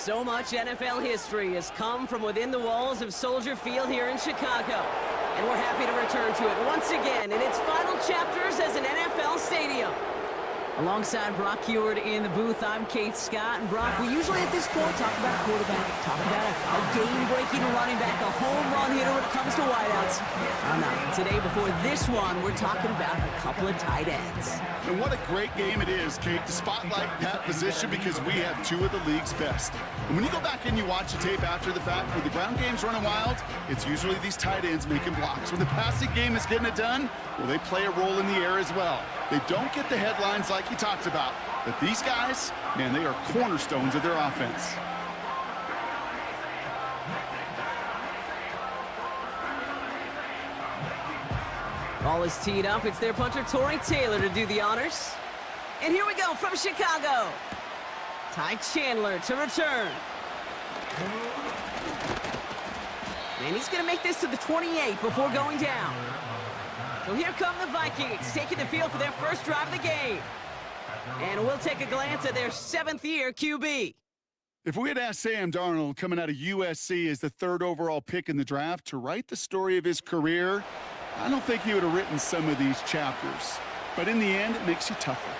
So much NFL history has come from within the walls of Soldier Field here in Chicago. And we're happy to return to it once again in its final chapters as an NFL stadium. Alongside Brock Heward in the booth, I'm Kate Scott. And Brock, we usually at this point talk about a quarterback, talk about a game-breaking running back, a home run hitter when it comes to wideouts. No. Today, before this one, we're talking about a couple of tight ends. And what a great game it is, Kate, to spotlight that position because we have two of the league's best. And when you go back and you watch the tape after the fact, when the ground game's running wild, it's usually these tight ends making blocks. When the passing game is getting it done, well, they play a role in the air as well. They don't get the headlines like he talked about, but these guys, man, they are cornerstones of their offense. Ball is teed up. It's their punter, Torrey Taylor, to do the honors. And here we go from Chicago. Ty Chandler to return. And he's going to make this to the 28 before going down. So here come the Vikings, taking the field for their first drive of the game. And we'll take a glance at their seventh-year QB. If we had asked Sam Darnold, coming out of USC as the third overall pick in the draft, to write the story of his career, I don't think he would have written some of these chapters. But in the end, it makes you tougher.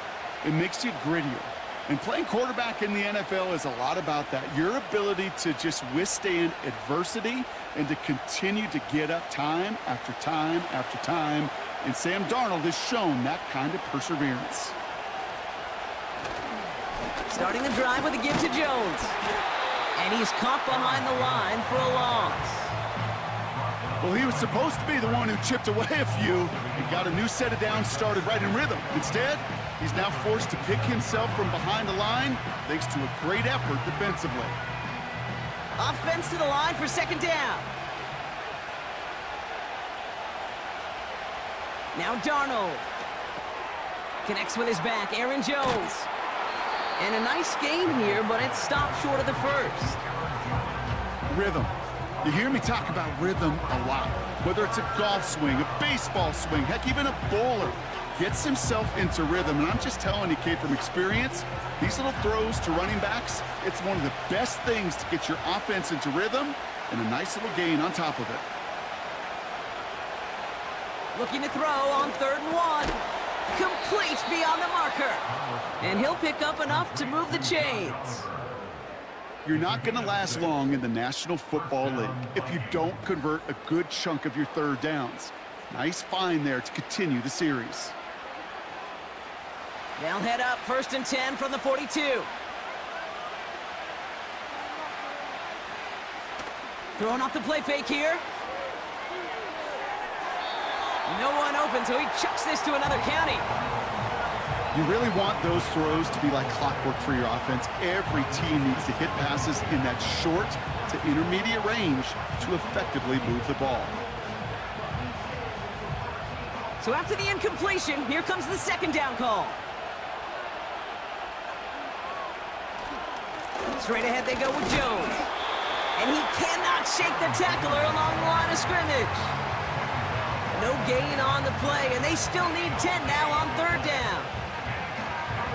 It makes you grittier. And playing quarterback in the NFL is a lot about that. Your ability to just withstand adversity and to continue to get up time after time after time. And Sam Darnold has shown that kind of perseverance. Starting the drive with a give to Jones. And he's caught behind the line for a loss. Well, he was supposed to be the one who chipped away a few and got a new set of downs started right in rhythm. Instead, he's now forced to pick himself from behind the line thanks to a great effort defensively. Offense to the line for second down. Now Darnold. Connects with his back, Aaron Jones. And a nice game here, but it stopped short of the first. Rhythm. You hear me talk about rhythm a lot. Whether it's a golf swing, a baseball swing, heck, even a bowler gets himself into rhythm. And I'm just telling you, Kate, from experience, these little throws to running backs, it's one of the best things to get your offense into rhythm and a nice little gain on top of it. Looking to throw on 3rd and 1. Complete beyond the marker. And he'll pick up enough to move the chains. You're not going to last long in the National Football League if you don't convert a good chunk of your third downs. Nice find there to continue the series. They'll head up 1st and 10 from the 42. Throwing off the play fake here. No one open, so he chucks this to another county. You really want those throws to be like clockwork for your offense. Every team needs to hit passes in that short to intermediate range to effectively move the ball. So after the incompletion, here comes the 2nd down call. Straight ahead they go with Jones. And he cannot shake the tackler along the line of scrimmage. No gain on the play, and they still need 10 now on 3rd down.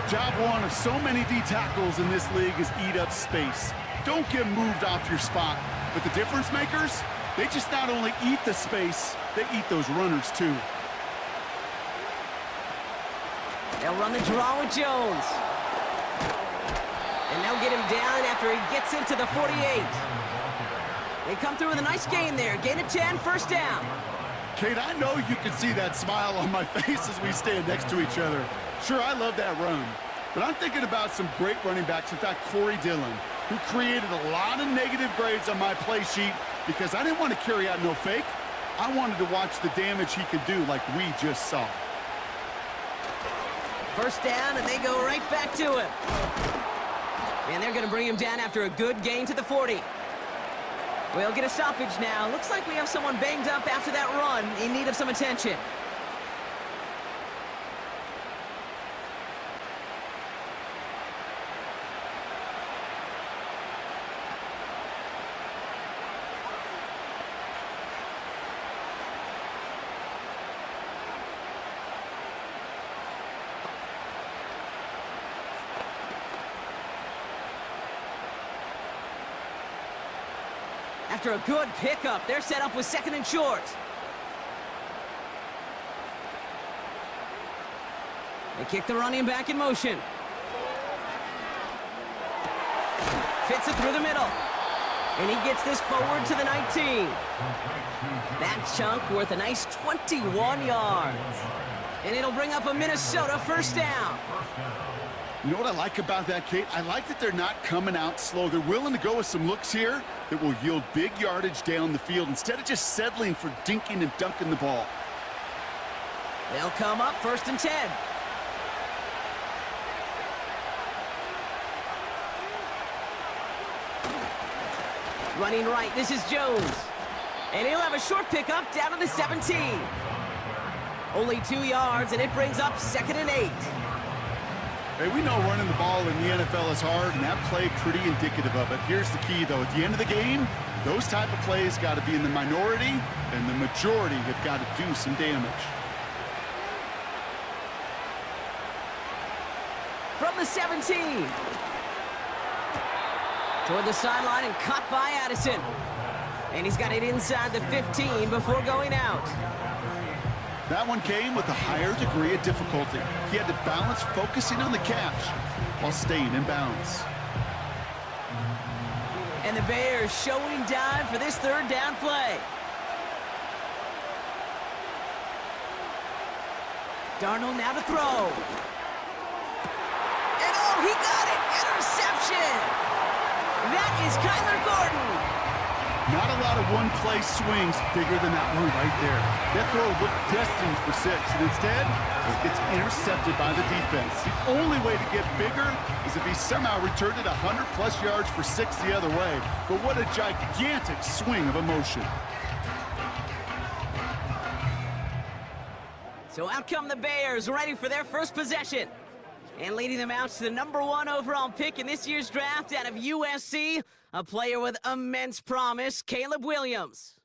Job one of so many D tackles in this league is eat up space. Don't get moved off your spot. But the difference makers, they just not only eat the space, they eat those runners too. They'll run the draw with Jones. And they'll get him down after he gets into the 48. They come through with a nice gain there. Gain of 10, 1st down. Kate, I know you can see that smile on my face as we stand next to each other. Sure, I love that run, but I'm thinking about some great running backs. In fact, Corey Dillon, who created a lot of negative grades on my play sheet because I didn't want to carry out no fake. I wanted to watch the damage he could do like we just saw. 1st down, and they go right back to him. And they're going to bring him down after a good gain to the 40. We'll get a stoppage now. Looks like we have someone banged up after that run in need of some attention. After a good pickup, they're set up with second and short. They kick the running back in motion. Fits it through the middle. And he gets this forward to the 19. That chunk worth a nice 21 yards. And it'll bring up a Minnesota first down. You know what I like about that, Kate? I like that they're not coming out slow. They're willing to go with some looks here that will yield big yardage down the field instead of just settling for dinking and dunking the ball. They'll come up first and 10. Running right, this is Jones. And he'll have a short pickup down to the 17. Only 2 yards, and it brings up second and 8. Hey, we know running the ball in the NFL is hard, and that play pretty indicative of it. Here's the key, though. At the end of the game, those type of plays got to be in the minority, and the majority have got to do some damage. From the 17. Toward the sideline and caught by Addison. And he's got it inside the 15 before going out. That one came with a higher degree of difficulty. He had to balance focusing on the catch while staying in bounds. And the Bears showing dive for this third down play. Darnold now to throw. And oh, he got it! Interception! That is Kyler Gordon. Not a lot of one-play swings bigger than that one right there. That throw looked destined for 6, and instead, it gets intercepted by the defense. The only way to get bigger is if he somehow returned it 100-plus yards for 6 the other way. But what a gigantic swing of emotion. So out come the Bears, ready for their first possession. And leading them out to the #1 overall pick in this year's draft out of USC, a player with immense promise, Caleb Williams.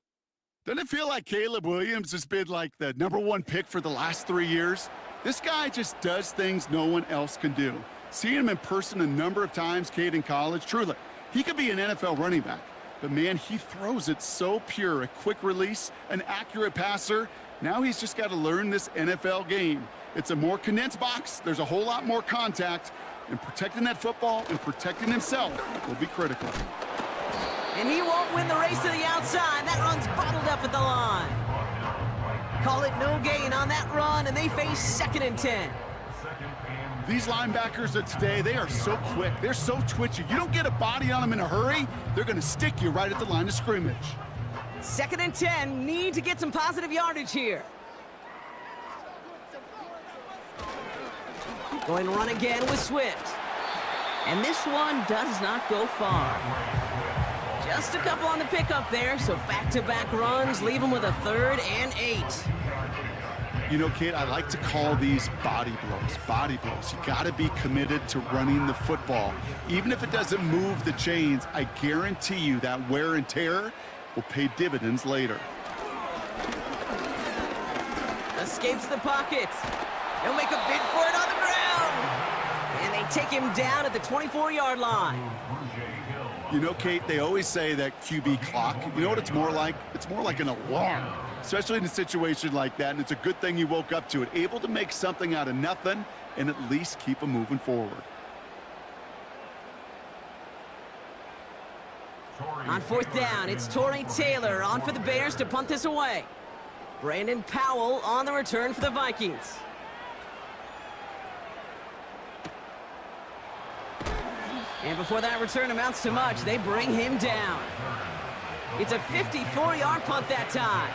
Doesn't it feel like Caleb Williams has been like the #1 pick for the last 3 years? This guy just does things no one else can do. Seeing him in person a number of times, Kate, in college, truly, he could be an NFL running back. But, man, he throws it so pure, a quick release, an accurate passer. Now he's just got to learn this NFL game. It's a more condensed box. There's a whole lot more contact. And protecting that football and protecting himself will be critical. And he won't win the race to the outside. That run's bottled up at the line. Call it no gain on that run, and they face second and 10. These linebackers of today, they are so quick. They're so twitchy. You don't get a body on them in a hurry, they're going to stick you right at the line of scrimmage. Second and 10, need to get some positive yardage here. Going to run again with Swift. And this one does not go far. Just a couple on the pickup there, so back-to-back runs leave him with a 3rd and 8. You know, Kate, I like to call these body blows. Body blows. You got to be committed to running the football. Even if it doesn't move the chains, I guarantee you that wear and tear will pay dividends later. Escapes the pocket. He'll make a bid for it on the ground. And they take him down at the 24-yard line. You know, Kate, they always say that QB clock, you know what it's more like? It's more like an alarm, especially in a situation like that, and it's a good thing you woke up to it, able to make something out of nothing and at least keep them moving forward. On 4th down, it's Torrey Taylor on for the Bears to punt this away. Brandon Powell on the return for the Vikings. And before that return amounts to much, they bring him down. It's a 54-yard punt that time.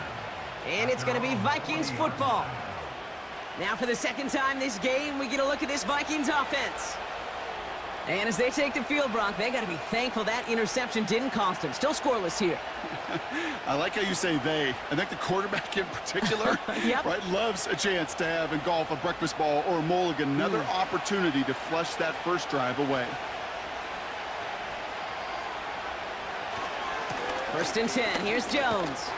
And it's going to be Vikings football. Now for the second time this game, we get a look at this Vikings offense. And as they take the field, Brock, they got to be thankful that interception didn't cost them. Still scoreless here. I like how you say they. I think the quarterback in particular, Yep. right, loves a chance to have in golf a breakfast ball or a mulligan, another opportunity to flush that first drive away. 1st and 10, here's Jones.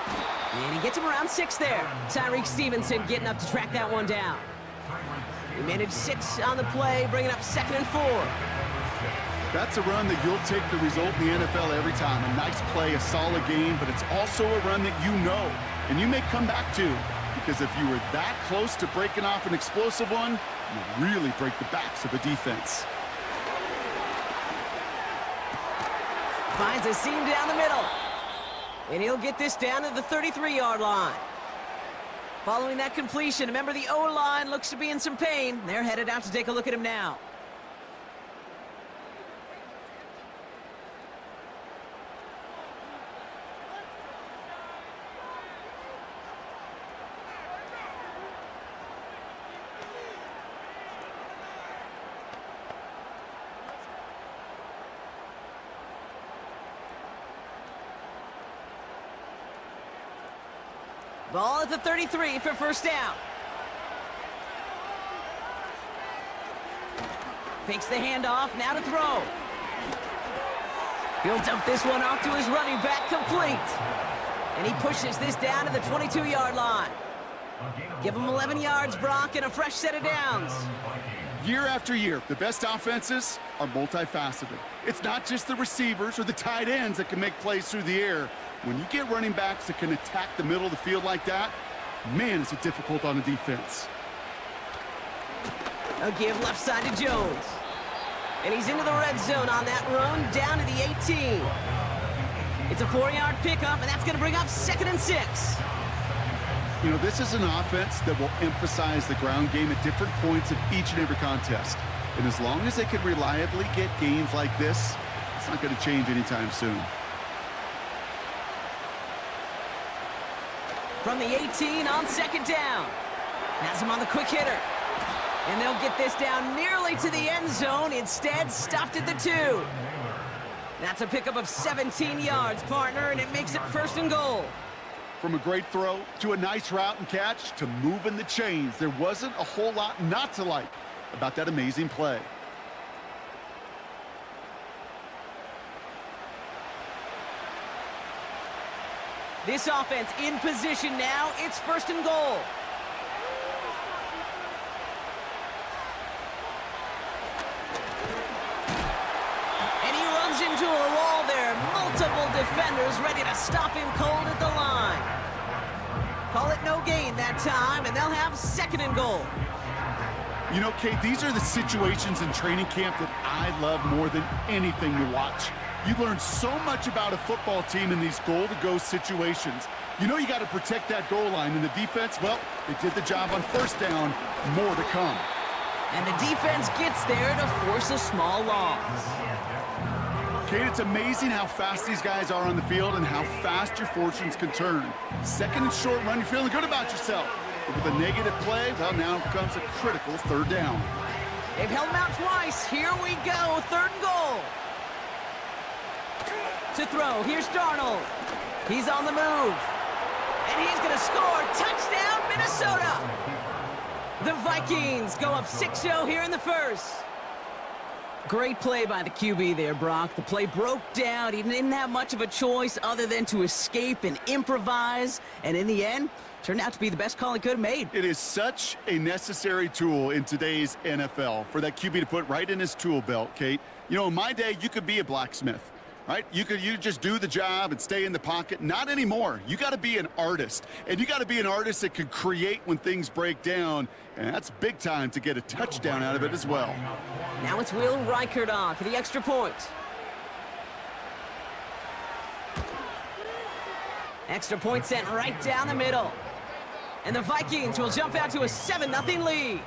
And he gets him around 6 there. Tyreek Stevenson getting up to track that one down. He managed 6 on the play, bringing up 2nd and 4. That's a run that you'll take the result in the NFL every time. A nice play, a solid game, but it's also a run that you know, and you may come back to, because if you were that close to breaking off an explosive one, you really break the backs of a defense. Finds a seam down the middle. And he'll get this down to the 33-yard line. Following that completion, remember the O-line looks to be in some pain. They're headed out to take a look at him now. Ball at the 33 for first down. Fakes the handoff, now to throw. He'll dump this one off to his running back, complete. And he pushes this down to the 22-yard line. Give him 11 yards, Brock, and a fresh set of downs. Year after year, the best offenses are multifaceted. It's not just the receivers or the tight ends that can make plays through the air. When you get running backs that can attack the middle of the field like that, man, is it difficult on the defense. A give left side to Jones. And he's into the red zone on that run, down to the 18. It's a 4-yard pickup, and that's going to bring up 2nd and 6. You know, this is an offense that will emphasize the ground game at different points of each and every contest. And as long as they can reliably get gains like this, it's not going to change anytime soon. From the 18 on 2nd down. Has him on the quick hitter. And they'll get this down nearly to the end zone. Instead, stopped at the 2. That's a pickup of 17 yards, partner, and it makes it 1st and goal. From a great throw to a nice route and catch to moving the chains, there wasn't a whole lot not to like about that amazing play. This offense in position now. It's 1st and goal. And he runs into a wall there. Multiple defenders ready to stop him cold at the line. Call it no gain that time, and they'll have 2nd and goal. You know, Kate, these are the situations in training camp that I love more than anything to watch. You learn so much about a football team in these goal-to-go situations. You know you got to protect that goal line, and the defense, well, they did the job on 1st down. More to come. And the defense gets there to force a small loss. Kate, it's amazing how fast these guys are on the field and how fast your fortunes can turn. 2nd and short run, you're feeling good about yourself. But with a negative play, well, now comes a critical 3rd down. They've held him out twice. Here we go, 3rd and goal. To throw, here's Darnold. He's on the move. And he's going to score. Touchdown, Minnesota. The Vikings go up 6-0 here in the 1st. Great play by the QB there, Brock. The play broke down. He didn't have much of a choice other than to escape and improvise. And in the end, turned out to be the best call he could have made. It is such a necessary tool in today's NFL for that QB to put right in his tool belt, Kate. You know, in my day, you could be a blacksmith. Right? You just do the job and stay in the pocket. Not anymore. You got to be an artist. And you got to be an artist that can create when things break down. And that's big time to get a touchdown out of it as well. Now it's Will Reichert on for the extra point. Extra point sent right down the middle. And the Vikings will jump out to a 7-0 lead.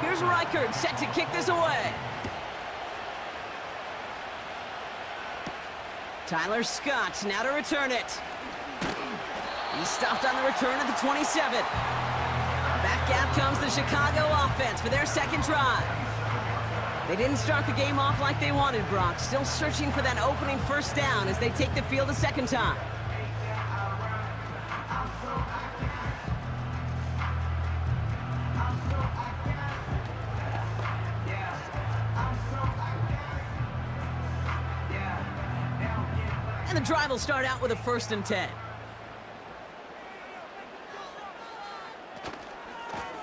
Here's Reichert set to kick this away. Tyler Scott now to return it. He stopped on the return at the 27. Back out comes the Chicago offense for their 2nd drive. They didn't start the game off like they wanted, Brock. Still searching for that opening first down as they take the field a second time. And the drive will start out with a 1st and 10.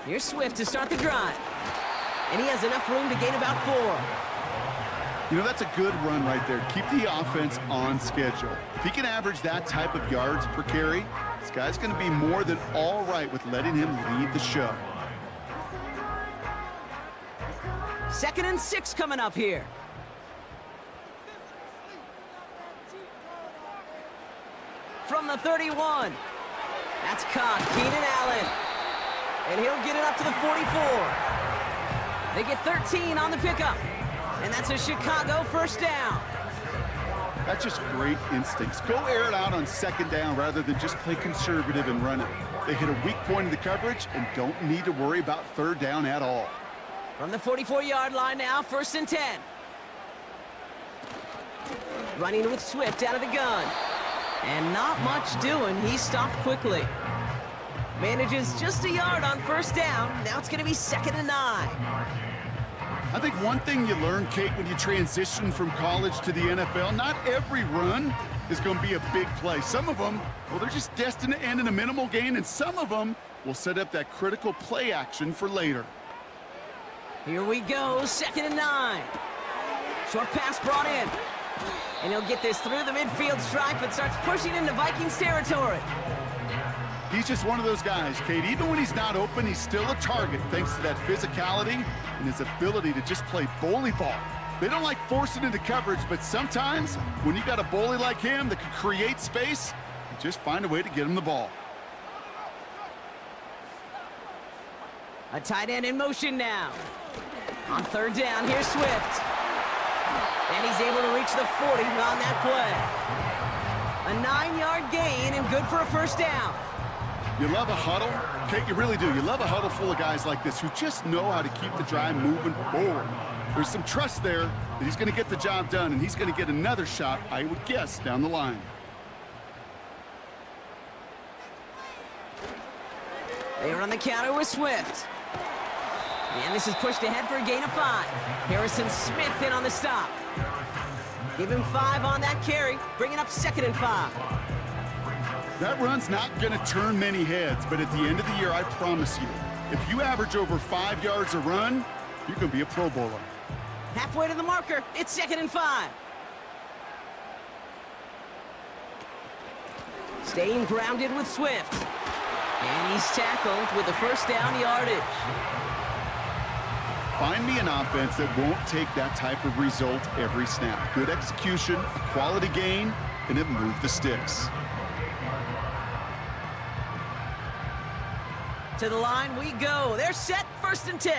Here's Swift to start the drive. And he has enough room to gain about 4. You know, that's a good run right there. Keep the offense on schedule. If he can average that type of yards per carry, this guy's going to be more than all right with letting him lead the show. 2nd and 6 coming up here. From the 31. That's caught. Keenan Allen. And he'll get it up to the 44. They get 13 on the pickup. And that's a Chicago 1st down. That's just great instincts. Go air it out on 2nd down rather than just play conservative and run it. They hit a weak point in the coverage and don't need to worry about 3rd down at all. From the 44-yard line now, 1st and 10. Running with Swift out of the gun. And not much doing. He stopped quickly. Manages just a yard on 1st down. Now it's going to be 2nd and 9. I think one thing you learn, Kate, when you transition from college to the NFL, not every run is going to be a big play. Some of them, well, they're just destined to end in a minimal gain, and some of them will set up that critical play action for later. Here we go, 2nd and 9. Short pass brought in. And he'll get this through the midfield stripe and starts pushing into Vikings territory. He's just one of those guys, Kate. Even when he's not open, he's still a target thanks to that physicality and his ability to just play bully ball. They don't like forcing into coverage, but sometimes when you got a bully like him that can create space, you just find a way to get him the ball. A tight end in motion now. On 3rd down, here's Swift. And he's able to reach the 40 on that play. A 9-yard gain and good for a 1st down. You love a huddle? Kate, you really do. You love a huddle full of guys like this who just know how to keep the drive moving forward. There's some trust there that he's going to get the job done, and he's going to get another shot, I would guess, down the line. They run the counter with Swift. And this is pushed ahead for a gain of 5. Harrison Smith in on the stop. Give him 5 on that carry, bringing up 2nd and 5. That run's not going to turn many heads, but at the end of the year, I promise you, if you average over 5 yards a run, you're going to be a Pro Bowler. Halfway to the marker, it's 2nd and 5. Staying grounded with Swift. And he's tackled with the 1st down yardage. Find me an offense that won't take that type of result every snap. Good execution, a quality gain, and it moved the sticks. To the line we go. They're set, 1st and 10.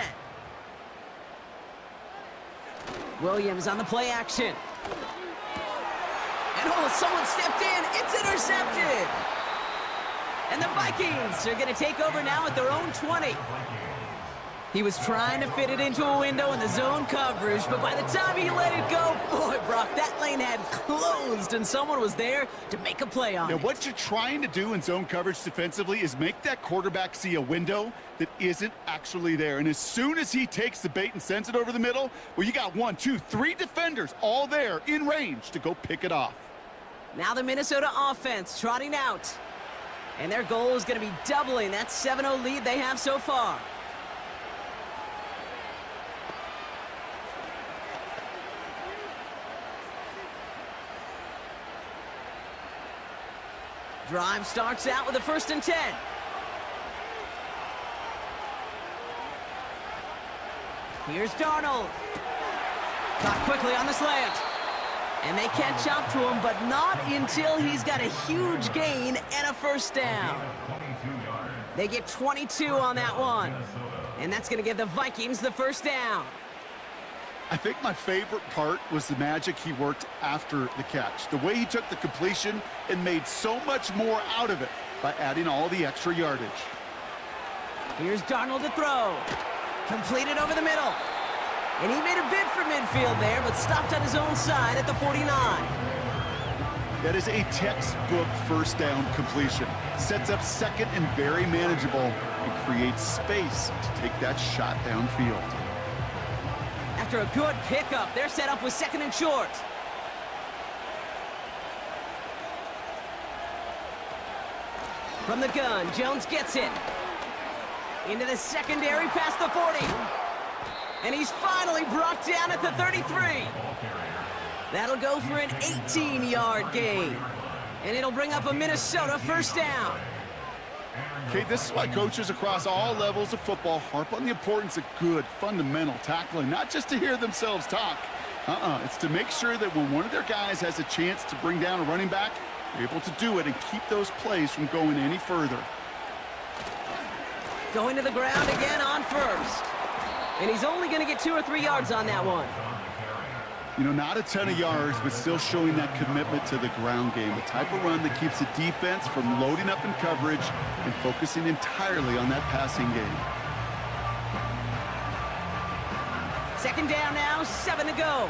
Williams on the play action. And oh, someone stepped in. It's intercepted. And the Vikings are going to take over now at their own 20. He was trying to fit it into a window in the zone coverage, but by the time he let it go, boy, Brock, that lane had closed, and someone was there to make a play on it. Now, what you're trying to do in zone coverage defensively is make that quarterback see a window that isn't actually there. And as soon as he takes the bait and sends it over the middle, well, you got 1, 2, 3 defenders all there in range to go pick it off. Now the Minnesota offense trotting out. And their goal is going to be doubling that 7-0 lead they have so far. Drive starts out with a 1st and 10. Here's Darnold. Caught quickly on the slant. And they catch up to him, but not until he's got a huge gain and a 1st down. They get 22 on that one. And that's going to give the Vikings the 1st down. I think my favorite part was the magic he worked after the catch. The way he took the completion and made so much more out of it by adding all the extra yardage. Here's Darnold to throw. Completed over the middle. And he made a bid for midfield there, but stopped on his own side at the 49. That is a textbook first down completion. Sets up second and very manageable and creates space to take that shot downfield. After a good pickup, they're set up with second and short. From the gun, Jones gets it. Into the secondary past the 40. And he's finally brought down at the 33. That'll go for an 18-yard gain. And it'll bring up a Minnesota first down. Okay, this is why coaches across all levels of football harp on the importance of good, fundamental tackling, not just to hear themselves talk. It's to make sure that when one of their guys has a chance to bring down a running back, they're able to do it and keep those plays from going any further. Going to the ground again on first. And he's only going to get 2 or 3 yards on that one. You know, not a ton of yards, but still showing that commitment to the ground game. The type of run that keeps the defense from loading up in coverage and focusing entirely on that passing game. Second down now, 7 to go.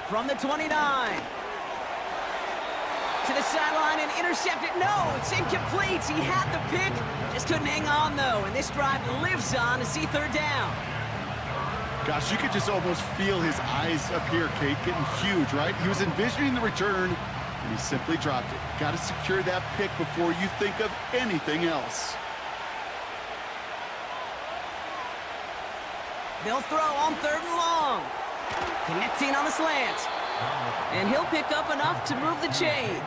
From the 29. To the sideline and intercepted. No, it's incomplete. He had the pick, just couldn't hang on though. And this drive lives on to see third down. Gosh, you could just almost feel his eyes up here, Kate, getting huge, right? He was envisioning the return, and he simply dropped it. Got to secure that pick before you think of anything else. They'll throw on third and long. Connecting on the slant. And he'll pick up enough to move the chains.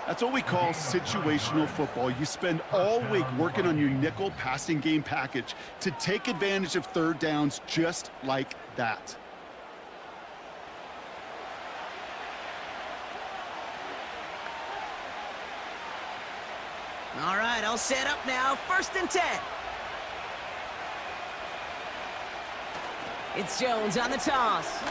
That's what we call situational football. You spend all week working on your nickel passing game package to take advantage of third downs just like that. All right, I'll set up now. 1st and 10. It's Jones on the toss.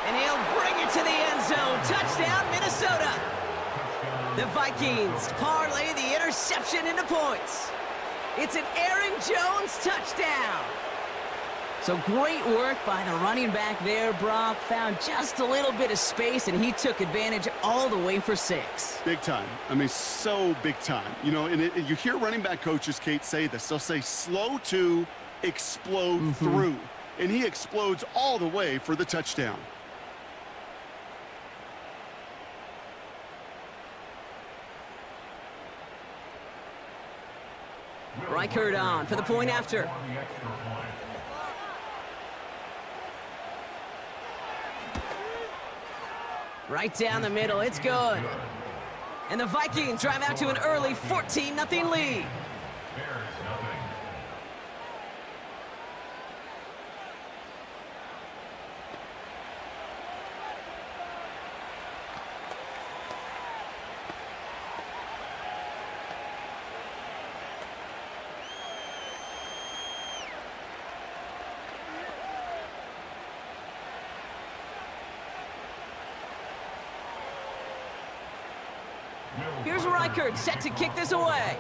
And he'll bring it to the end zone. Touchdown, Minnesota. The Vikings parlay the interception into points. It's an Aaron Jones touchdown. So great work by the running back there, Brock. Found just a little bit of space, and he took advantage all the way for 6. Big time. I mean, so big time. You know, and you hear running back coaches, Kate, say this. They'll say slow to explode through. And he explodes all the way for the touchdown. Reichert on for the point after. Right down the middle, it's good. And the Vikings drive out to an early 14-0 lead. Here's Reichert set to kick this away.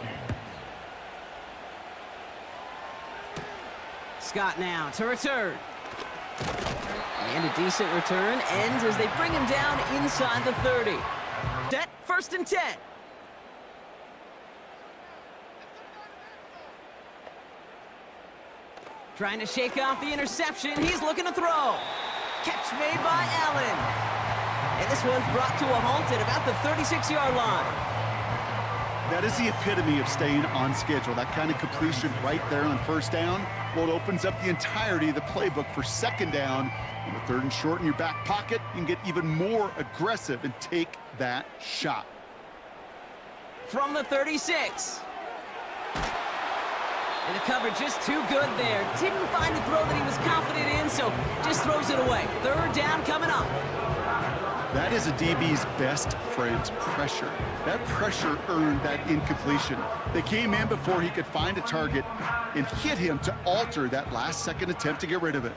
Scott now to return. And a decent return ends as they bring him down inside the 30. Set 1st and 10. Trying to shake off the interception. He's looking to throw. Catch made by Allen. And this one's brought to a halt at about the 36-yard line. That is the epitome of staying on schedule. That kind of completion right there on 1st down. Well, it opens up the entirety of the playbook for 2nd down. On the 3rd and short in your back pocket, you can get even more aggressive and take that shot. From the 36. And the coverage is too good there. Didn't find the throw that he was confident in, so just throws it away. 3rd down coming up. That is a DB's best friend, pressure. That pressure earned that incompletion. They came in before he could find a target and hit him to alter that last-second attempt to get rid of it.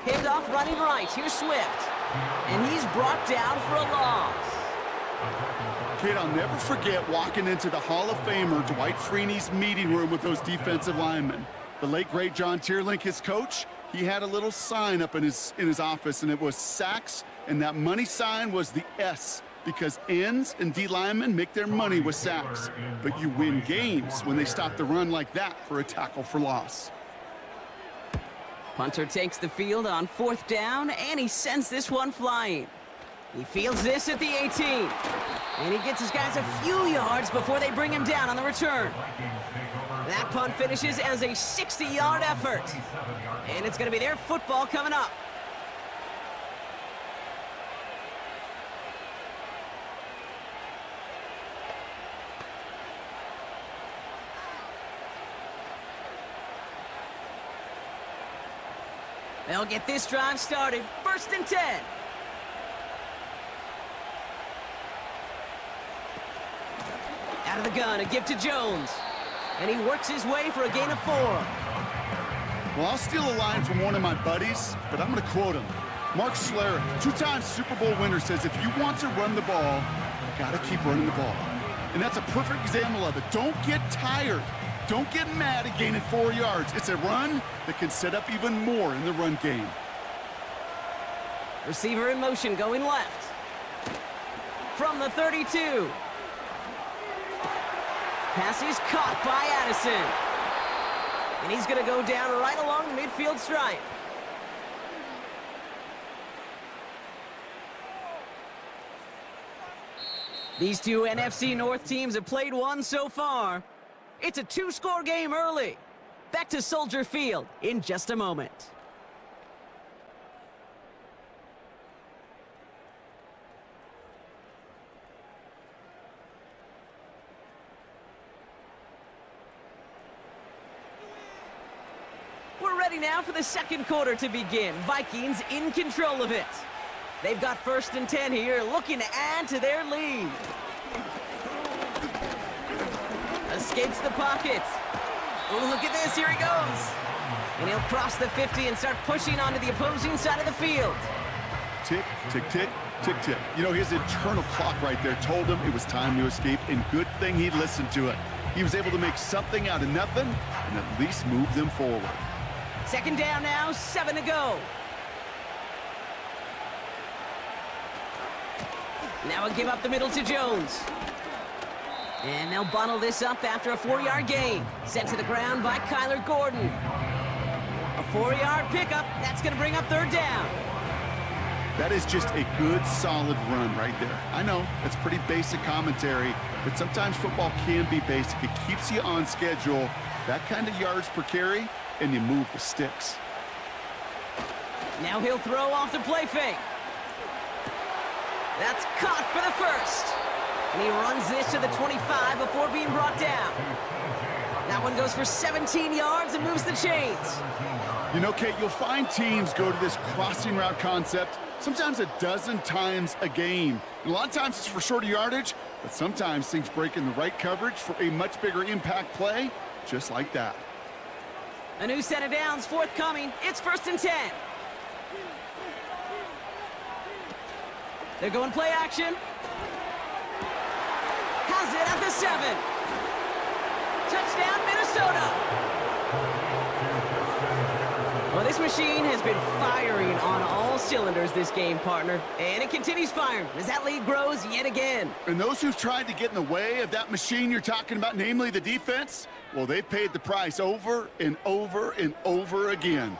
Hand off off running right. Here's Swift. And he's brought down for a loss. Kid, I'll never forget walking into the Hall of Famer Dwight Freeney's meeting room with those defensive linemen. The late, great John Tierlink, his coach, he had a little sign up in his office, and it was sacks, and that money sign was the S, because ends and D linemen make their money with sacks. But you win games when they stop the run like that for a tackle for loss. Punter takes the field on 4th down, and he sends this one flying. He fields this at the 18. And he gets his guys a few yards before they bring him down on the return. That punt finishes as a 60-yard effort. And it's going to be their football coming up. They'll get this drive started. 1st and 10. Out of the gun, a give to Jones. And he works his way for a gain of 4. Well, I'll steal a line from one of my buddies, but I'm going to quote him. Mark Schlereth, 2-time Super Bowl winner, says if you want to run the ball, you got to keep running the ball. And that's a perfect example of it. Don't get tired. Don't get mad at gaining 4 yards. It's a run that can set up even more in the run game. Receiver in motion going left. From the 32. Pass is caught by Addison. And he's going to go down right along the midfield stripe. These two NFC North teams have played one so far. It's a 2-score game early. Back to Soldier Field in just a moment. We're ready now for the second quarter to begin. Vikings in control of it. They've got 1st and 10 here, looking to add to their lead. Escapes the pocket. Oh, look at this, here he goes. And he'll cross the 50 and start pushing onto the opposing side of the field. Tick, tick, tick, tick, tick. You know, his internal clock right there told him it was time to escape, and good thing he listened to it. He was able to make something out of nothing and at least move them forward. 2nd down now, 7 to go. Now a give up the middle to Jones. And they'll bottle this up after a 4-yard gain. Sent to the ground by Kyler Gordon. A 4-yard pickup. That's going to bring up 3rd down. That is just a good, solid run right there. I know, it's pretty basic commentary, but sometimes football can be basic. It keeps you on schedule, that kind of yards per carry, and you move the sticks. Now he'll throw off the play fake. That's caught for the 1st. And he runs this to the 25 before being brought down. That one goes for 17 yards and moves the chains. You know, Kate, you'll find teams go to this crossing route concept sometimes a dozen times a game. And a lot of times it's for shorter yardage, but sometimes things break in the right coverage for a much bigger impact play, just like that. A new set of downs forthcoming. It's 1st and 10. They're going play action. Has it at the 7. Touchdown, Minnesota. Well, this machine has been firing on all cylinders this game, partner. And it continues firing as that lead grows yet again. And those who've tried to get in the way of that machine you're talking about, namely the defense, well, they've paid the price over and over and over again.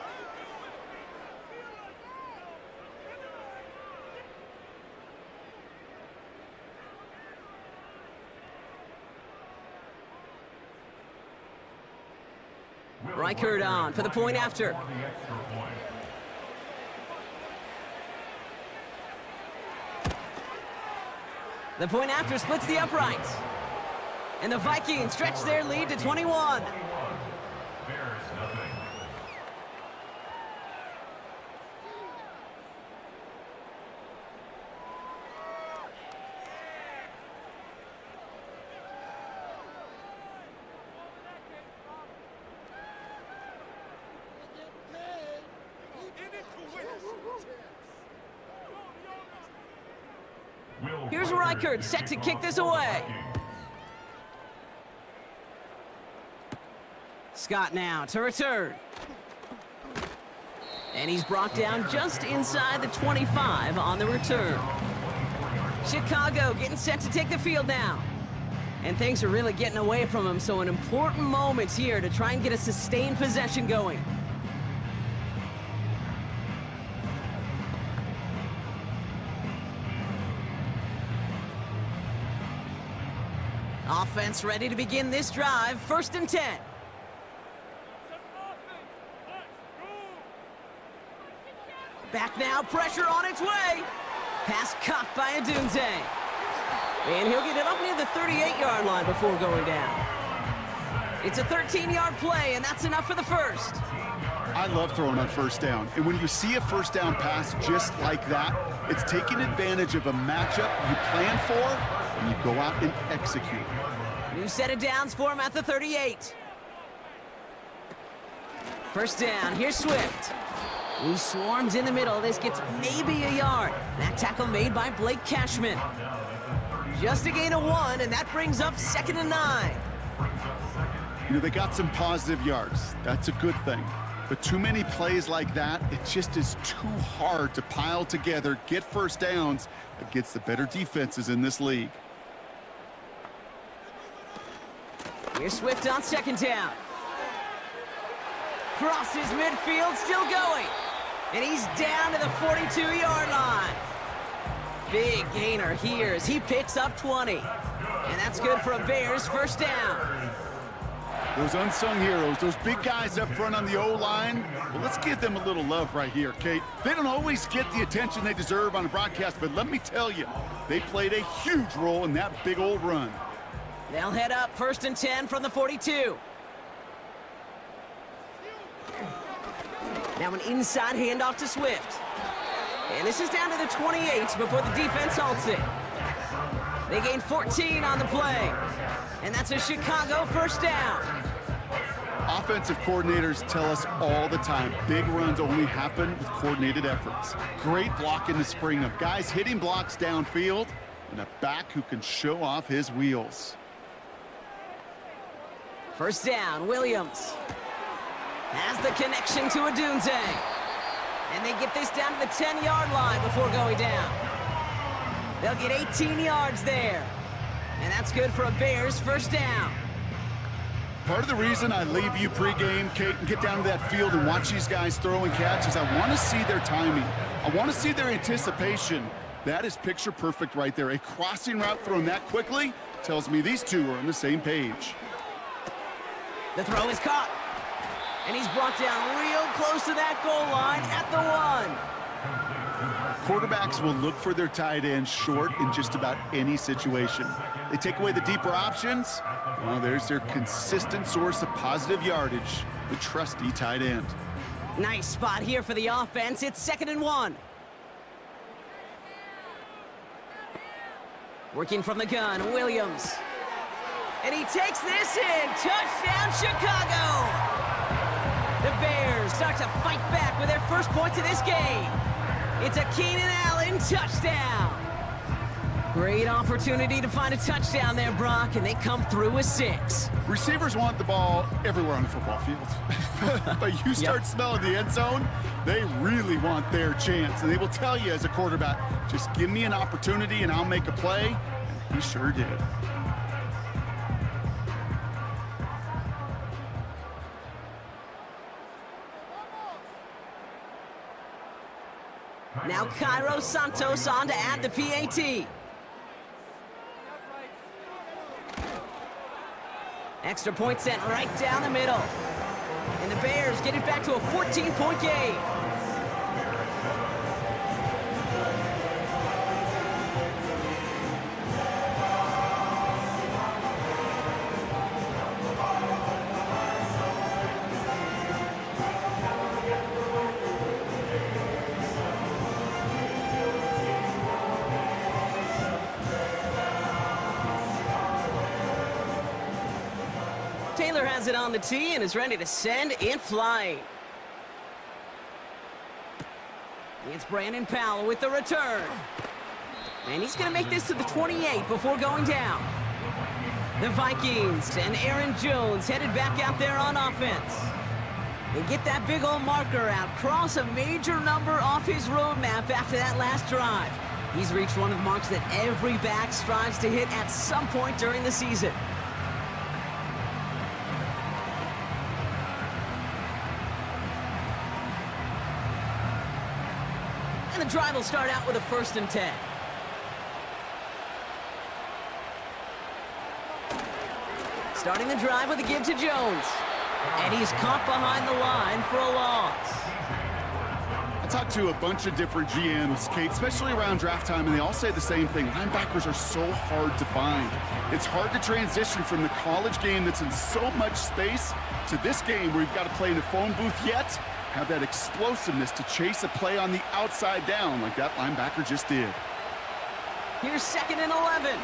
Reichert on for the point after. The point after splits the uprights. And the Vikings stretch their lead to 21. Reichert set to kick this away. Scott now to return. And he's brought down just inside the 25 on the return. Chicago getting set to take the field now. And things are really getting away from him, so an important moment here to try and get a sustained possession going. Offense ready to begin this drive. 1st and 10. Back now, pressure on its way. Pass caught by Adunze. And he'll get it up near the 38-yard line before going down. It's a 13-yard play, and that's enough for the first. I love throwing on 1st down. And when you see a 1st down pass just like that, it's taking advantage of a matchup you plan for, and you go out and execute. New set of downs for him at the 38. 1st down, here's Swift. He swarms in the middle. This gets maybe a yard. That tackle made by Blake Cashman. Just a gain of 1, and that brings up 2nd and 9. You know, they got some positive yards. That's a good thing. But too many plays like that, it just is too hard to pile together, get 1st downs against the better defenses in this league. Here's Swift on 2nd down. Crosses midfield, still going. And he's down to the 42-yard line. Big gainer here as he picks up 20. And that's good for a Bears 1st down. Those unsung heroes, those big guys up front on the O-line, well, let's give them a little love right here, Kate. They don't always get the attention they deserve on a broadcast, but let me tell you, they played a huge role in that big old run. They'll head up 1st and 10 from the 42. Now an inside handoff to Swift. And this is down to the 28 before the defense halts it. They gain 14 on the play. And that's a Chicago 1st down. Offensive coordinators tell us all the time, big runs only happen with coordinated efforts. Great block in the spring of guys hitting blocks downfield and a back who can show off his wheels. 1st down, Williams has the connection to Adunze. And they get this down to the 10-yard line before going down. They'll get 18 yards there. And that's good for a Bears 1st down. Part of the reason I leave you pregame, Kate, and get down to that field and watch these guys throw and catch is I want to see their timing. I want to see their anticipation. That is picture perfect right there. A crossing route thrown that quickly tells me these two are on the same page. The throw is caught. And he's brought down real close to that goal line at the 1. Quarterbacks will look for their tight end short in just about any situation. They take away the deeper options. Well, there's their consistent source of positive yardage, the trusty tight end. Nice spot here for the offense. It's 2nd and 1. Working from the gun, Williams. And he takes this in. Touchdown, Chicago! The Bears start to fight back with their first points of this game. It's a Keenan Allen touchdown. Great opportunity to find a touchdown there, Brock, and they come through with 6. Receivers want the ball everywhere on the football field. But you start smelling the end zone, they really want their chance. And they will tell you as a quarterback, just give me an opportunity and I'll make a play. And he sure did. Now Cairo Santos on to add the PAT. Extra point sent right down the middle. And the Bears get it back to a 14-point game. Taylor has it on the tee and is ready to send it flying. It's Brandon Powell with the return. And he's going to make this to the 28 before going down. The Vikings and Aaron Jones headed back out there on offense. They get that big old marker out, cross a major number off his roadmap after that last drive. He's reached one of the marks that every back strives to hit at some point during the season. And the drive will start out with a 1st and 10. Starting the drive with a give to Jones. And he's caught behind the line for a loss. I talked to a bunch of different GMs, Kate, especially around draft time, and they all say the same thing. Linebackers are so hard to find. It's hard to transition from the college game that's in so much space to this game where you've got to play in a phone booth yet have that explosiveness to chase a play on the outside down like that linebacker just did. Here's 2nd and 11.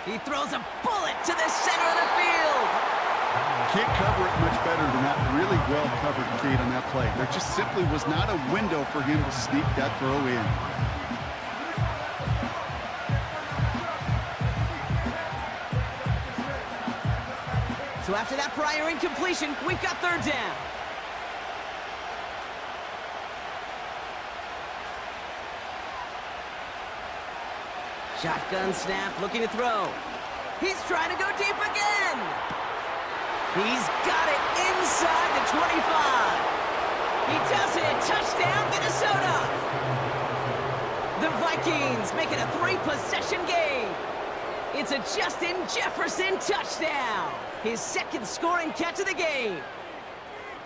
He throws a bullet to the center of the field. Can't cover it much better than that. Really well covered, Kate, on that play. There just simply was not a window for him to sneak that throw in. So after that prior incompletion, we've got 3rd down. Shotgun snap, looking to throw. He's trying to go deep again. He's got it inside the 25. He does it. Touchdown, Minnesota. The Vikings make it a 3-possession game. It's a Justin Jefferson touchdown. His 2nd scoring catch of the game.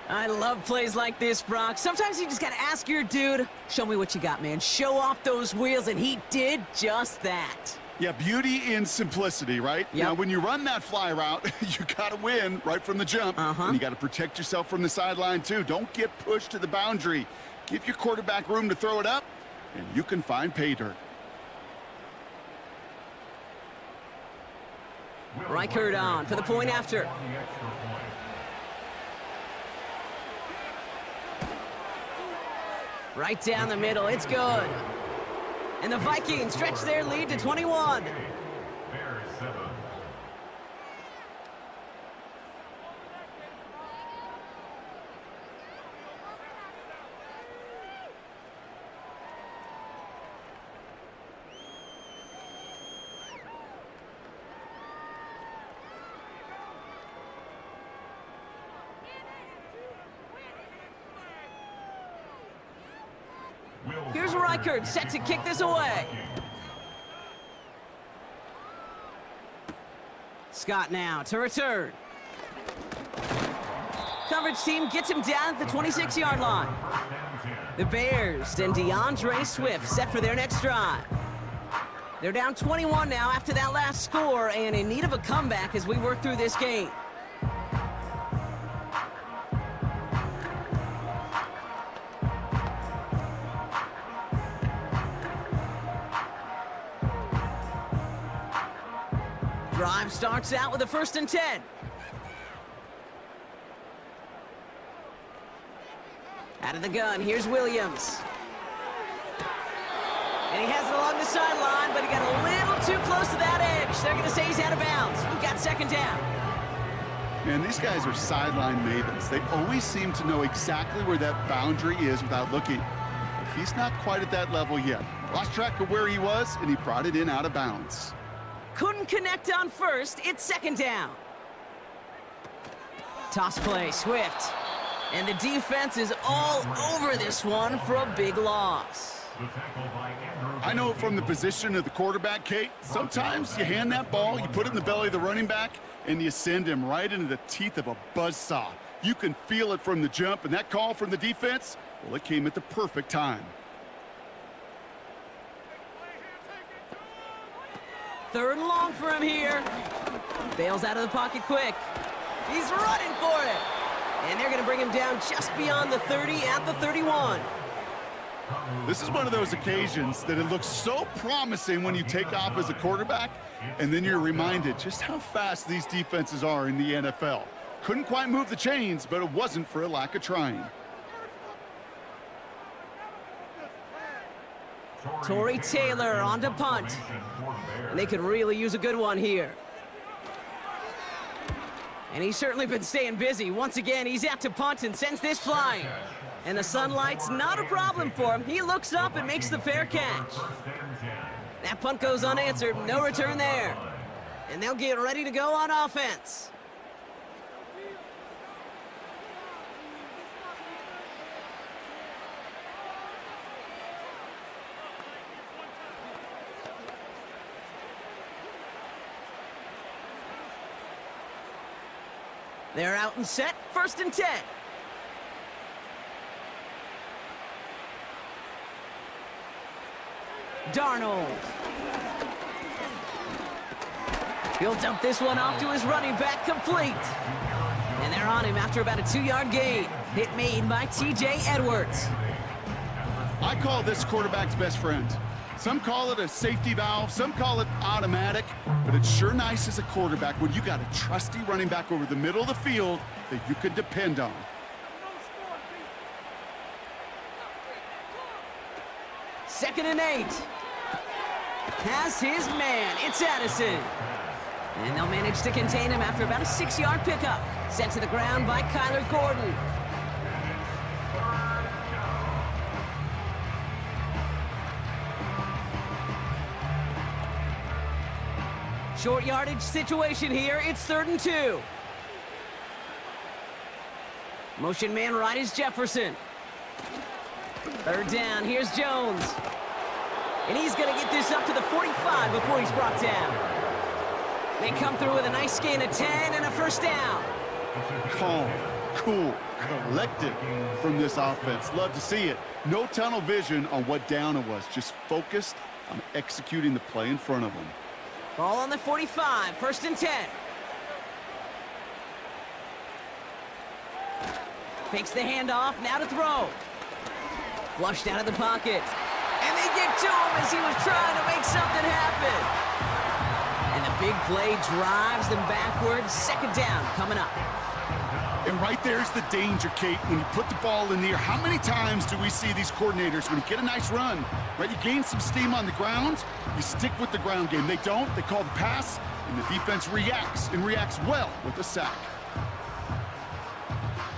I love plays like this, Brock. Sometimes you just got to ask your dude, show me what you got, man. Show off those wheels, and he did just that. Yeah, beauty in simplicity, right? Yep. Now, when you run that fly route, you got to win right from the jump. And you got to protect yourself from the sideline, too. Don't get pushed to the boundary. Give your quarterback room to throw it up, and you can find pay dirt. Reichard on for the point after. Right down the middle, it's good. And the Vikings stretch their lead to 21. Here's Reichard set to kick this away. Scott now to return. Coverage team gets him down at the 26-yard line. The Bears and DeAndre Swift set for their next drive. They're down 21 now after that last score and in need of a comeback as we work through this game. Drive starts out with a 1st and 10. Out of the gun, here's Williams. And he has it along the sideline, but he got a little too close to that edge. They're going to say he's out of bounds. We've got 2nd down. Man, these guys are sideline mavens. They always seem to know exactly where that boundary is without looking. But he's not quite at that level yet. Lost track of where he was, and he brought it in out of bounds. Couldn't connect on 1st. It's 2nd down. Toss play, Swift. And the defense is all over this one for a big loss. I know from the position of the quarterback, Kate, sometimes you hand that ball, you put it in the belly of the running back, and you send him right into the teeth of a buzzsaw. You can feel it from the jump, and that call from the defense, well, it came at the perfect time. 3rd and long for him here. Bails out of the pocket quick. He's running for it. And they're going to bring him down just beyond the 30 at the 31. This is one of those occasions that it looks so promising when you take off as a quarterback, and then you're reminded just how fast these defenses are in the NFL. Couldn't quite move the chains, but it wasn't for a lack of trying. Torrey Taylor on to punt. And they could really use a good one here. And he's certainly been staying busy. Once again, he's out to punt and sends this flying. And the sunlight's not a problem for him. He looks up and makes the fair catch. That punt goes unanswered. No return there. And they'll get ready to go on offense. They're out and set, 1st and 10. Darnold. He'll dump this one off to his running back, complete. And they're on him after about a 2-yard gain. Hit made by T.J. Edwards. I call this quarterback's best friend. Some call it a safety valve, some call it automatic, but it's sure nice as a quarterback when you got a trusty running back over the middle of the field that you can depend on. Second and 8. Has his man. It's Addison. And they'll manage to contain him after about a 6-yard pickup. Sent to the ground by Kyler Gordon. Short yardage situation here. It's 3rd and 2. Motion man right is Jefferson. 3rd down. Here's Jones. And he's going to get this up to the 45 before he's brought down. They come through with a nice gain of 10 and a 1st down. Calm, cool, collected from this offense. Love to see it. No tunnel vision on what down it was. Just focused on executing the play in front of them. Ball on the 45, 1st and 10. Fakes the handoff, now to throw. Flushed out of the pocket. And they get to him as he was trying to make something happen. And the big play drives them backwards. 2nd down coming up. And right there's the danger, Kate, when you put the ball in the air. How many times do we see these coordinators, when you get a nice run, right, you gain some steam on the ground, you stick with the ground game. They don't. They call the pass, and the defense reacts, and reacts well with the sack.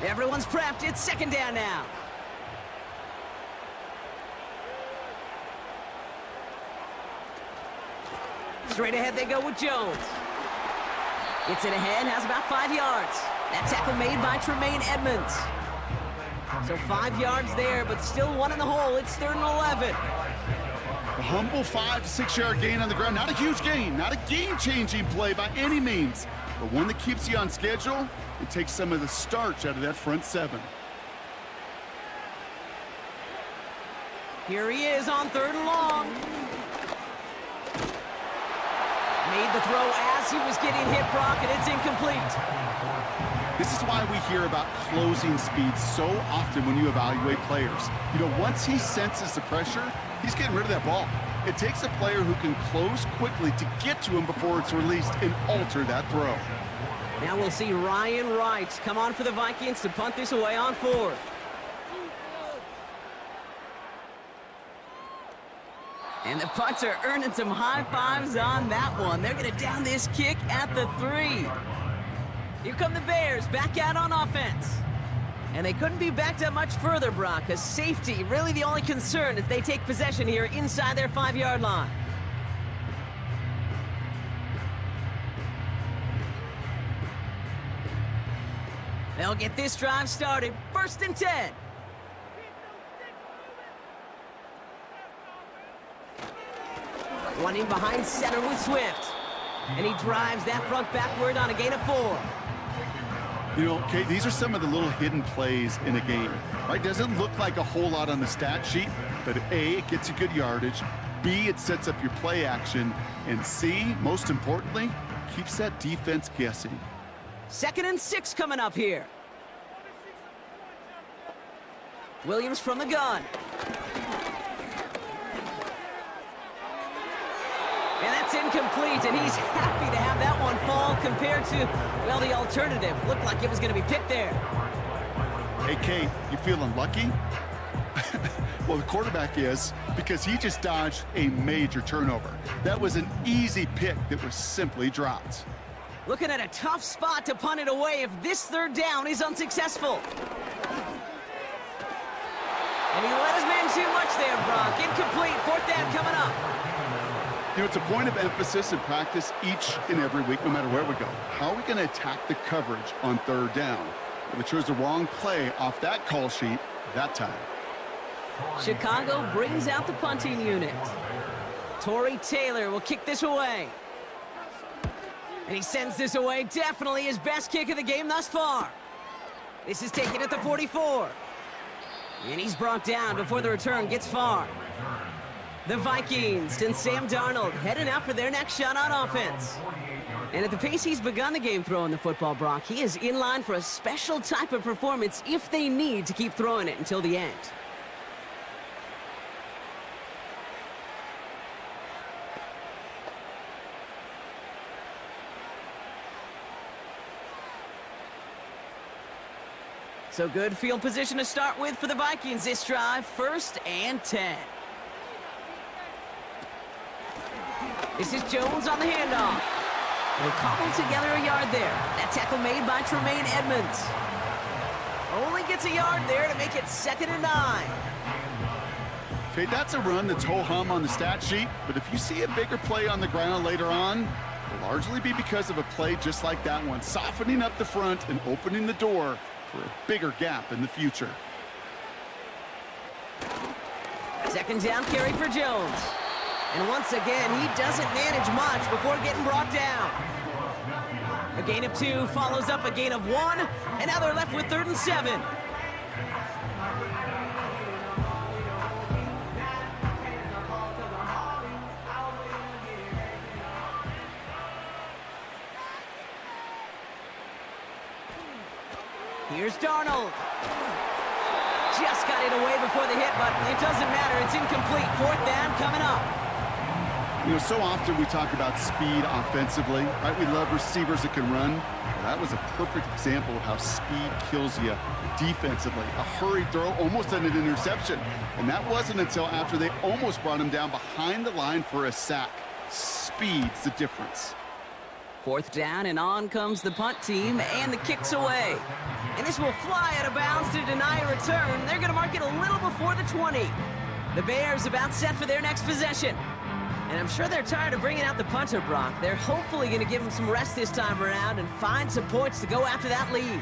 Everyone's prepped. It's 2nd down now. Straight ahead they go with Jones. Gets it ahead, has about 5 yards. That tackle made by Tremaine Edmonds. So 5 yards there, but still one in the hole. It's 3rd and 11. A humble 5 to 6 yard gain on the ground. Not a huge gain, not a game-changing play by any means, but one that keeps you on schedule and takes some of the starch out of that front 7. Here he is on 3rd and long. Made the throw as he was getting hit, Brock, and it's incomplete. This is why we hear about closing speed so often when you evaluate players. You know, once he senses the pressure, he's getting rid of that ball. It takes a player who can close quickly to get to him before it's released and alter that throw. Now we'll see Ryan Wright come on for the Vikings to punt this away on 4th. And the punter earning some high fives on that one. They're going to down this kick at the 3. Here come the Bears back out on offense. And they couldn't be backed up much further, Brock, because safety really the only concern as they take possession here inside their 5-yard line. They'll get this drive started. 1st and 10. Running behind center with Swift. And he drives that front backward on a gain of 4. You know, Kate, these are some of the little hidden plays in a game, right? Doesn't look like a whole lot on the stat sheet, but A, it gets you good yardage. B, it sets up your play action. And C, most importantly, keeps that defense guessing. 2nd and 6 coming up here. Williams from the gun. And that's incomplete, and he's happy to have that one fall compared to, well, the alternative. Looked like it was going to be picked there. Hey, Kate, you feeling lucky? Well, the quarterback is, because he just dodged a major turnover. That was an easy pick that was simply dropped. Looking at a tough spot to punt it away if this third down is unsuccessful. And he let his man too much there, Brock. Incomplete. Fourth down coming up. You know, it's a point of emphasis in practice each and every week, no matter where we go. How are we going to attack the coverage on third down? Well, they chose the wrong play off that call sheet that time. Chicago brings out the punting unit. Torrey Taylor will kick this away. And he sends this away. Definitely his best kick of the game thus far. This is taken at the 44. And he's brought down before the return gets far. The Vikings and Sam Darnold heading out for their next shot on offense. And at the pace he's begun the game throwing the football, Brock, he is in line for a special type of performance if they need to keep throwing it until the end. So good field position to start with for the Vikings this drive. 1st and 10. This is Jones on the handoff. They'll cobble together a yard there. That tackle made by Tremaine Edmonds. Only gets a yard there to make it 2nd and 9. Okay, that's a run that's ho-hum on the stat sheet, but if you see a bigger play on the ground later on, it'll largely be because of a play just like that one, softening up the front and opening the door for a bigger gap in the future. 2nd down carry for Jones. And once again, he doesn't manage much before getting brought down. A gain of 2 follows up a gain of 1, and now they're left with 3rd and 7. Here's Darnold. Just got it away before the hit, but it doesn't matter. It's incomplete. 4th down coming up. You know, so often we talk about speed offensively, right? We love receivers that can run. Well, that was a perfect example of how speed kills you defensively. A hurried throw, almost an interception. And that wasn't until after they almost brought him down behind the line for a sack. Speed's the difference. 4th down, and on comes the punt team, and the kick's away. And this will fly out of bounds to deny a return. They're going to mark it a little before the 20. The Bears about set for their next possession. And I'm sure they're tired of bringing out the punter, Brock. They're hopefully going to give him some rest this time around and find some points to go after that lead.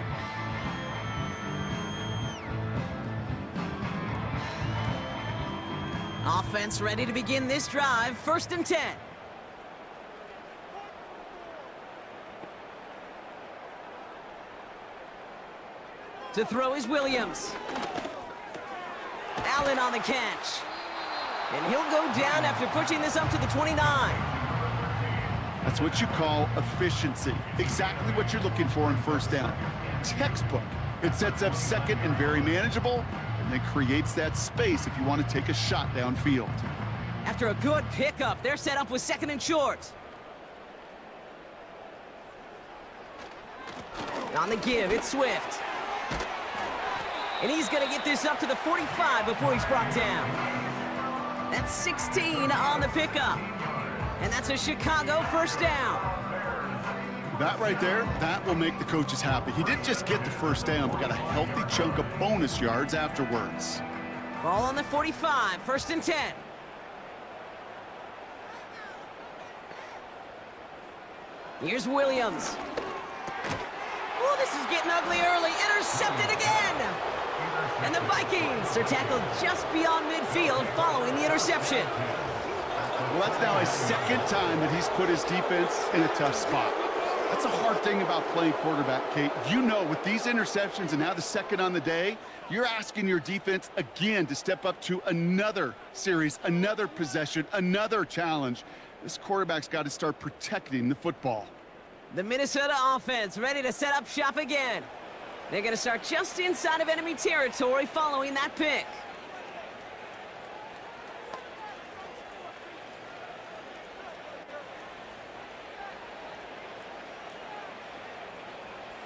Offense ready to begin this drive. 1st and 10. To throw is Williams. Allen on the catch. And he'll go down after pushing this up to the 29. That's what you call efficiency. Exactly what you're looking for in 1st down. Textbook. It sets up 2nd and very manageable, and then creates that space if you want to take a shot downfield. After a good pickup, they're set up with 2nd and short. On the give, it's Swift. And he's going to get this up to the 45 before he's brought down. That's 16 on the pickup. And that's a Chicago 1st down. That right there, that will make the coaches happy. He didn't just get the 1st down, but got a healthy chunk of bonus yards afterwards. Ball on the 45, 1st and 10. Here's Williams. Oh, this is getting ugly early. Intercepted again. And the Vikings are tackled just beyond midfield following the interception. Well, that's now his 2nd time that he's put his defense in a tough spot. That's a hard thing about playing quarterback, Kate. You know, with these interceptions and now the 2nd on the day, you're asking your defense again to step up to another series, another possession, another challenge. This quarterback's got to start protecting the football. The Minnesota offense ready to set up shop again. They're going to start just inside of enemy territory following that pick.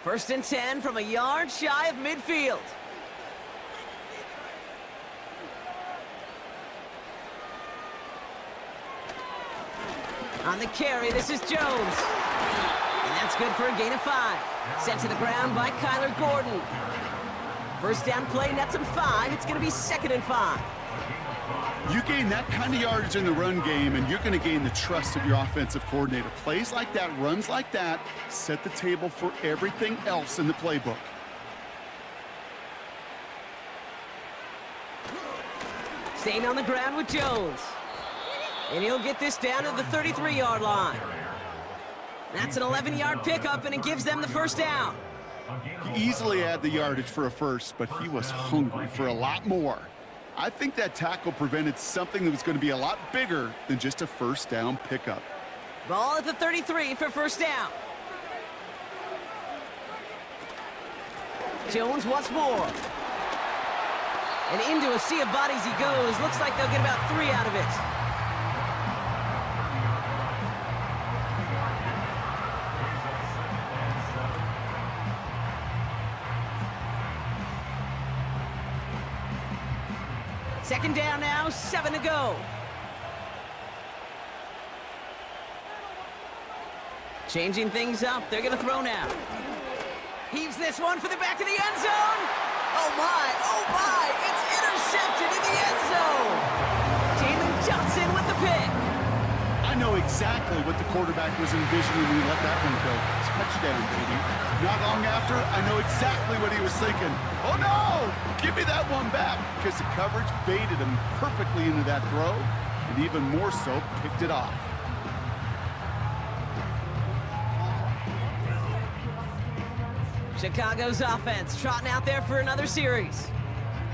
First and 10 from a yard shy of midfield. On the carry, this is Jones. And that's good for a gain of 5. Sent to the ground by Kyler Gordon. First down play, nets him 5. It's going to be 2nd and 5. You gain that kind of yardage in the run game, and you're going to gain the trust of your offensive coordinator. Plays like that, runs like that, set the table for everything else in the playbook. Staying on the ground with Jones. And he'll get this down to the 33-yard line. That's an 11-yard pickup, and it gives them the first down. He easily had the yardage for a first, but he was hungry for a lot more. I think that tackle prevented something that was going to be a lot bigger than just a first down pickup. Ball at the 33 for first down. Jones once more. And into a sea of bodies he goes. Looks like they'll get about 3 out of it. Second down now, 7 to go. Changing things up, they're gonna throw now. Heaves this one for the back of the end zone. Oh my, it's intercepted in the end zone. Jalen Johnson with the pick. I know exactly what the quarterback was envisioning when he let that one go. Touchdown, baby. Not long after, I know exactly what he was thinking. Oh no! Give me that one back, because the coverage baited him perfectly into that throw, and even more so, picked it off. Chicago's offense trotting out there for another series.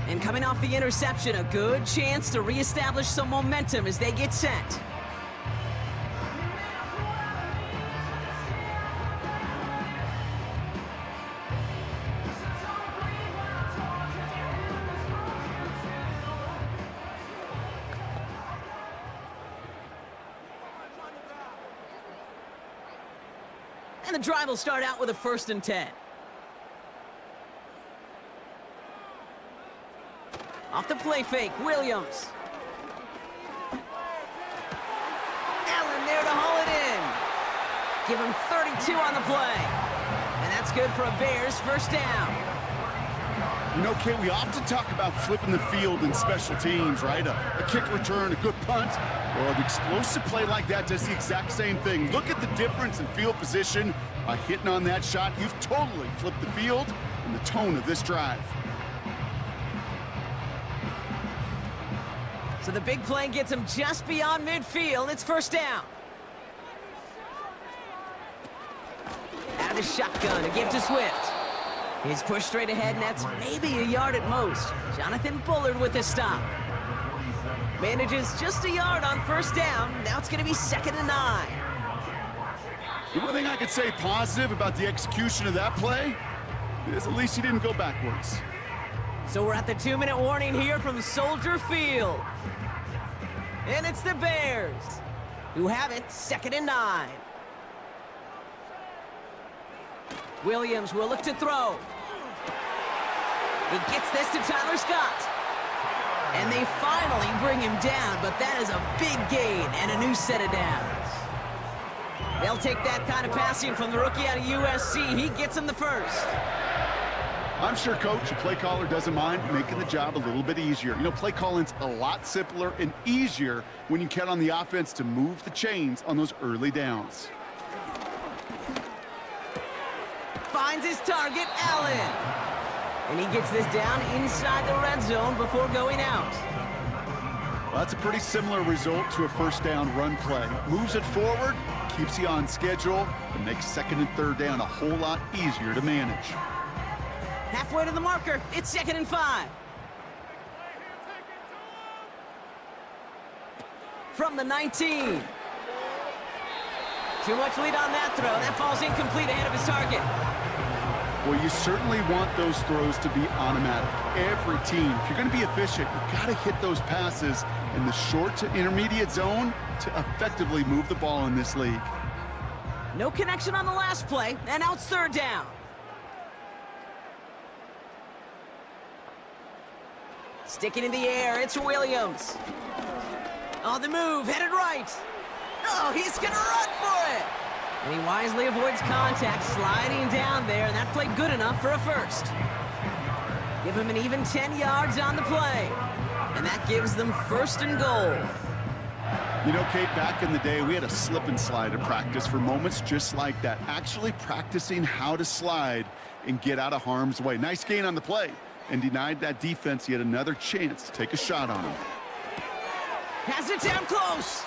And coming off the interception, a good chance to reestablish some momentum as they get set. And the drive will start out with a 1st and 10. Off the play fake, Williams. Allen there to haul it in. Give him 32 on the play. And that's good for a Bears first down. You know, Kate, we often talk about flipping the field in special teams, right? A kick return, a good punt. Well, an explosive play like that does the exact same thing. Look at the difference in field position. By hitting on that shot, you've totally flipped the field and the tone of this drive. So the big play gets him just beyond midfield. It's first down. Out of the shotgun to give to Swift. He's pushed straight ahead, and that's maybe a yard at most. Jonathan Bullard with the stop. Manages just a yard on first down. Now it's going to be 2nd and 9. The one thing I could say positive about the execution of that play is at least he didn't go backwards. So we're at the 2-minute warning here from Soldier Field. And it's the Bears who have it, 2nd and 9. Williams will look to throw. He gets this to Tyler Scott. And they finally bring him down, but that is a big gain and a new set of downs. They'll take that kind of passing from the rookie out of USC. He gets him the first. I'm sure Coach, the play caller, doesn't mind making the job a little bit easier. You know, play calling's a lot simpler and easier when you count on the offense to move the chains on those early downs. Finds his target, Allen. And he gets this down inside the red zone before going out. Well, that's a pretty similar result to a first down run play. Moves it forward, keeps you on schedule, and makes 2nd and 3rd down a whole lot easier to manage. Halfway to the marker, it's 2nd and 5. From the 19. Too much lead on that throw. That falls incomplete ahead of his target. Well, you certainly want those throws to be automatic. Every team, if you're going to be efficient, you've got to hit those passes in the short to intermediate zone to effectively move the ball in this league. No connection on the last play, and now it's 3rd down. Sticking in the air, it's Williams. On the move, headed right. Oh, he's going to run for it. And he wisely avoids contact, sliding down there, and that played good enough for a first. Give him an even 10 yards on the play. And that gives them 1st and goal. You know, Kate, back in the day, we had a slip and slide at practice for moments just like that. Actually practicing how to slide and get out of harm's way. Nice gain on the play, and denied that defense yet another chance to take a shot on him. Has it down close.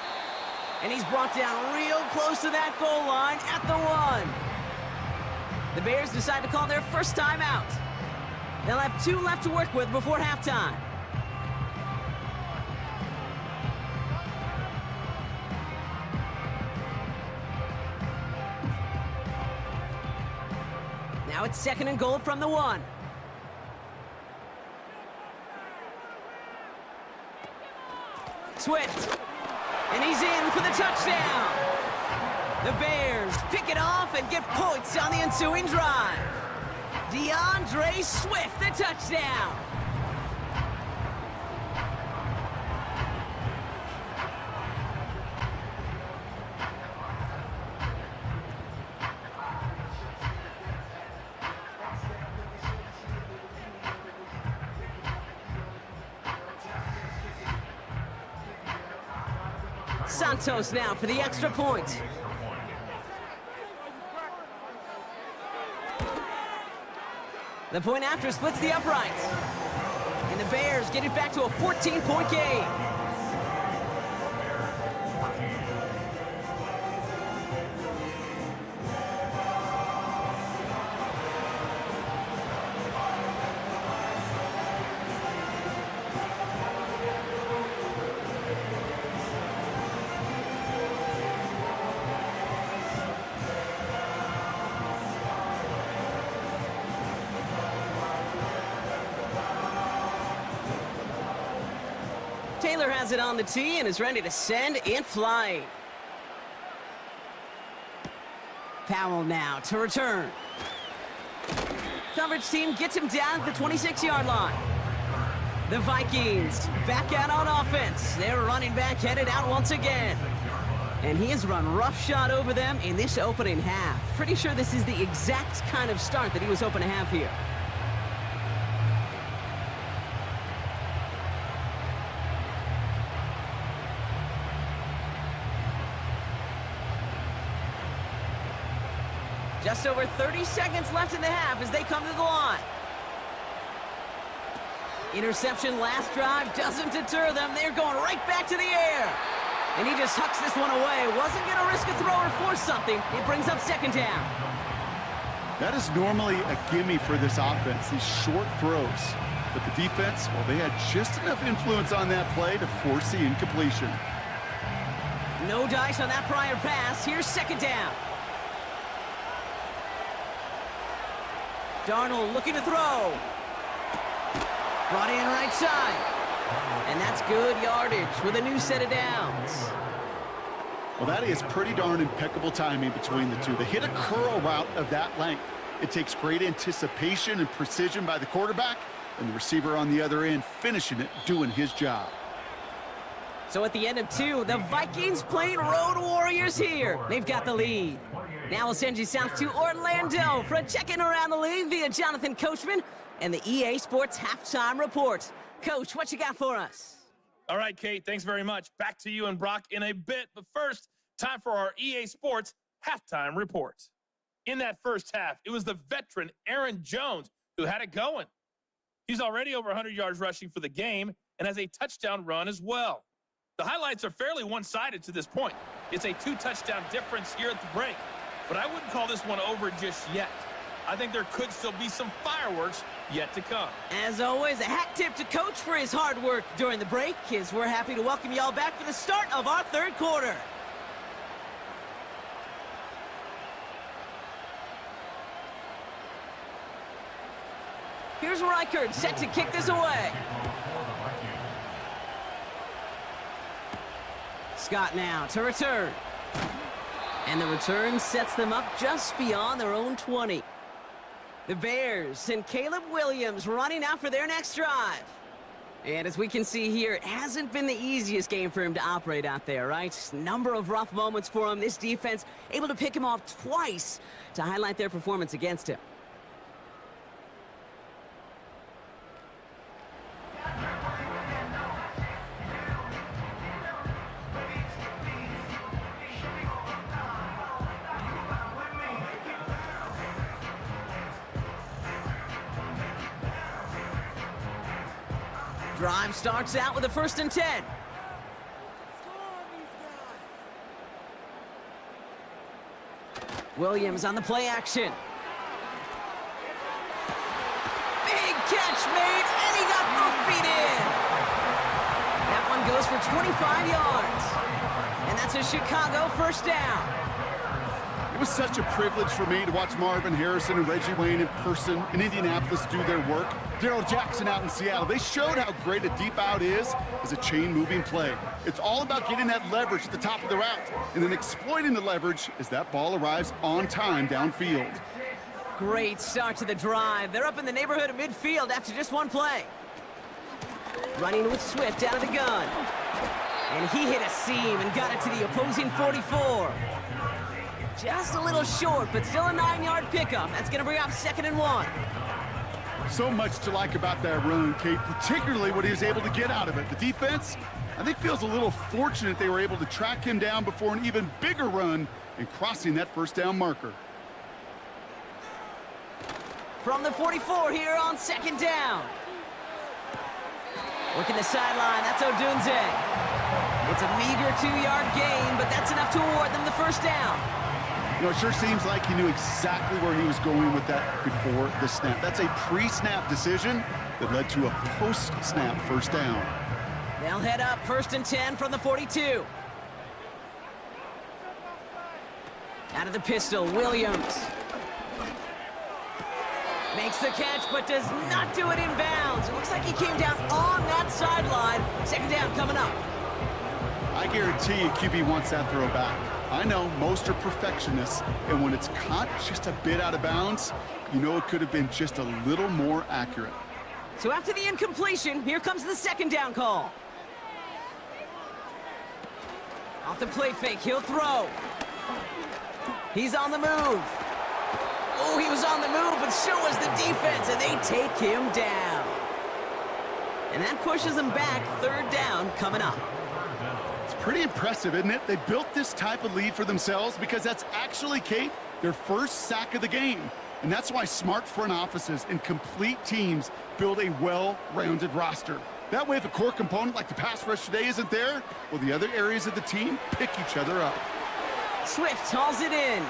And he's brought down real close to that goal line at the 1. The Bears decide to call their first timeout. They'll have 2 left to work with before halftime. Now it's 2nd and goal from the 1. Swift. And he's in for the touchdown. The Bears pick it off and get points on the ensuing drive. DeAndre Swift, the touchdown. Santos now for the extra point. The point after splits the uprights. And the Bears get it back to a 14-point game. Taylor has it on the tee and is ready to send it flying. Powell now to return. Coverage team gets him down at the 26-yard line. The Vikings back out on offense. Their running back headed out once again. And he has run roughshod over them in this opening half. Pretty sure this is the exact kind of start that he was hoping to have here. Just over 30 seconds left in the half as they come to the line. Interception last drive doesn't deter them. They're going right back to the air. And he just hucks this one away. Wasn't going to risk a throw or force something. It brings up 2nd down. That is normally a gimme for this offense, these short throws. But the defense, well, they had just enough influence on that play to force the incompletion. No dice on that prior pass. Here's 2nd down. Darnold looking to throw. Brought in right side. And that's good yardage with a new set of downs. Well, that is pretty darn impeccable timing between the two. They hit a curl route of that length. It takes great anticipation and precision by the quarterback, and the receiver on the other end finishing it, doing his job. So at the end of 2, the Vikings playing Road Warriors here. They've got the lead. Now we'll send you south to Orlando for a check-in around the league via Jonathan Coachman and the EA Sports Halftime Report. Coach, what you got for us? All right, Kate, thanks very much. Back to you and Brock in a bit. But first, time for our EA Sports Halftime Report. In that first half, it was the veteran Aaron Jones who had it going. He's already over 100 yards rushing for the game and has a touchdown run as well. The highlights are fairly one-sided to this point. It's a 2-touchdown difference here at the break. But I wouldn't call this one over just yet. I think there could still be some fireworks yet to come. As always, a hat tip to Coach for his hard work during the break, as we're happy to welcome y'all back for the start of our 3rd quarter. Here's Reichert set to kick this away. Scott now to return. And the return sets them up just beyond their own 20. The Bears and Caleb Williams running out for their next drive. And as we can see here, it hasn't been the easiest game for him to operate out there, right? Number of rough moments for him. This defense able to pick him off twice to highlight their performance against him. Drive starts out with a 1st and 10. Williams on the play action. Big catch made, and he got both feet in. That one goes for 25 yards. And that's a Chicago 1st down. It was such a privilege for me to watch Marvin Harrison and Reggie Wayne in person in Indianapolis do their work. Darrell Jackson out in Seattle. They showed how great a deep out is as a chain-moving play. It's all about getting that leverage at the top of the route and then exploiting the leverage as that ball arrives on time downfield. Great start to the drive. They're up in the neighborhood of midfield after just one play. Running with Swift out of the gun. And he hit a seam and got it to the opposing 44. Just a little short, but still a 9-yard pickup. That's going to bring up 2nd and 1. So much to like about that run, Kate, particularly what he was able to get out of it. The defense, I think, feels a little fortunate they were able to track him down before an even bigger run and crossing that 1st down marker. From the 44 here on 2nd down. Working the sideline, that's Odunze. It's a meager 2-yard gain, but that's enough to award them the 1st down. You know, it sure seems like he knew exactly where he was going with that before the snap. That's a pre-snap decision that led to a post-snap 1st down. They'll head up 1st and 10 from the 42. Out of the pistol, Williams. Makes the catch, but does not do it in bounds. It looks like he came down on that sideline. 2nd down coming up. I guarantee you QB wants that throw back. I know most are perfectionists, and when it's caught just a bit out of bounds, you know it could have been just a little more accurate. So after the incompletion, here comes the 2nd down call. Off the play fake, he'll throw. He's on the move. Oh, he was on the move, but so was the defense, and they take him down. And that pushes him back. 3rd down coming up. Pretty impressive, isn't it? They built this type of lead for themselves because that's actually, Kate, their 1st sack of the game. And that's why smart front offices and complete teams build a well-rounded roster. That way, if a core component like the pass rush today isn't there, well, the other areas of the team pick each other up. Swift hauls it in.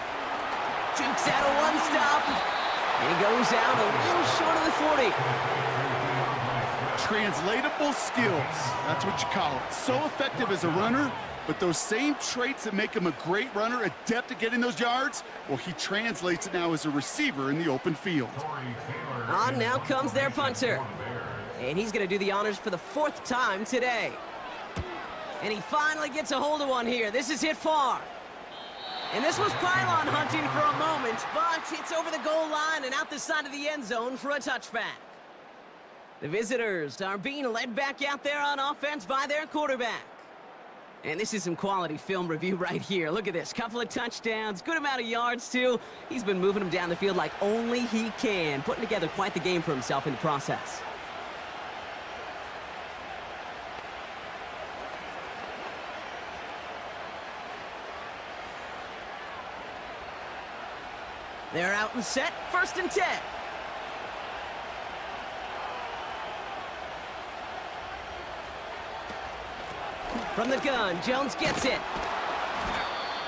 Jukes out a 1-stop. And he goes out a little short of the 40. Translatable skills, that's what you call it. So effective as a runner, but those same traits that make him a great runner, adept at getting those yards, well, he translates it now as a receiver in the open field. On now comes their punter. And he's going to do the honors for the 4th time today. And he finally gets a hold of one here. This is hit far. And this was pylon hunting for a moment, but it's over the goal line and out the side of the end zone for a touchback. The visitors are being led back out there on offense by their quarterback. And this is some quality film review right here. Look at this. Couple of touchdowns, good amount of yards, too. He's been moving them down the field like only he can, putting together quite the game for himself in the process. They're out and set. 1st and 10. From the gun, Jones gets it.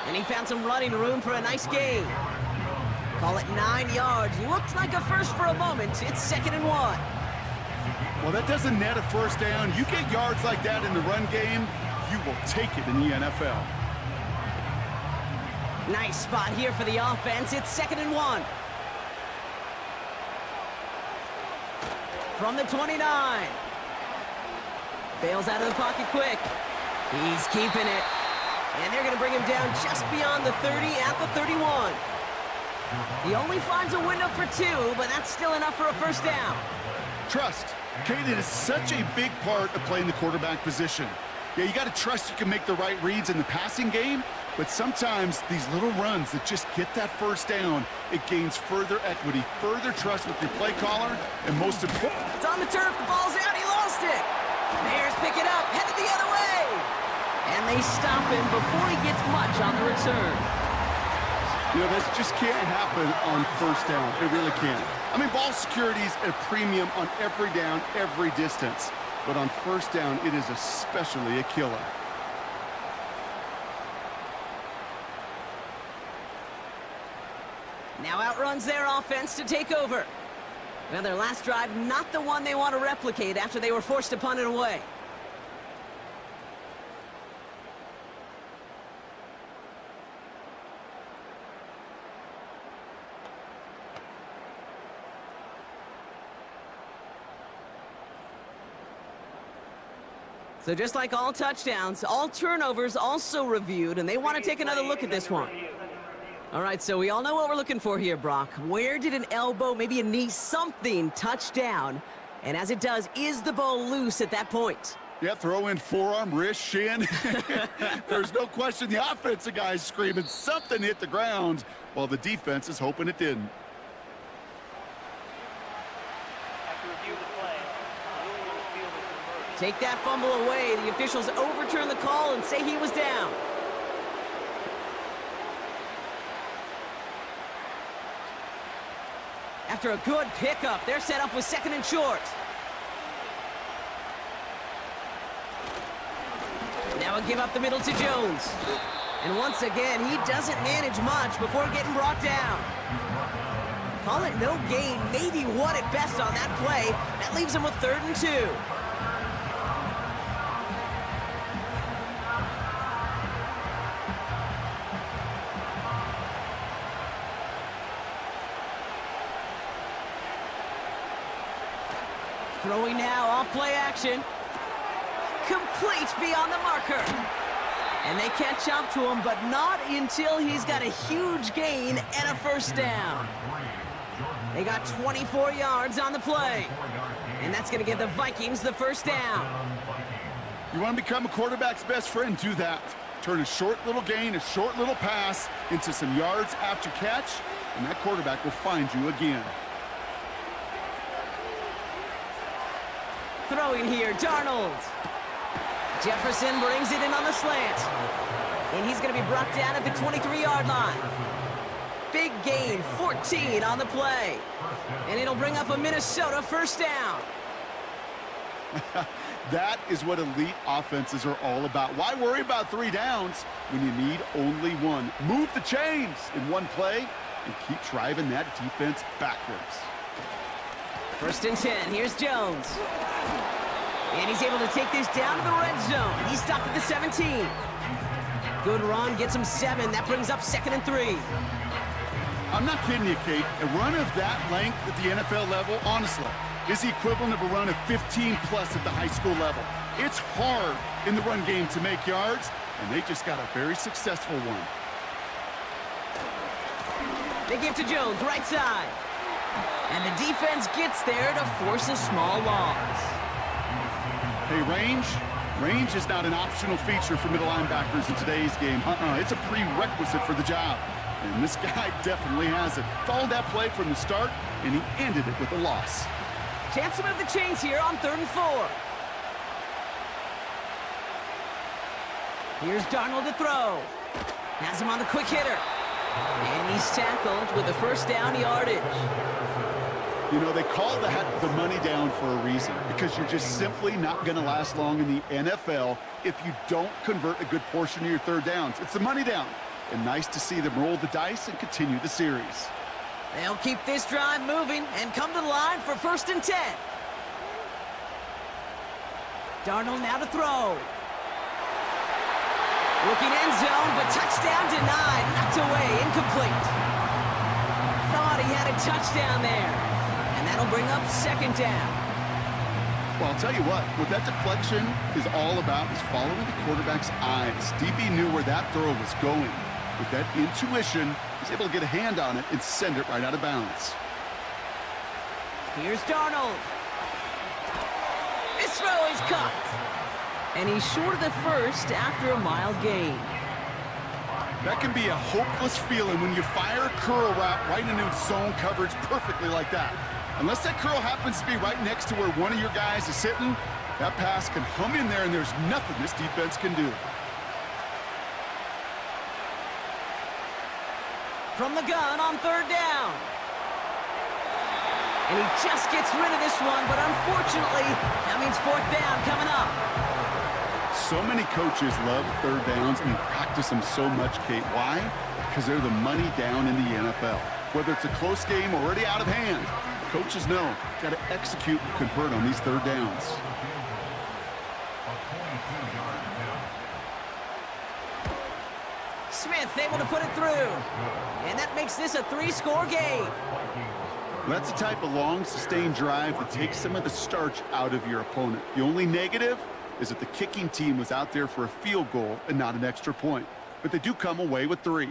And he found some running room for a nice gain. Call it 9 yards. Looked like a first for a moment. It's 2nd and 1. Well, that doesn't net a 1st down. You get yards like that in the run game, you will take it in the NFL. Nice spot here for the offense. It's 2nd and 1. From the 29. Bails out of the pocket quick. He's keeping it. And they're going to bring him down just beyond the 30 at the 31. He only finds a window for 2, but that's still enough for a 1st down. Trust. Okay, that is such a big part of playing the quarterback position. Yeah, you got to trust you can make the right reads in the passing game, but sometimes these little runs that just get that first down, it gains further equity, further trust with your play caller, and most important... It's on the turf, the ball's out, he lost it. Bears pick it up, headed the other way. And they stop him before he gets much on the return. You know, this just can't happen on first down. It really can't. I mean, ball security is a premium on every down, every distance. But on first down, it is especially a killer. Now outruns their offense to take over. Well, their last drive, not the one they want to replicate after they were forced to punt it away. So just like all touchdowns, all turnovers also reviewed, and they want to take another look at this one. All right, so we all know what we're looking for here, Brock. Where did an elbow, maybe a knee, something touch down? And as it does, is the ball loose at that point? Yeah, throw in forearm, wrist, shin. There's no question the offensive guy's screaming something hit the ground while the defense is hoping it didn't. Take that fumble away. The officials overturn the call and say he was down. After a good pickup, they're set up with 2nd and short. Now a give up the middle to Jones. And once again, he doesn't manage much before getting brought down. Call it no gain, maybe one at best on that play. That leaves him with 3rd and 2. Throwing now, off play action. Complete beyond the marker. And they catch up to him, but not until he's got a huge gain and a first down. They got 24 yards on the play. And that's going to give the Vikings the first down. You want to become a quarterback's best friend? Do that. Turn a short little gain, a short little pass into some yards after catch, and that quarterback will find you again. Throwing here, Darnold. Jefferson brings it in on the slant. And he's going to be brought down at the 23-yard line. Big gain, 14 on the play. And it'll bring up a Minnesota first down. That is what elite offenses are all about. Why worry about 3 downs when you need only 1? Move the chains in one play and keep driving that defense backwards. 1st and 10. Here's Jones. And he's able to take this down to the red zone. He's stopped at the 17. Good run, gets him 7. That brings up 2nd and 3. I'm not kidding you, Kate. A run of that length at the NFL level, honestly, is the equivalent of a run of 15-plus at the high school level. It's hard in the run game to make yards, and they just got a very successful one. They give to Jones, right side. And the defense gets there to force a small loss. Hey, range is not an optional feature for middle linebackers in today's game. It's a prerequisite for the job. And this guy definitely has it. Followed that play from the start, and he ended it with a loss. Chance to move the chains here on 3rd and 4. Here's Darnold to throw. Has him on the quick hitter. And he's tackled with a first down yardage. You know, they call that the money down for a reason, because you're just simply not going to last long in the NFL if you don't convert a good portion of your 3rd downs. It's the money down. And nice to see them roll the dice and continue the series. They'll keep this drive moving and come to the line for 1st and 10. Darnold now to throw. Looking end zone, but touchdown denied. Knocked away, incomplete. Thought he had a touchdown there. And that'll bring up 2nd down. Well, I'll tell you what that deflection is all about is following the quarterback's eyes. DB knew where that throw was going. With that intuition, he's able to get a hand on it and send it right out of bounds. Here's Darnold. This throw is caught. And he's short of the first after a mild gain. That can be a hopeless feeling when you fire a curl route right into zone coverage perfectly like that. Unless that curl happens to be right next to where one of your guys is sitting, that pass can hum in there and there's nothing this defense can do. From the gun on third down. And he just gets rid of this one, but unfortunately, that means fourth down coming up. So many coaches love third downs and practice them so much, Kate. Why? Because they're the money down in the NFL. Whether it's a close game already out of hand, coaches know got to execute and convert on these third downs. Smith able to put it through. And that makes this a 3-score game. That's the type of long, sustained drive that takes some of the starch out of your opponent. The only negative is that the kicking team was out there for a field goal and not an extra point. But they do come away with 3.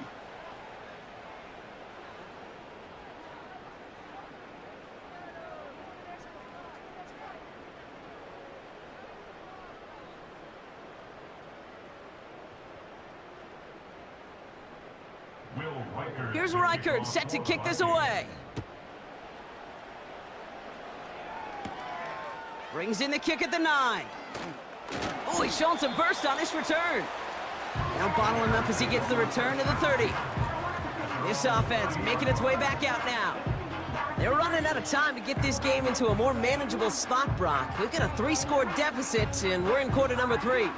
Here's Reichert set to kick this away. Brings in the kick at the 9. Oh, he's showing some burst on this return. Now bottle him up as he gets the return to the 30. This offense making its way back out now. They're running out of time to get this game into a more manageable spot, Brock. We've got a 3-score deficit, and we're in quarter number 3.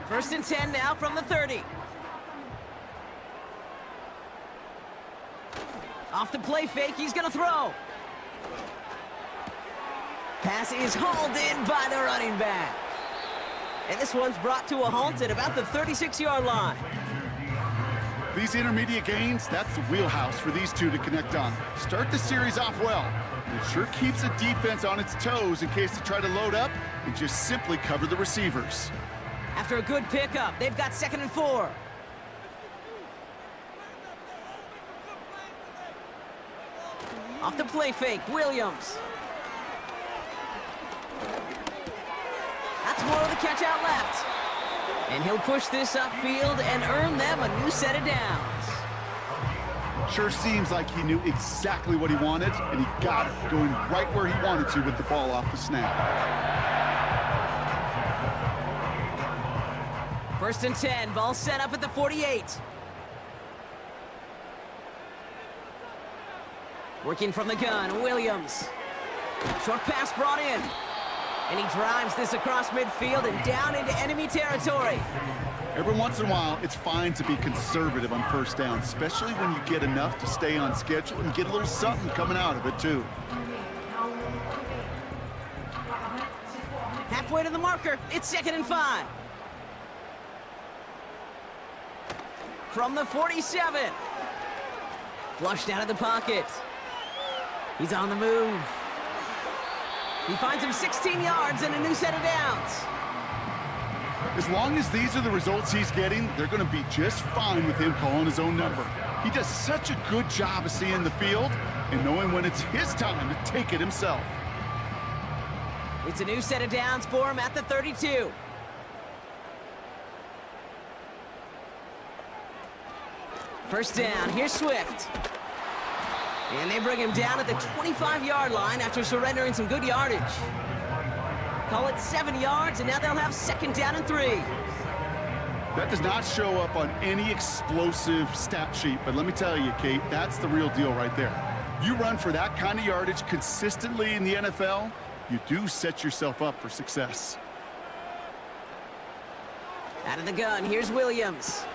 First and 10 now from the 30. Off the play fake, he's gonna throw. Pass is hauled in by the running back. And this one's brought to a halt at about the 36-yard line. These intermediate gains, that's the wheelhouse for these two to connect on. Start the series off well. It sure keeps the defense on its toes in case they try to load up and just simply cover the receivers. After a good pickup, they've got 2nd and 4. Off the play fake, Williams. That's more of the catch out left. And he'll push this upfield and earn them a new set of downs. Sure seems like he knew exactly what he wanted, and he got it, going right where he wanted to with the ball off the snap. First and 10, ball set up at the 48. Working from the gun, Williams. Short pass brought in. And he drives this across midfield and down into enemy territory. Every once in a while, it's fine to be conservative on first down, especially when you get enough to stay on schedule and get a little something coming out of it, too. Halfway to the marker, it's 2nd and 5. From the 47. Flushed out of the pocket. He's on the move. He finds him 16 yards and a new set of downs. As long as these are the results he's getting, they're going to be just fine with him calling his own number. He does such a good job of seeing the field and knowing when it's his time to take it himself. It's a new set of downs for him at the 32. First down, here's Swift. And they bring him down at the 25-yard line after surrendering some good yardage. Call it 7 yards, and now they'll have 2nd down and 3. That does not show up on any explosive stat sheet, but let me tell you, Kate, that's the real deal right there. You run for that kind of yardage consistently in the NFL, you do set yourself up for success. Out of the gun, here's Williams.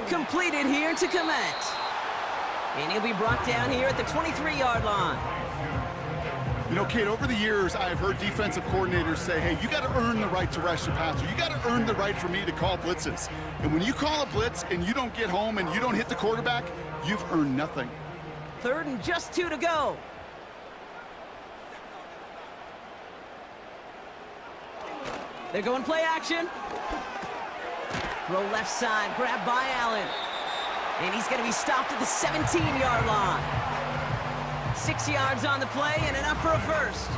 Completed here to Komet. And he'll be brought down here at the 23-yard line. You know, Kate, over the years, I've heard defensive coordinators say, hey, you got to earn the right to rush your passer. You got to earn the right for me to call blitzes. And when you call a blitz and you don't get home and you don't hit the quarterback, you've earned nothing. 3rd and just 2 to go. They're going play action. Throw left side, grabbed by Allen. And he's going to be stopped at the 17-yard line. 6 yards on the play and enough for a first.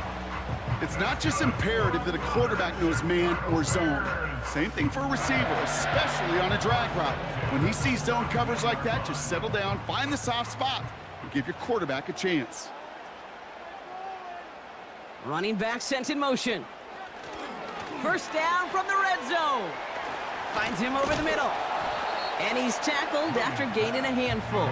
It's not just imperative that a quarterback knows man or zone. Same thing for a receiver, especially on a drag route. When he sees zone coverage like that, just settle down, find the soft spot, and give your quarterback a chance. Running back sent in motion. First down from the red zone. Finds him over the middle. And he's tackled after gaining a handful.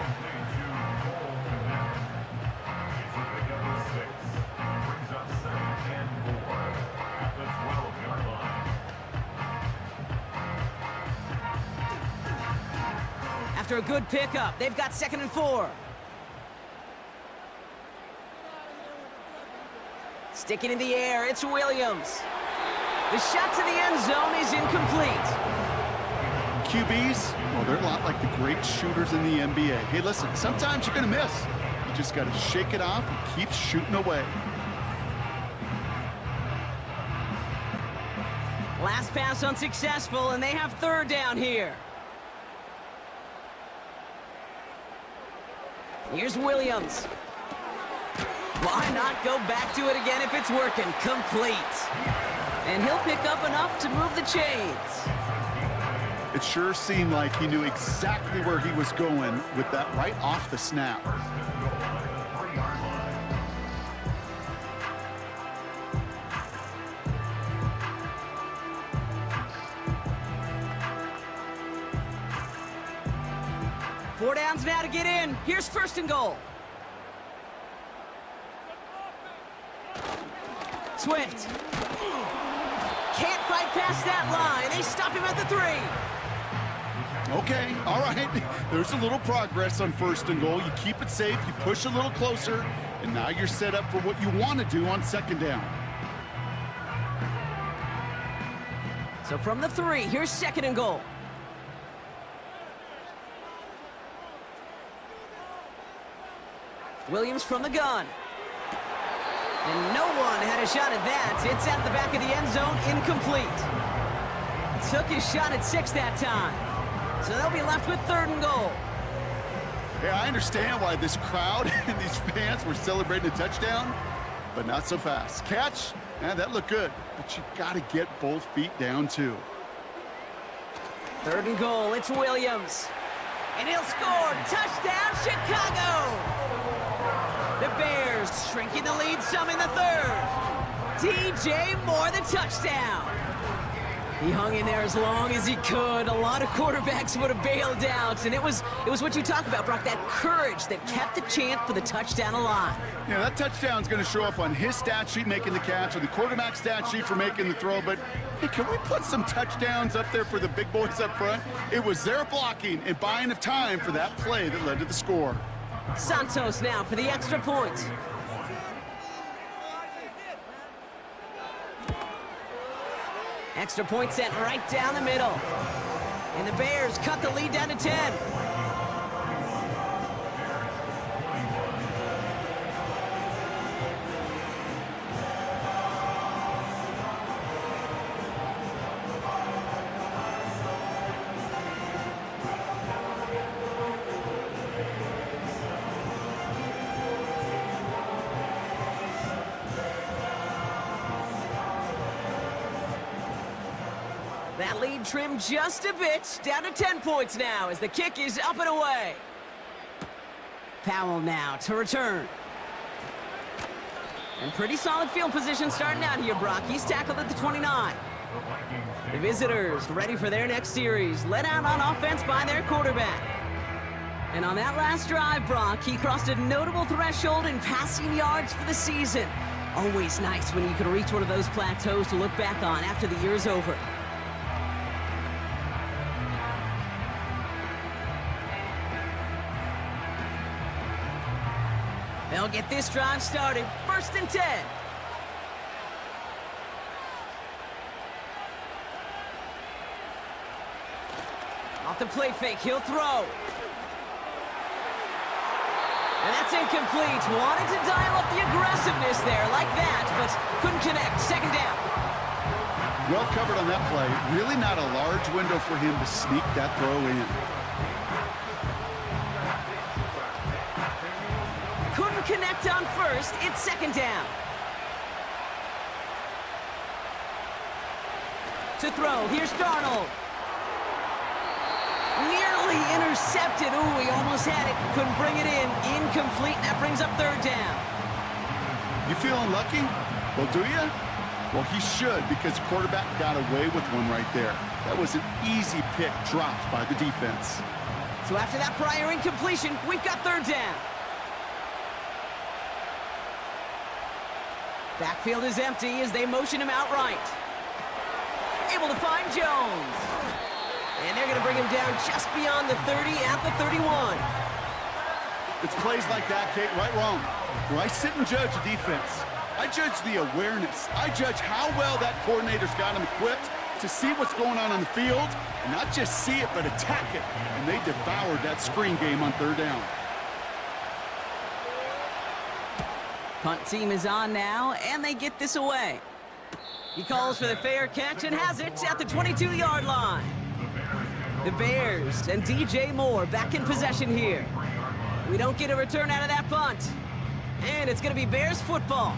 After a good pickup, they've got 2nd and 4. Sticking in the air, it's Williams. The shot to the end zone is incomplete. QBs, well, they're a lot like the great shooters in the NBA. Hey, listen, sometimes you're going to miss. You just got to shake it off and keep shooting away. Last pass unsuccessful, and they have 3rd down here. Here's Williams. Why not go back to it again if it's working? Complete. And he'll pick up enough to move the chains. It sure seemed like he knew exactly where he was going with that right off the snap. Four downs now to get in. Here's 1st and goal. Swift. Can't fight past that line. They stop him at the 3. Okay, all right. There's a little progress on 1st and goal. You keep it safe, you push a little closer, and now you're set up for what you want to do on 2nd down. So from the 3, here's 2nd and goal. Williams from the gun. And no one had a shot at that. It's out the back of the end zone, incomplete. Took his shot at 6 that time. So they'll be left with 3rd and goal. Yeah, I understand why this crowd and these fans were celebrating a touchdown, but not so fast. Catch, yeah, that looked good, but you got to get both feet down too. 3rd and goal, it's Williams. And he'll score. Touchdown, Chicago! The Bears shrinking the lead some in the 3rd. DJ Moore, the touchdown. He hung in there as long as he could. A lot of quarterbacks would have bailed out, and it was what you talk about, Brock, that courage that kept the chant for the touchdown alive. Yeah, that touchdown's going to show up on his stat sheet making the catch, or the quarterback stat sheet for making the throw, but hey, can we put some touchdowns up there for the big boys up front? It was their blocking and buying of time for that play that led to the score. Santos now for the extra point. Extra point sent right down the middle. And the Bears cut the lead down to 10. That lead trimmed just a bit, down to 10 points now as the kick is up and away. Powell now to return. And pretty solid field position starting out here, Brock. He's tackled at the 29. The visitors ready for their next series, led out on offense by their quarterback. And on that last drive, Brock, he crossed a notable threshold in passing yards for the season. Always nice when you can reach one of those plateaus to look back on after the year's over. They'll get this drive started. 1st and 10. Off the play fake, he'll throw. And that's incomplete. Wanted to dial up the aggressiveness there like that, but couldn't connect. 2nd down. Well covered on that play. Really not a large window for him to sneak that throw in. connect on first. It's second down. To throw, here's Darnold. Nearly intercepted. Ooh, he almost had it. Couldn't bring it in. Incomplete. That brings up third down. You feeling lucky? Well, do you? Well, he should, because the quarterback got away with one right there. That was an easy pick dropped by the defense. So after that prior incompletion, we've got third down. Backfield is empty as they motion him outright. Able to find Jones. And they're going to bring him down just beyond the 30 at the 31. It's plays like that, Kate, right, wrong. Where I sit and judge a defense, I judge the awareness. I judge how well that coordinator's got him equipped to see what's going on the field, and not just see it, but attack it. And they devoured that screen game on third down. Punt team is on now, and they get this away. He calls for the fair catch and has it at the 22-yard line. The Bears and DJ Moore back in possession here. We don't get a return out of that punt. And it's going to be Bears football.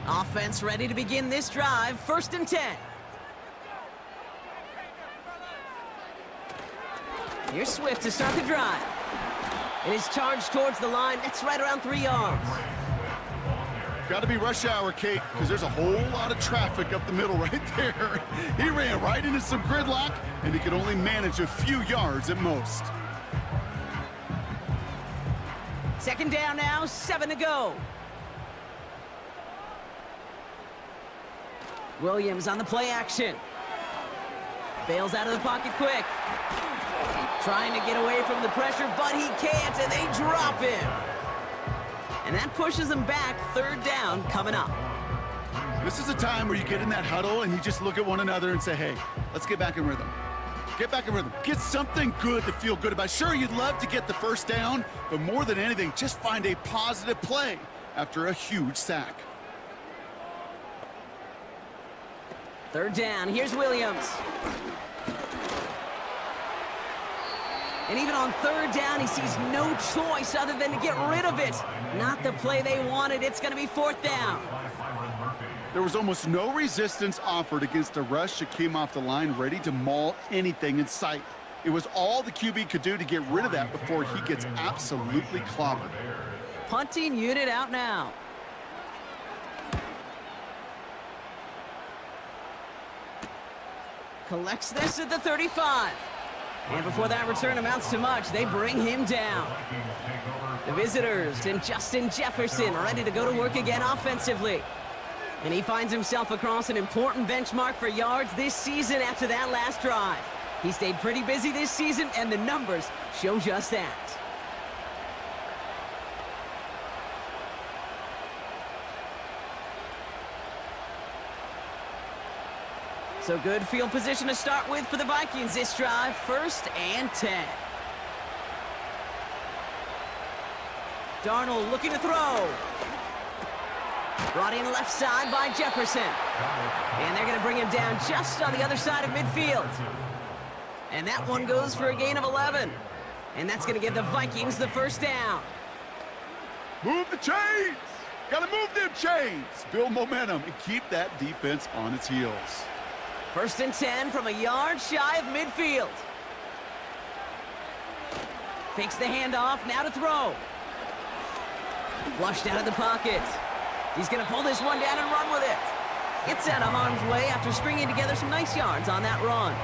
Offense ready to begin this drive. 1st and 10. Here's Swift to start the drive. It is charged towards the line. That's right around 3 yards. Got to be rush hour, Kate, because there's a whole lot of traffic up the middle right there. He ran right into some gridlock, and he could only manage a few yards at most. 2nd down now, 7 to go. Williams on the play action. Bails out of the pocket quick. Trying to get away from the pressure, but he can't, and they drop him. And that pushes them back. 3rd down coming up. This is a time where you get in that huddle and you just look at one another and say, hey, let's get back in rhythm. Get back in rhythm. Get something good to feel good about. Sure, you'd love to get the 1st down, but more than anything, just find a positive play after a huge sack. 3rd down, here's Williams. And even on 3rd down, he sees no choice other than to get rid of it. Not the play they wanted. It's going to be 4th down. There was almost no resistance offered against a rush that came off the line ready to maul anything in sight. It was all the QB could do to get rid of that before he gets absolutely clobbered. Punting unit out now. Collects this at the 35. And before that return amounts to much, they bring him down. The visitors and Justin Jefferson ready to go to work again offensively. And he finds himself across an important benchmark for yards this season after that last drive. He stayed pretty busy this season, and the numbers show just that. So good field position to start with for the Vikings this drive. 1st and 10. Darnold looking to throw. Brought in left side by Jefferson. And they're going to bring him down just on the other side of midfield. And that one goes for a gain of 11. And that's going to give the Vikings the 1st down. Move the chains! Got to move them chains! Build momentum and keep that defense on its heels. 1st and 10 from a yard shy of midfield. Fakes the handoff, now to throw. Flushed out of the pocket. He's going to pull this one down and run with it. Gets out of harm's way after stringing together some nice yards on that run.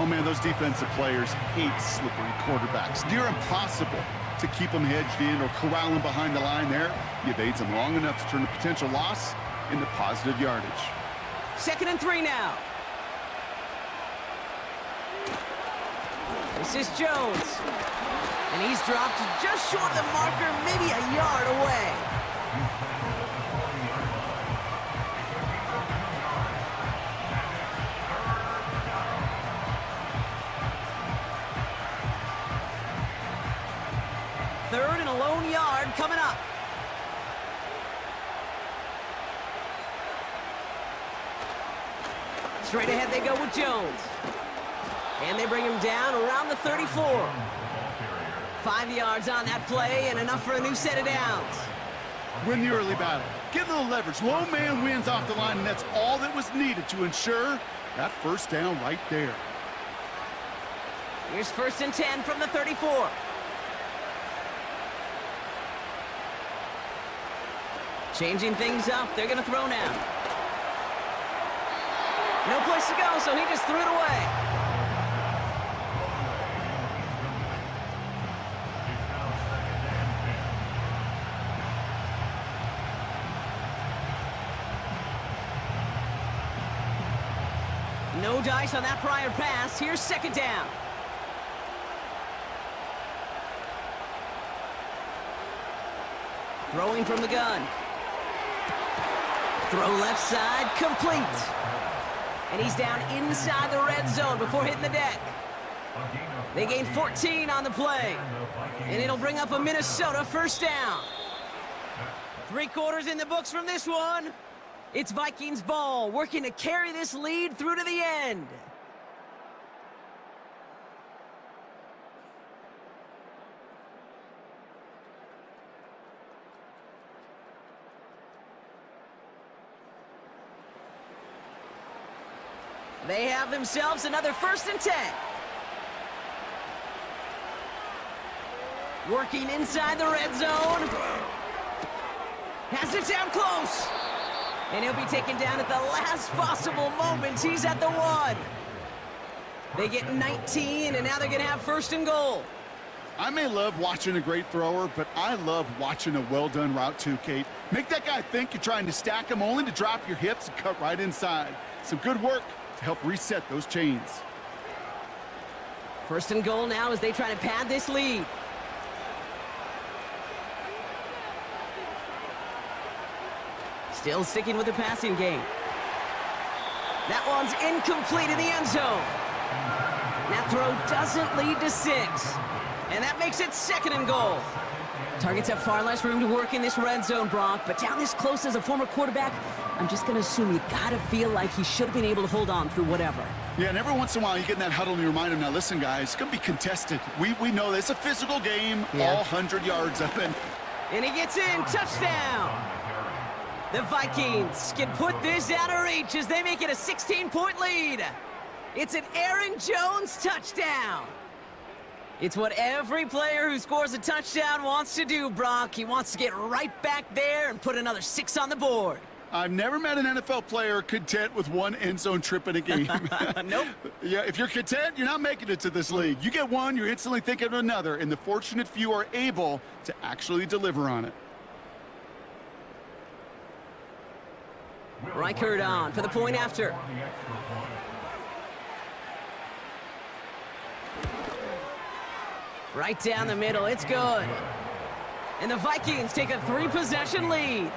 Oh man, those defensive players hate slippery quarterbacks. Near impossible to keep them hedged in or corral them behind the line there. He evades them long enough to turn a potential loss into positive yardage. 2nd and 3 now. This is Jones. And he's dropped just short of the marker, maybe a yard away. Third and a lone yard coming up. Straight ahead they go with Jones. And they bring him down around the 34. 5 yards on that play and enough for a new set of downs. Win the early battle. Get a little leverage. Low man wins off the line, and that's all that was needed to ensure that first down right there. Here's 1st and 10 from the 34. Changing things up. They're going to throw now. No place to go, so he just threw it away. No dice on that prior pass. Here's 2nd down. Throwing from the gun. Throw left side, complete. And he's down inside the red zone before hitting the deck. They gain 14 on the play. And it'll bring up a Minnesota 1st down. 3 quarters in the books from this one. It's Vikings ball, working to carry this lead through to the end. They have themselves another 1st and 10. Working inside the red zone. Has it down close. And he'll be taken down at the last possible moment. He's at the 1. They get 19, and now they're going to have 1st and goal. I may love watching a great thrower, but I love watching a well-done route too, Kate. Make that guy think you're trying to stack him only to drop your hips and cut right inside. Some good work to help reset those chains. 1st and goal now as they try to pad this lead. Still sticking with the passing game. That one's incomplete in the end zone. That throw doesn't lead to 6. And that makes it 2nd and goal. Targets have far less room to work in this red zone, Brock, but down this close as a former quarterback, I'm just going to assume you got to feel like he should have been able to hold on through whatever. Yeah, and every once in a while you get in that huddle and you remind him, now listen, guys, it's going to be contested. We know this. It's a physical game, all 100 yards of it. And he gets in, touchdown. The Vikings can put this out of reach as they make it a 16-point lead. It's an Aaron Jones touchdown. It's what every player who scores a touchdown wants to do, Brock. He wants to get right back there and put another 6 on the board. I've never met an NFL player content with 1 end zone trip in a game. Nope. Yeah, if you're content, you're not making it to this league. You get 1, you're instantly thinking of another, and the fortunate few are able to actually deliver on it. Reichert on for the point after. Right down the middle, it's good. And the Vikings take a 3-possession lead.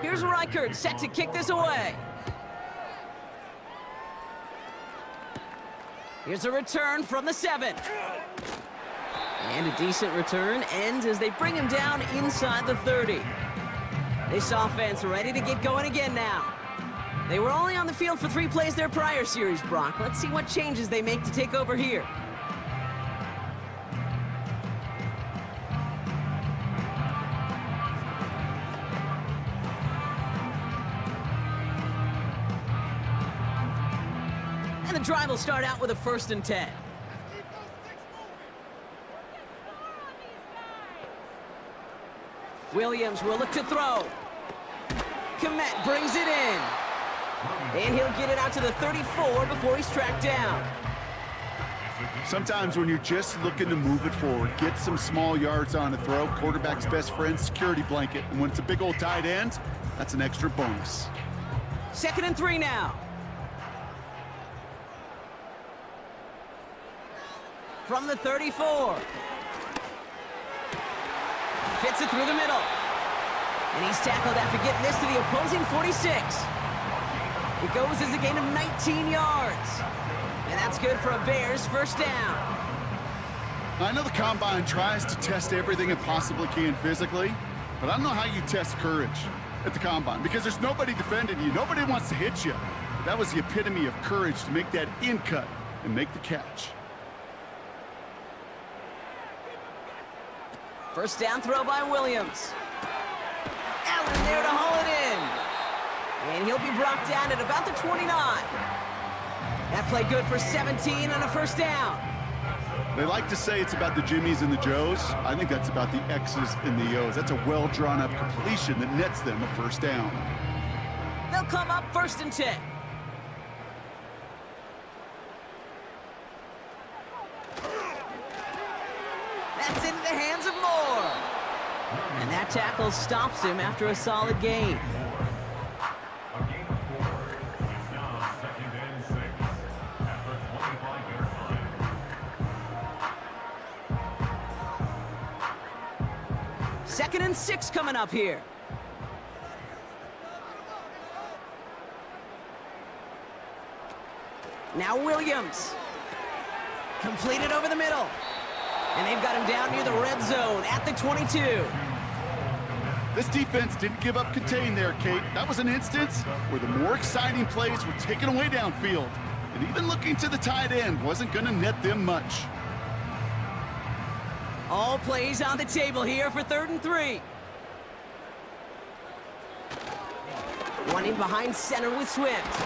Here's Reichert set to kick this away. Here's a return from the 7. And a decent return ends as they bring him down inside the 30. This offense ready to get going again now. They were only on the field for 3 plays their prior series, Brock. Let's see what changes they make to take over here. And the drive will start out with a 1st and 10. Williams will look to throw. Komet brings it in. And he'll get it out to the 34 before he's tracked down. Sometimes when you're just looking to move it forward, get some small yards on a throw, quarterback's best friend, security blanket. And when it's a big old tight end, that's an extra bonus. 2nd and 3 now. from the 34. Fits it through the middle. And he's tackled after getting this to the opposing 46. It goes as a gain of 19 yards. And that's good for a Bears first down. I know the Combine tries to test everything it possibly can physically, but I don't know how you test courage at the Combine because there's nobody defending you. Nobody wants to hit you. But that was the epitome of courage to make that in cut and make the catch. First down throw by Williams. Allen there to haul it in. And he'll be brought down at about the 29. That play good for 17 and a first down. They like to say it's about the Jimmies and the Joes. I think that's about the X's and the O's. That's a well-drawn-up completion that nets them a first down. They'll come up 1st and 10. That's into the hands of Moore. And that tackle stops him after a solid gain. Second and 6 coming up here. Now Williams. Completed over the middle. And they've got him down near the red zone at the 22. This defense didn't give up contain there, Kate. That was an instance where the more exciting plays were taken away downfield. And even looking to the tight end wasn't going to net them much. All plays on the table here for 3rd and 3. Running behind center with Swift.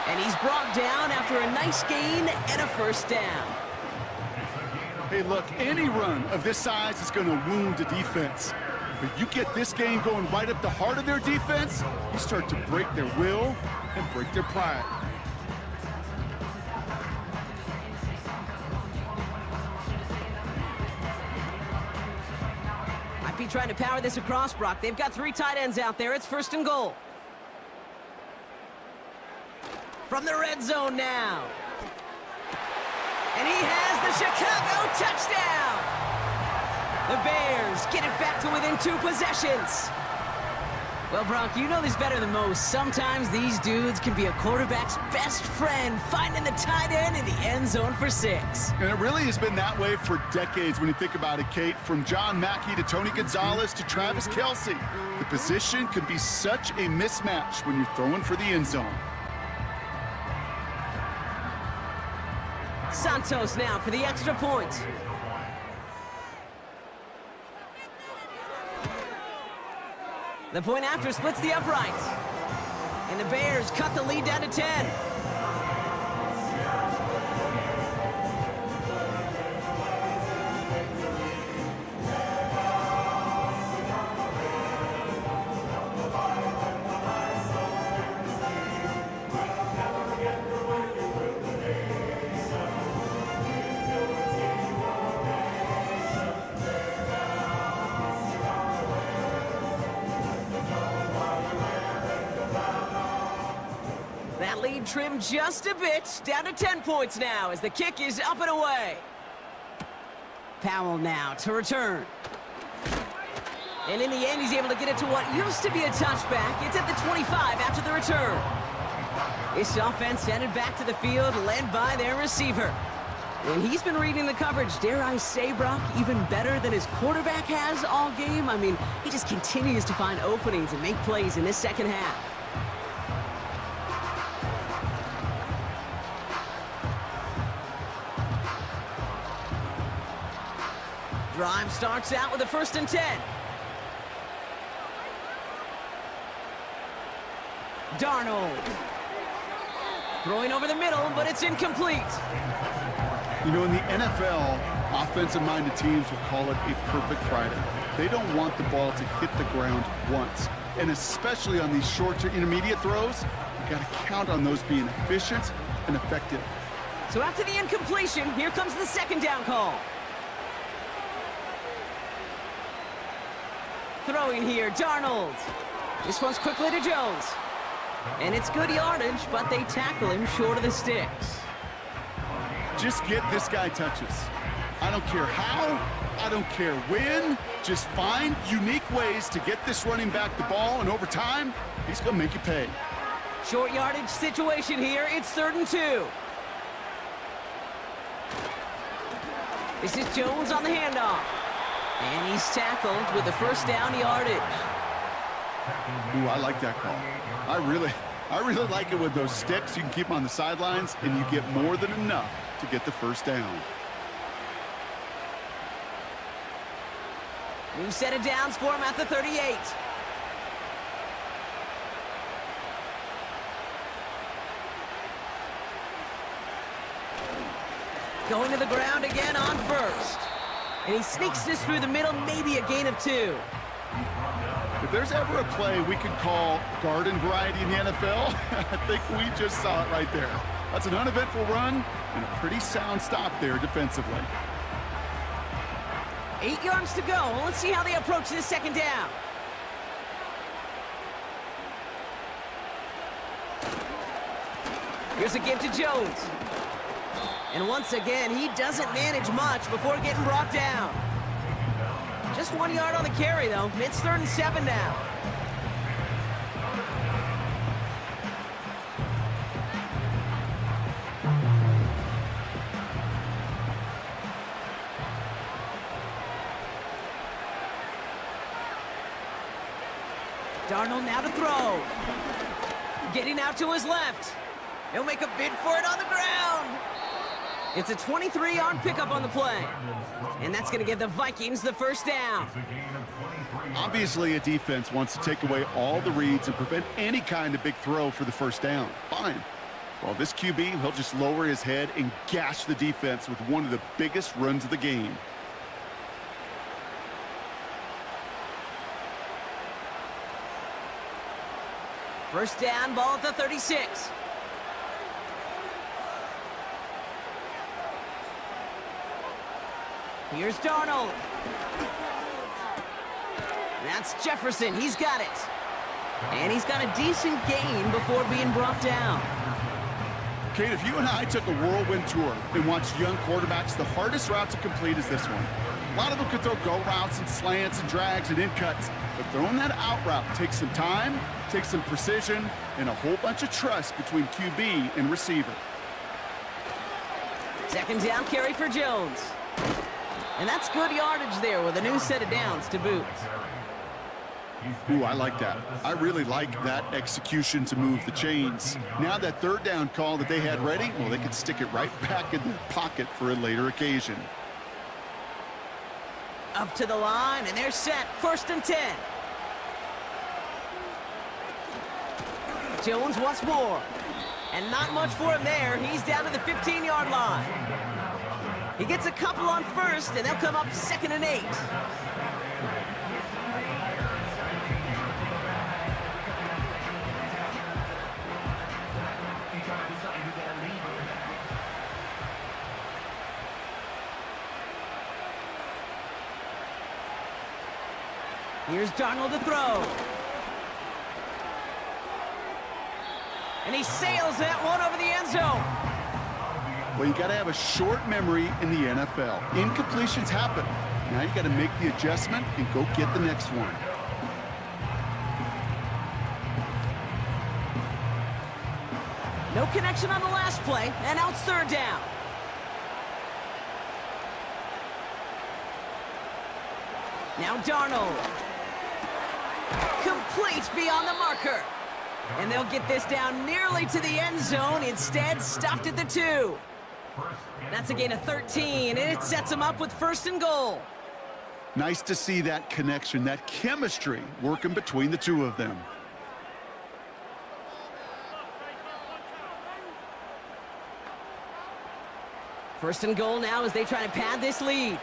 And he's brought down after a nice gain and a first down. Hey, look, any run of this size is going to wound a defense. But you get this game going right up the heart of their defense, you start to break their will and break their pride. Might be trying to power this across, Brock. They've got 3 tight ends out there. It's 1st and goal. From the red zone now. And he has the Chicago touchdown. The Bears get it back to within 2 possessions. Well, Brock, you know this better than most. Sometimes these dudes can be a quarterback's best friend, finding the tight end in the end zone for 6. And it really has been that way for decades when you think about it, Kate. From John Mackey to Tony Gonzalez to Travis Kelce. The position can be such a mismatch when you're throwing for the end zone. Santos now for the extra point. The point after splits the uprights. And the Bears cut the lead down to 10. That lead trimmed just a bit, down to 10 points now as the kick is up and away. Powell now to return. And in the end, he's able to get it to what used to be a touchback. It's at the 25 after the return. This offense headed back to the field, led by their receiver. And he's been reading the coverage, dare I say, Brock, even better than his quarterback has all game. I mean, he just continues to find openings and make plays in this second half. Drive starts out with a 1st and 10. Darnold. Throwing over the middle, but it's incomplete. You know, in the NFL, offensive-minded teams will call it a perfect Friday. They don't want the ball to hit the ground once. And especially on these short to intermediate throws, you got to count on those being efficient and effective. So after the incompletion, here comes the 2nd down call. Throwing here, Darnold. This one's quickly to Jones. And it's good yardage, but they tackle him short of the sticks. Just get this guy touches. I don't care how, I don't care when. Just find unique ways to get this running back the ball, and over time, he's going to make you pay. Short yardage situation here. It's 3rd and 2. This is Jones on the handoff. And he's tackled with the first down yardage. Ooh, I like that call. I really like it with those sticks. You can keep them on the sidelines, and you get more than enough to get the first down. New set of downs for him at the 38. Going to the ground again on first. And he sneaks this through the middle, maybe a gain of 2. If there's ever a play we could call garden variety in the NFL, I think we just saw it right there. That's an uneventful run and a pretty sound stop there defensively. 8 yards to go. Let's see how they approach this 2nd down. Here's a give to Jones. And once again, he doesn't manage much before getting brought down. Just 1 yard on the carry, though. It's 3rd and 7 now. Darnold now to throw. Getting out to his left. He'll make a bid for it on the ground. It's a 23-yard pickup on the play. And that's going to give the Vikings the first down. Obviously, a defense wants to take away all the reads and prevent any kind of big throw for the first down. Fine. Well, this QB, he'll just lower his head and gash the defense with one of the biggest runs of the game. First down, ball at the 36. Here's Darnold. That's Jefferson. He's got it. And he's got a decent gain before being brought down. Kate, if you and I took a whirlwind tour and watched young quarterbacks, the hardest route to complete is this one. A lot of them could throw go routes and slants and drags and in cuts, but throwing that out route takes some time, takes some precision, and a whole bunch of trust between QB and receiver. 2nd down carry for Jones. And that's good yardage there with a new set of downs to boot. Ooh, I like that. I really like that execution to move the chains. Now that 3rd down call that they had ready, well, they could stick it right back in their pocket for a later occasion. Up to the line, and they're set. 1st and 10. Jones once more. And not much for him there. He's down to the 15-yard line. He gets a couple on first, and they'll come up 2nd and 8. Here's Darnold to throw. And he sails that one over the end zone. Well, you got to have a short memory in the NFL. Incompletions happen. Now you got to make the adjustment and go get the next one. No connection on the last play, and now it's 3rd down. Now Darnold. Complete beyond the marker. And they'll get this down nearly to the end zone. Instead, stopped at the 2. That's a gain of 13, and it sets them up with 1st and goal. Nice to see that connection, that chemistry working between the two of them. First and goal now as they try to pad this lead.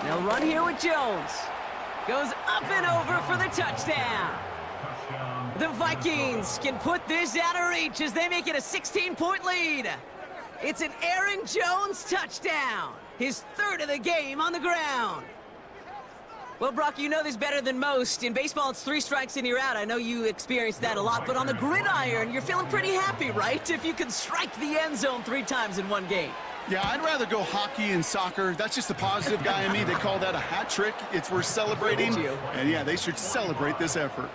They'll run here with Jones. Goes up and over for the touchdown. The Vikings can put this out of reach as they make it a 16-point lead. It's an Aaron Jones touchdown. His 3rd of the game on the ground. Well, Brock, you know this better than most. In baseball, it's 3 strikes and you're out. I know you experienced that a lot, but on the gridiron, you're feeling pretty happy, right? If you can strike the end zone 3 times in one game. Yeah, I'd rather go hockey and soccer. That's just the positive guy in me. They call that a hat trick. It's worth celebrating. And yeah, they should celebrate this effort.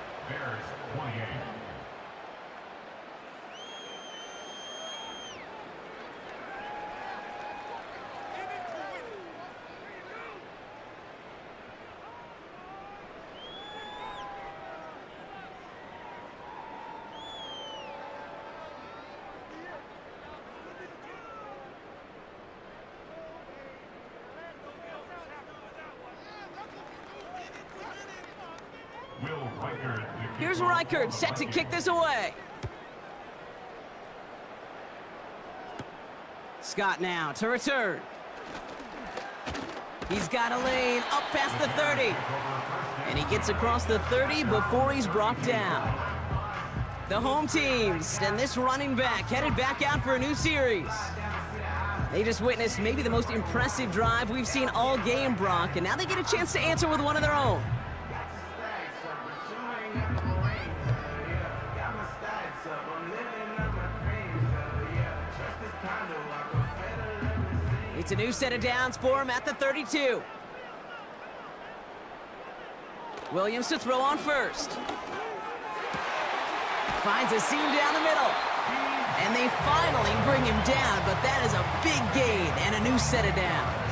Here's Reichert set to kick this away. Scott now to return. He's got a lane up past the 30. And he gets across the 30 before he's brought down. The home teams and this running back headed back out for a new series. They just witnessed maybe the most impressive drive we've seen all game, Brock, and now they get a chance to answer with one of their own. It's a new set of downs for him at the 32. Williams to throw on first. Finds a seam down the middle. And they finally bring him down, but that is a big gain and a new set of downs.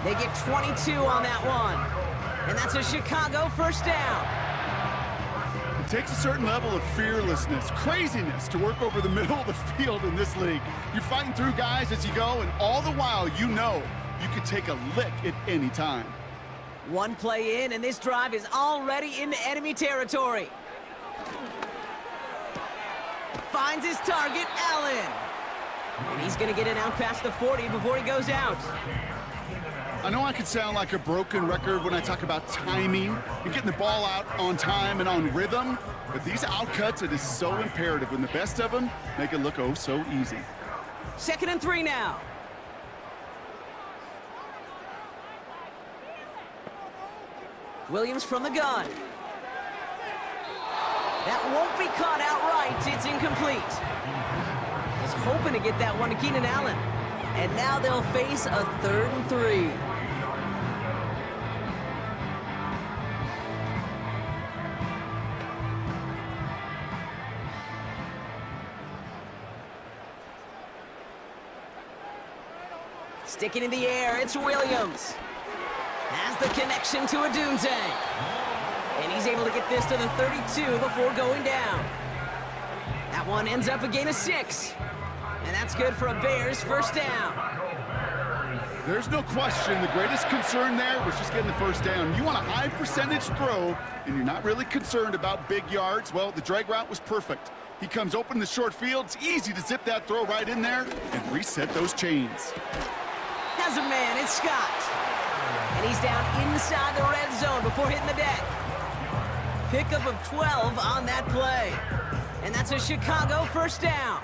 They get 22 on that one. And that's a Chicago first down. It takes a certain level of fearlessness, craziness to work over the middle of the field in this league. You're fighting through guys as you go, and all the while you know you could take a lick at any time. One play in, and this drive is already into enemy territory. Finds his target, Allen. And he's going to get it out past the 40 before he goes out. I know I could sound like a broken record when I talk about timing and getting the ball out on time and on rhythm, but these outcuts, it is so imperative, and the best of them make it look oh so easy. 2nd and 3 now. Williams from the gun. That won't be caught outright. It's incomplete. Was hoping to get that one to Keenan Allen. And now they'll face a 3rd and 3. Sticking in the air, it's Williams. Has the connection to Adunze. And he's able to get this to the 32 before going down. That one ends up a gain of 6. And that's good for a Bears first down. There's no question the greatest concern there was just getting the first down. You want a high percentage throw, and you're not really concerned about big yards. Well, the drag route was perfect. He comes open in the short field. It's easy to zip that throw right in there and reset those chains. Has a man, it's Scott. And he's down inside the red zone before hitting the deck. Pickup of 12 on that play. And that's a Chicago first down.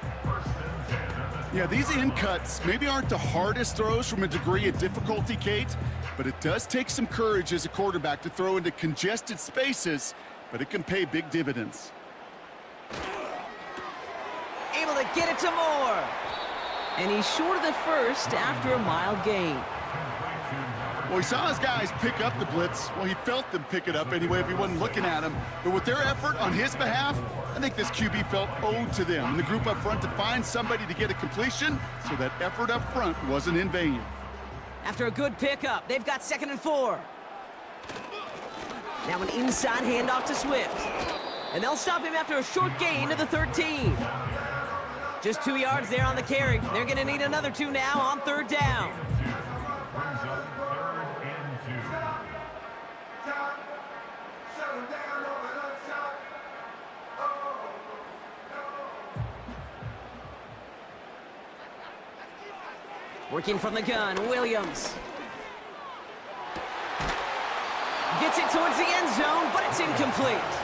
Yeah, these in cuts maybe aren't the hardest throws from a degree of difficulty, Kate, but it does take some courage as a quarterback to throw into congested spaces, but it can pay big dividends. Able to get it to Moore. And he's short of the first after a mild gain. Well, he saw his guys pick up the blitz. Well, he felt them pick it up anyway if he wasn't looking at him. But with their effort on his behalf, I think this QB felt owed to them and the group up front to find somebody to get a completion, so that effort up front wasn't in vain. After a good pickup, they've got 2nd and 4. Now an inside handoff to Swift. And they'll stop him after a short gain to the 13. Just 2 yards there on the carry. They're going to need another 2 now on 3rd down. Working from the gun, Williams. Gets it towards the end zone, but it's incomplete.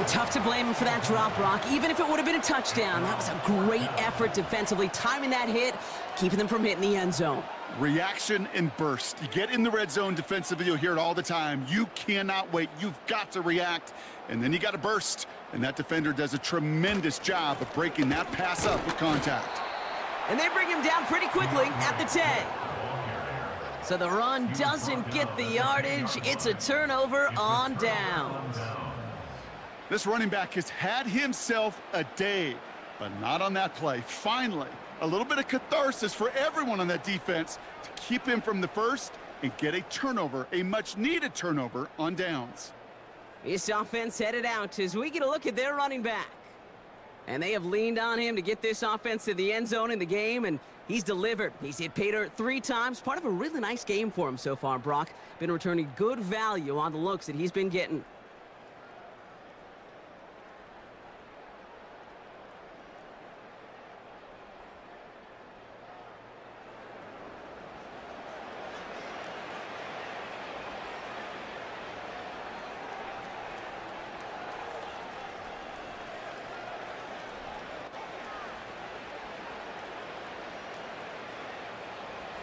Tough to blame him for that drop, Brock. Even if it would have been a touchdown, that was a great effort defensively, timing that hit, keeping them from hitting the end zone. Reaction and burst. You get in the red zone defensively, you'll hear it all the time. You cannot wait. You've got to react, and then you got to burst. And that defender does a tremendous job of breaking that pass up with contact. And they bring him down pretty quickly at the 10. So the run doesn't get the yardage. It's a turnover on downs. This running back has had himself a day, but not on that play. Finally, a little bit of catharsis for everyone on that defense to keep him from the first and get a turnover, a much-needed turnover on downs. This offense headed out as we get a look at their running back. And they have leaned on him to get this offense to the end zone in the game, and he's delivered. He's hit pay dirt 3 times. Part of a really nice game for him so far, Brock. Been returning good value on the looks that he's been getting.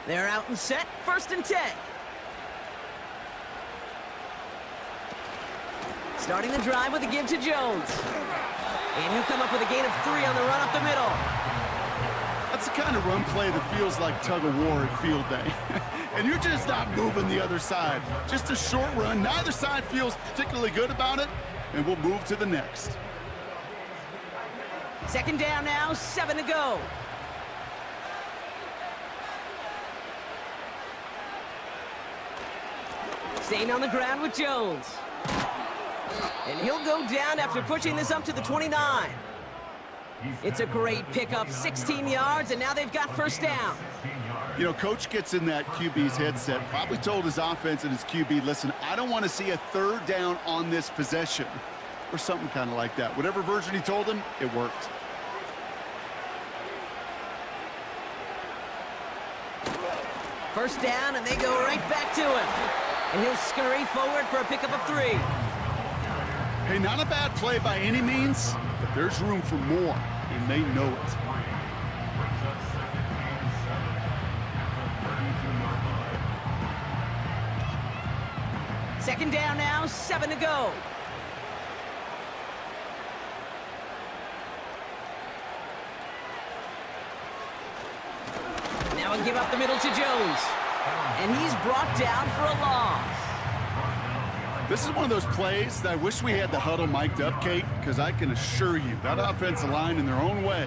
They're out and set, 1st and 10. Starting the drive with a give to Jones. And he'll come up with a gain of 3 on the run up the middle. That's the kind of run play that feels like tug-of-war at field day. And you're just not moving the other side. Just a short run. Neither side feels particularly good about it, and we'll move to the next. 2nd down now, 7 to go. Staying on the ground with Jones. And he'll go down after pushing this up to the 29. It's a great pickup, 16 yards, and now they've got 1st down. You know, coach gets in that QB's headset, probably told his offense and his QB, listen, I don't want to see a 3rd down on this possession, or something kind of like that. Whatever version he told him, it worked. First down, and they go right back to him. And he'll scurry forward for a pickup of 3. Hey, not a bad play by any means, but there's room for more, and they know it. Second down now, 7 to go. Now a give up the middle to Jones. And he's brought down for a loss. This is one of those plays that I wish we had the huddle mic'd up, Kate, because I can assure you that offensive line in their own way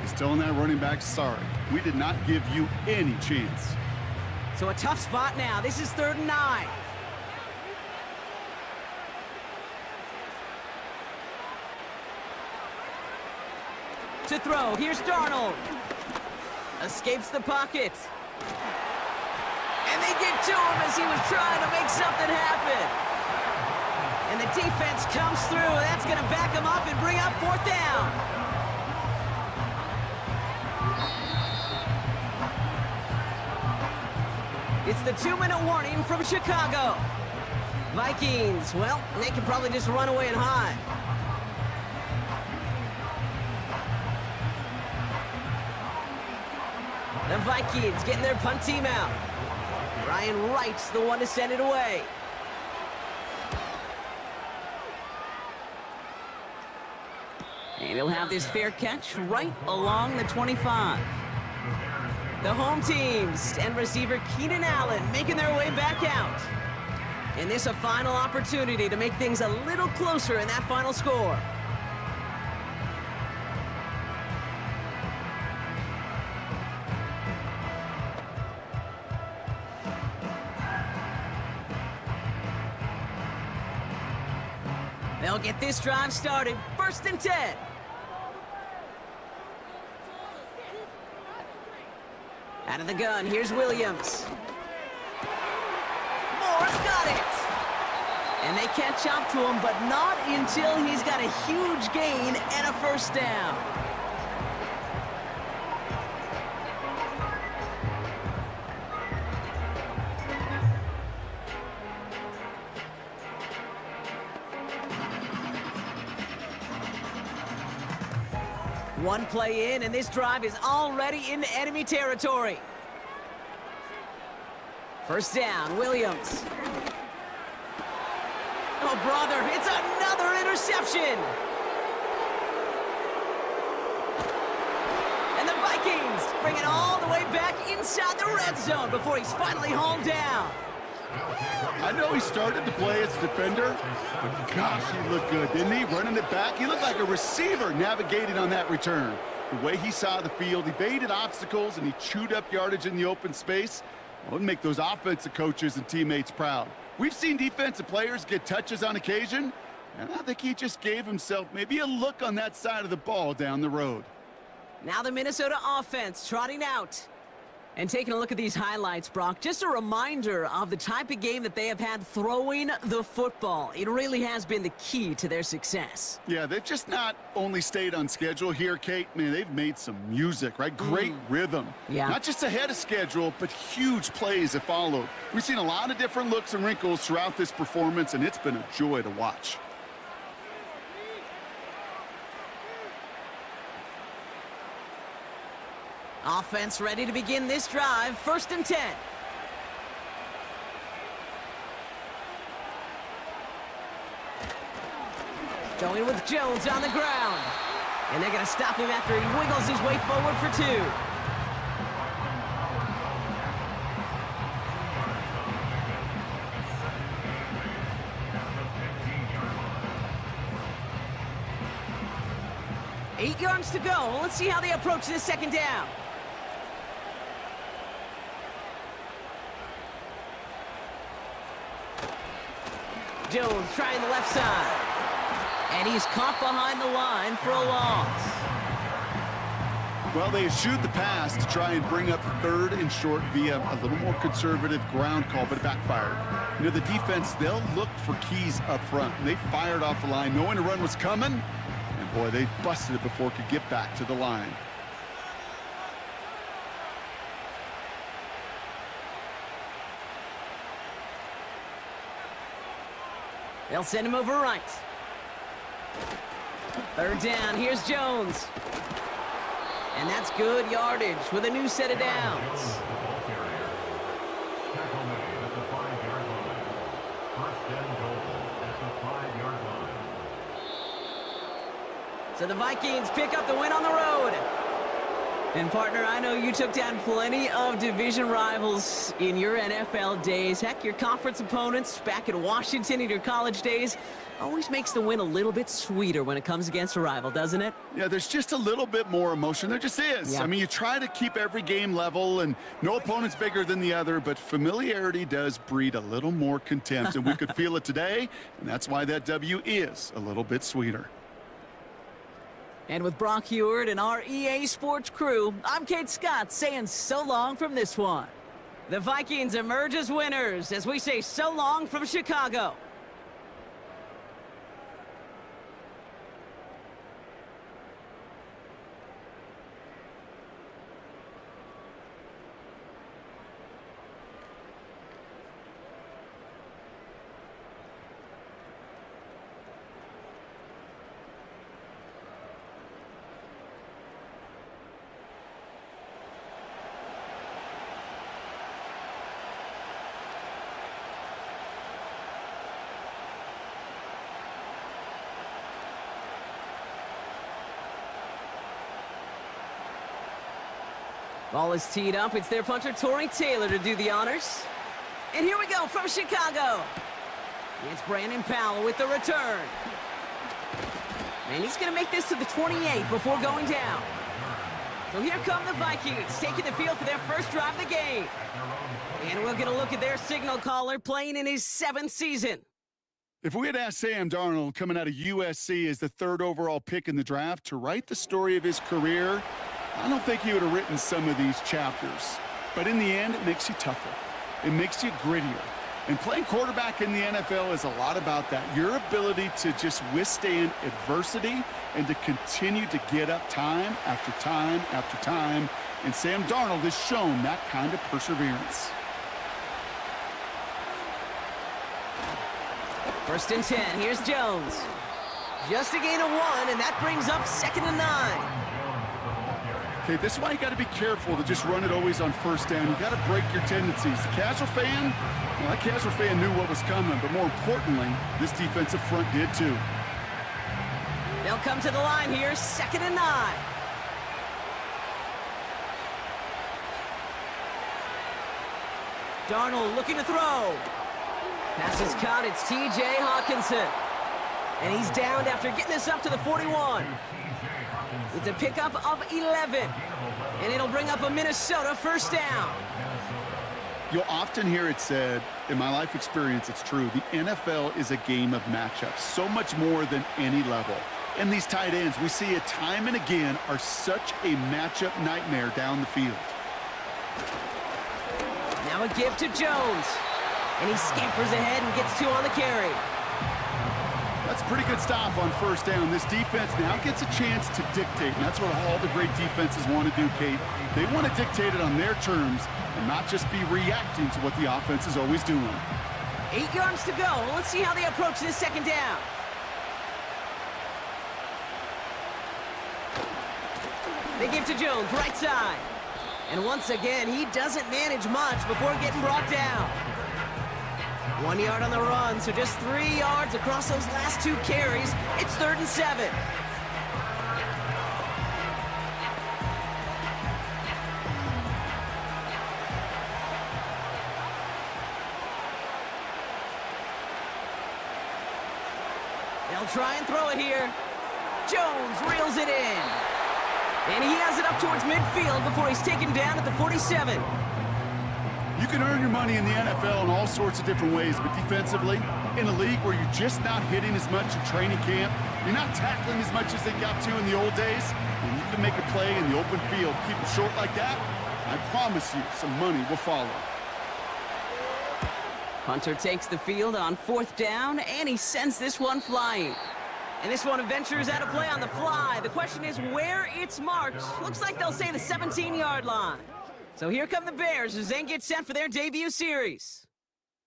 is telling that running back, sorry, we did not give you any chance. So a tough spot now. This is 3rd and 9. To throw, here's Darnold. Escapes the pocket. And they get to him as he was trying to make something happen. And the defense comes through, and that's going to back him up and bring up 4th down. It's the 2-minute warning from Chicago. Vikings, well, they can probably just run away and hide. The Vikings getting their punt team out. Ryan Wright's the one to send it away. And he'll have this fair catch right along the 25. The home teams and receiver Keenan Allen making their way back out. And this a final opportunity to make things a little closer in that final score. They'll get this drive started. 1st and 10. Out of the gun, here's Williams. Moore's got it. And they catch up to him, but not until he's got a huge gain and a 1st down. One play in, and this drive is already into enemy territory. First down, Williams. Oh, brother, it's another interception. And the Vikings bring it all the way back inside the red zone before he's finally hauled down. I know he started to play as a defender, but gosh, he looked good, didn't he? Running it back, he looked like a receiver navigating on that return. The way he saw the field, he evaded obstacles, and he chewed up yardage in the open space. Well, it would make those offensive coaches and teammates proud. We've seen defensive players get touches on occasion, and I think he just gave himself maybe a look on that side of the ball down the road. Now the Minnesota offense trotting out. And taking a look at these highlights, Brock, just a reminder of the type of game that they have had throwing the football. It really has been the key to their success. Yeah, they've just not only stayed on schedule here, Kate. Man, they've made some music, right? Great rhythm. Yeah. Not just ahead of schedule, but huge plays have followed. We've seen a lot of different looks and wrinkles throughout this performance, and it's been a joy to watch. Offense ready to begin this drive. 1st and 10. Going with Jones on the ground. And they're going to stop him after he wiggles his way forward for 2. Eight yards to go. Let's see how they approach this 2nd down. Jones trying the left side. And he's caught behind the line for a loss. Well, they eschewed the pass to try and bring up 3rd and short via a little more conservative ground call, but it backfired. You know, the defense, they'll look for keys up front. They fired off the line knowing the run was coming. And, boy, they busted it before it could get back to the line. They'll send him over right. 3rd down, here's Jones. And that's good yardage with a new set of downs. So the Vikings pick up the win on the road. And partner, I know you took down plenty of division rivals in your NFL days. Heck, your conference opponents back in Washington in your college days always makes the win a little bit sweeter when it comes against a rival, doesn't it? Yeah, there's just a little bit more emotion. There just is. Yeah. I mean, you try to keep every game level, and no opponent's bigger than the other, but familiarity does breed a little more contempt, and we could feel it today, and that's why that W is a little bit sweeter. And with Brock Heward and our EA Sports crew, I'm Kate Scott saying so long from this one. The Vikings emerge as winners as we say so long from Chicago. Ball is teed up. It's their punter, Torrey Taylor, to do the honors. And here we go from Chicago. It's Brandon Powell with the return. And he's going to make this to the 28 before going down. So here come the Vikings, taking the field for their first drive of the game. And we'll get a look at their signal caller playing in his 7th season. If we had asked Sam Darnold, coming out of USC as the 3rd overall pick in the draft, to write the story of his career, I don't think he would have written some of these chapters. But in the end, it makes you tougher. It makes you grittier. And playing quarterback in the NFL is a lot about that. Your ability to just withstand adversity and to continue to get up time after time after time. And Sam Darnold has shown that kind of perseverance. 1st and 10. Here's Jones. Just a gain of 1, and that brings up 2nd and 9. Okay, this is why you got to be careful to just run it always on first down. You got to break your tendencies. The casual fan, well, that casual fan knew what was coming, but more importantly, this defensive front did too. They'll come to the line here, 2nd and 9. Darnold looking to throw. Pass is caught, it's T.J. Hawkinson. And he's downed after getting this up to the 41. It's a pickup of 11. And it'll bring up a Minnesota first down. You'll often hear it said, in my life experience, it's true, the NFL is a game of matchups, so much more than any level. And these tight ends, we see it time and again, are such a matchup nightmare down the field. Now a give to Jones. And he scampers ahead and gets 2 on the carry. That's a pretty good stop on first down. This defense now gets a chance to dictate, and that's what all the great defenses want to do, Kate. They want to dictate it on their terms and not just be reacting to what the offense is always doing. 8 yards to go. Let's see how they approach this 2nd down. They give to Jones, right side. And once again, he doesn't manage much before getting brought down. 1 yard on the run, so just 3 yards across those last 2 carries. It's 3rd and 7. They'll try and throw it here. Jones reels it in. And he has it up towards midfield before he's taken down at the 47. You can earn your money in the NFL in all sorts of different ways, but defensively, in a league where you're just not hitting as much in training camp, you're not tackling as much as they got to in the old days, and you can make a play in the open field, keep it short like that, I promise you some money will follow. Hunter takes the field on 4th down, and he sends this one flying. And this one ventures out of play on the fly. The question is where it's marked. Looks like they'll say the 17-yard line. So here come the Bears as they get set for their debut series.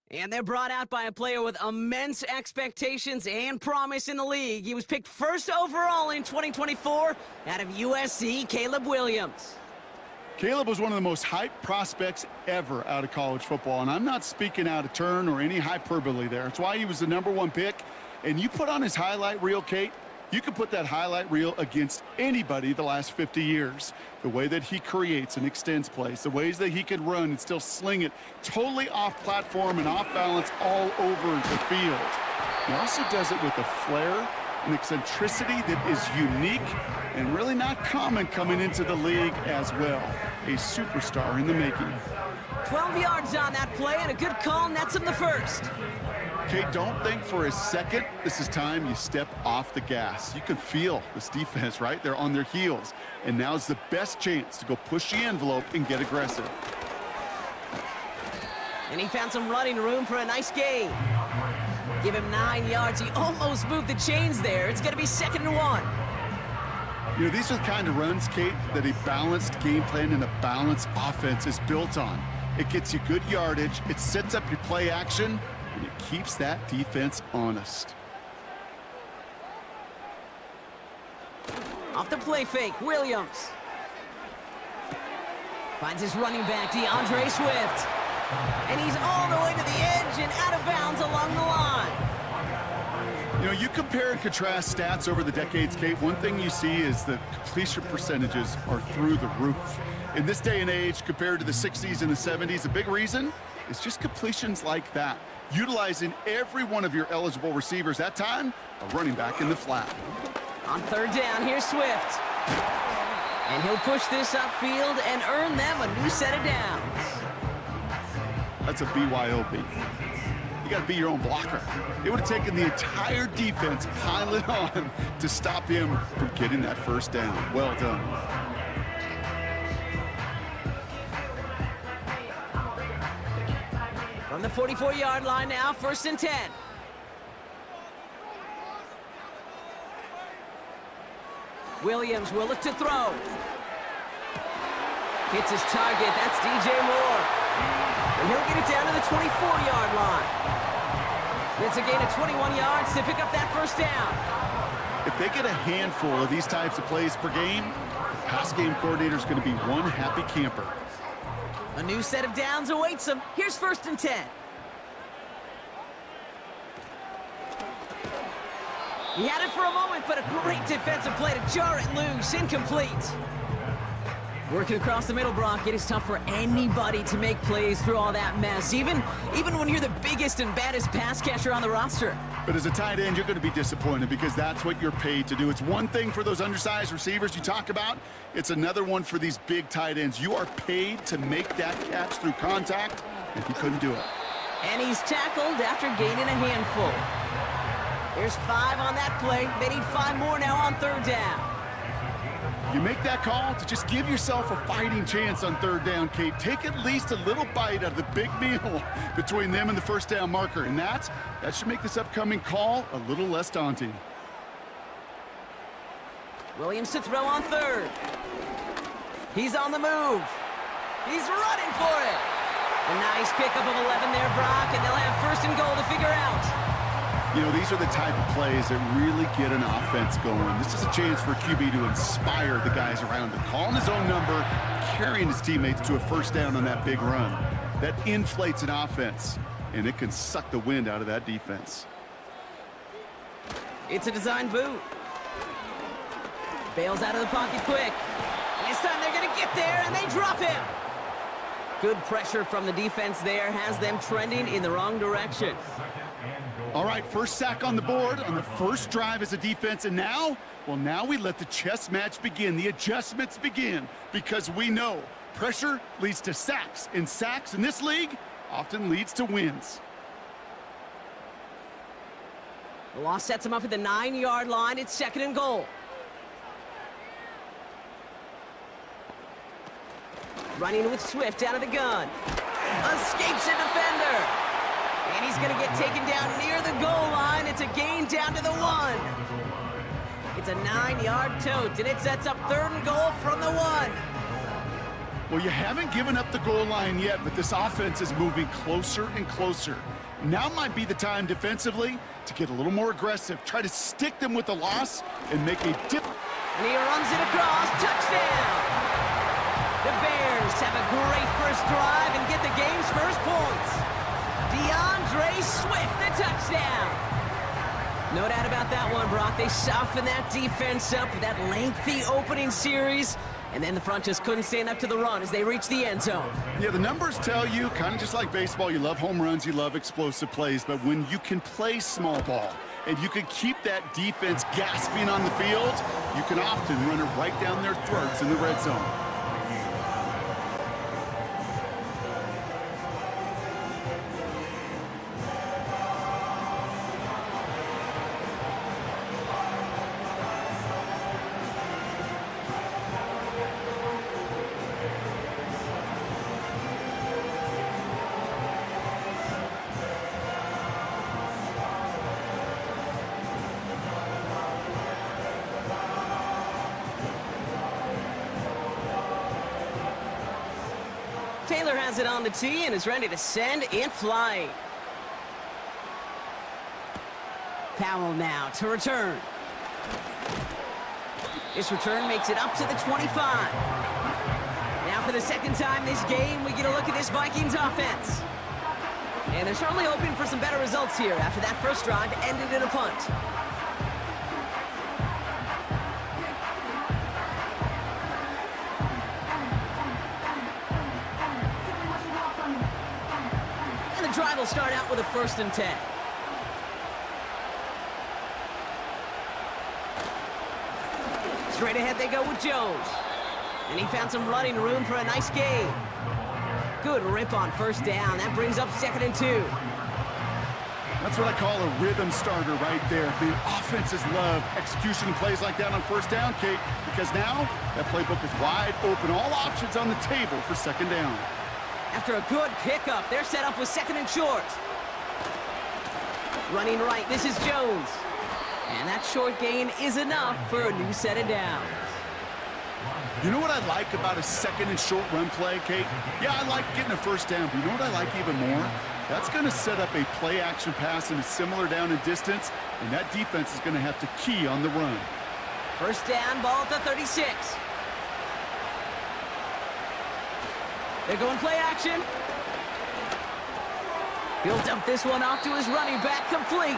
And they're brought out by a player with immense expectations and promise in the league. He was picked 1st overall in 2024 out of USC, Caleb Williams. Caleb was one of the most hyped prospects ever out of college football, and I'm not speaking out of turn or any hyperbole there. It's why he was the #1 pick. And you put on his highlight reel, Kate, you can put that highlight reel against anybody the last 50 years. The way that he creates and extends plays, the ways that he can run and still sling it totally off platform and off balance all over the field. He also does it with a flair and eccentricity that is unique and really not common coming into the league as well. A superstar in the making. 12 yards on that play and a good call nets him the 1st. Kate, don't think for a second this is time you step off the gas. You can feel this defense, right? They're on their heels. And now's the best chance to go push the envelope and get aggressive. And he found some running room for a nice gain. Give him 9 yards. He almost moved the chains there. It's going to be 2nd and 1. You know, these are the kind of runs, Kate, that a balanced game plan and a balanced offense is built on. It gets you good yardage. It sets up your play action. And it keeps that defense honest. Off the play fake, Williams. Finds his running back, DeAndre Swift. And he's all the way to the edge and out of bounds along the line. You know, you compare and contrast stats over the decades, Kate. One thing you see is that completion percentages are through the roof. In this day and age, compared to the 60s and the 70s, a big reason is just completions like that. Utilizing every one of your eligible receivers. That time, a running back in the flat. On 3rd down, here's Swift. And he'll push this upfield and earn them a new set of downs. That's a BYOB. You got to be your own blocker. It would have taken the entire defense piling on to stop him from getting that 1st down. Well done. From the 44-yard line now, 1st and 10. Williams will look to throw. Hits his target. That's DJ Moore. And he'll get it down to the 24-yard line. It's a gain of 21 yards to pick up that 1st down. If they get a handful of these types of plays per game, the pass game coordinator is going to be one happy camper. A new set of downs awaits him. Here's 1st and 10. He had it for a moment, but a great defensive play to jar it loose. Incomplete. Working across the middle, Brock, it is tough for anybody to make plays through all that mess, even when you're the biggest and baddest pass catcher on the roster. But as a tight end, you're going to be disappointed because that's what you're paid to do. It's one thing for those undersized receivers you talk about. It's another one for these big tight ends. You are paid to make that catch through contact, and he couldn't do it. And he's tackled after gaining a handful. There's 5 on that play. They need 5 more now on 3rd down. You make that call to just give yourself a fighting chance on 3rd down, Kate. Take at least a little bite out of the big meal between them and the 1st down marker. And that should make this upcoming call a little less daunting. Williams to throw on 3rd. He's on the move. He's running for it. A nice pickup of 11 there, Brock, and they'll have 1st and goal to figure out. You know, these are the type of plays that really get an offense going. This is a chance for QB to inspire the guys around him. Calling his own number, carrying his teammates to a 1st down on that big run. That inflates an offense, and it can suck the wind out of that defense. It's a design boot. Bails out of the pocket quick. This time they're going to get there, and they drop him. Good pressure from the defense there has them trending in the wrong direction. All right, 1st sack on the board on the 1st drive as a defense, and now we let the chess match begin. The adjustments begin because we know pressure leads to sacks, and sacks in this league often leads to wins. The loss sets him up at the 9-yard line. It's 2nd and goal. Running with Swift out of the gun. Escapes a defender. And he's going to get taken down near the goal line. It's a gain down to the 1. It's a 9-yard tote, and it sets up 3rd and goal from the 1. Well, you haven't given up the goal line yet, but this offense is moving closer and closer. Now might be the time defensively to get a little more aggressive. Try to stick them with the loss and make a dip. And he runs it across. Touchdown! The Bears have a great 1st drive and get the game's 1st points. DeAndre Swift, the touchdown. No doubt about that one, Brock. They softened that defense up with that lengthy opening series, and then the front just couldn't stand up to the run as they reached the end zone. Yeah, the numbers tell you, kind of just like baseball, you love home runs, you love explosive plays, but when you can play small ball and you can keep that defense gasping on the field, you can often run it right down their throats in the red zone. Taylor has it on the tee and is ready to send in flight. Powell now to return. This return makes it up to the 25. Now for the 2nd time this game, we get a look at this Vikings offense. And they're certainly hoping for some better results here after that 1st drive ended in a punt. Drive will start out with a 1st and 10. Straight ahead they go with Jones. And he found some running room for a nice gain. Good rip on 1st down. That brings up 2nd and 2. That's what I call a rhythm starter right there. The offenses love execution plays like that on 1st down, Kate, because now that playbook is wide open. All options on the table for 2nd down. After a good pickup, they're set up with 2nd and short. Running right, this is Jones. And that short gain is enough for a new set of downs. You know what I like about a 2nd and short run play, Kate? Yeah, I like getting a 1st down, but you know what I like even more? That's going to set up a play-action pass in a similar down and distance, and that defense is going to have to key on the run. 1st down, ball at the 36. They're going play action. He'll dump this one off to his running back, complete.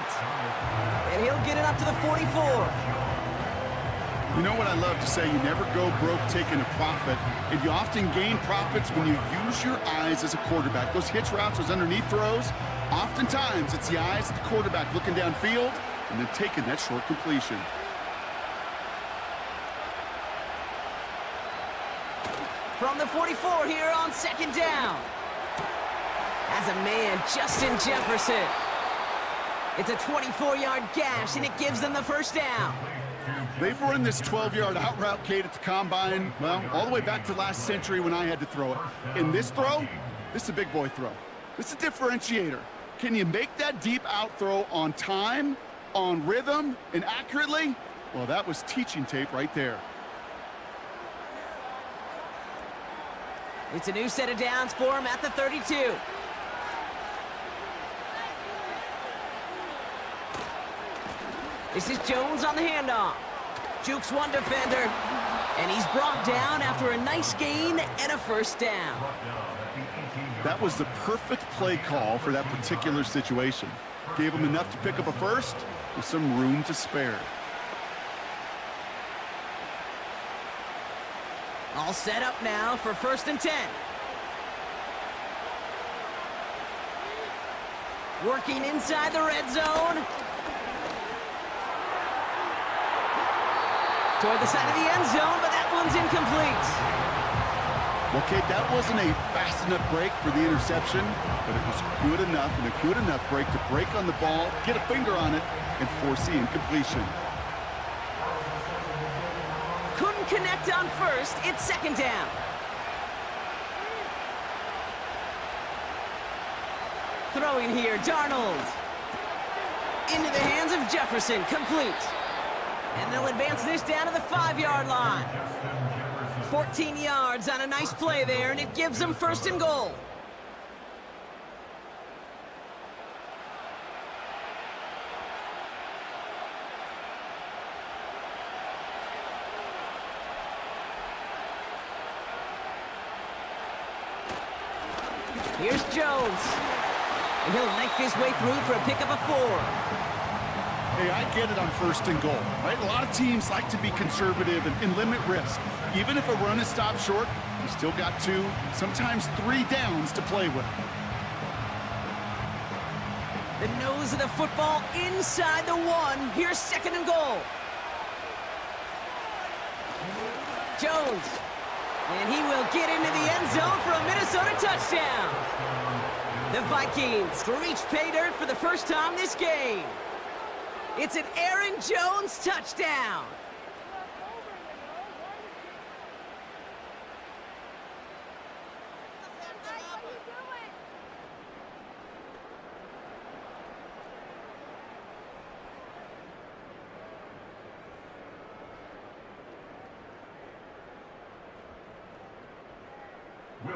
And he'll get it up to the 44. You know what I love to say? You never go broke taking a profit, and you often gain profits when you use your eyes as a quarterback. Those hitch routes, those underneath throws, oftentimes it's the eyes of the quarterback looking downfield and then taking that short completion. From the 44 here on second down. As a man, Justin Jefferson. It's a 24-yard gash, and it gives them the first down. They've run this 12-yard out route, Kate, at the combine, well, all the way back to last century when I had to throw it. In this throw, this is a big boy throw. This is a differentiator. Can you make that deep out throw on time, on rhythm, and accurately? Well, that was teaching tape right there. It's a new set of downs for him at the 32. This is Jones on the handoff. Jukes one defender, and he's brought down after a nice gain and a first down. That was the perfect play call for that particular situation. Gave him enough to pick up a first with some room to spare. All set up now for 1st and 10. Working inside the red zone. Toward the side of the end zone, but that one's incomplete. Well, Kate, that wasn't a fast enough break for the interception, but it was good enough and a good enough break to break on the ball, get a finger on it, and force the incompletion. Couldn't connect on first. It's second down. Throwing here, Darnold. Into the hands of Jefferson, complete. And they'll advance this down to the 5-yard line. 14 yards on a nice play there, and it gives them 1st and goal. Here's Jones. And he'll knife his way through for a pickup of 4. Hey, I get it on 1st and goal, right? A lot of teams like to be conservative and limit risk. Even if a run is stopped short, you still got 2, sometimes 3 downs to play with. The nose of the football inside the 1. Here's 2nd and goal. Jones. And he will get into the end zone for a Minnesota touchdown. The Vikings reach pay dirt for the first time this game. It's an Aaron Jones touchdown.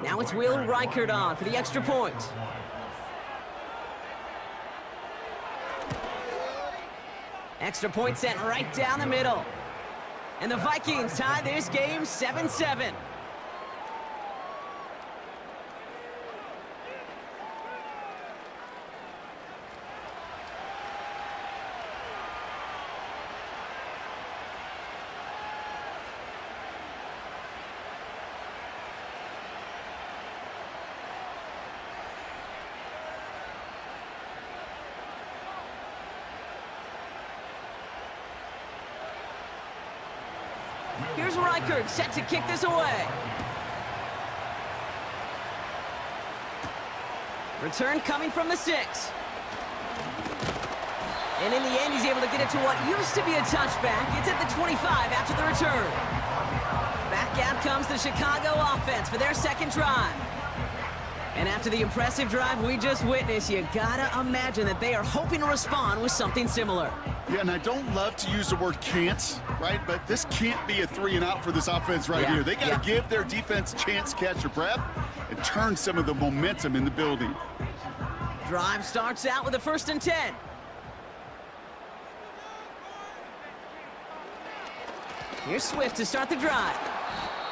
Now it's Will Reichert on for the extra point. Extra point sent right down the middle. And the Vikings tie this game 7-7. Here's Reichert set to kick this away. Return coming from the 6. And in the end, he's able to get it to what used to be a touchback. It's at the 25 after the return. Back out comes the Chicago offense for their second drive. And after the impressive drive we just witnessed, you gotta imagine that they are hoping to respond with something similar. Yeah, and I don't love to use the word can't, right? But this can't be a 3 and out for this offense right here. They got to give their defense a chance to catch their breath and turn some of the momentum in the building. Drive starts out with a 1st and 10. Here's Swift to start the drive.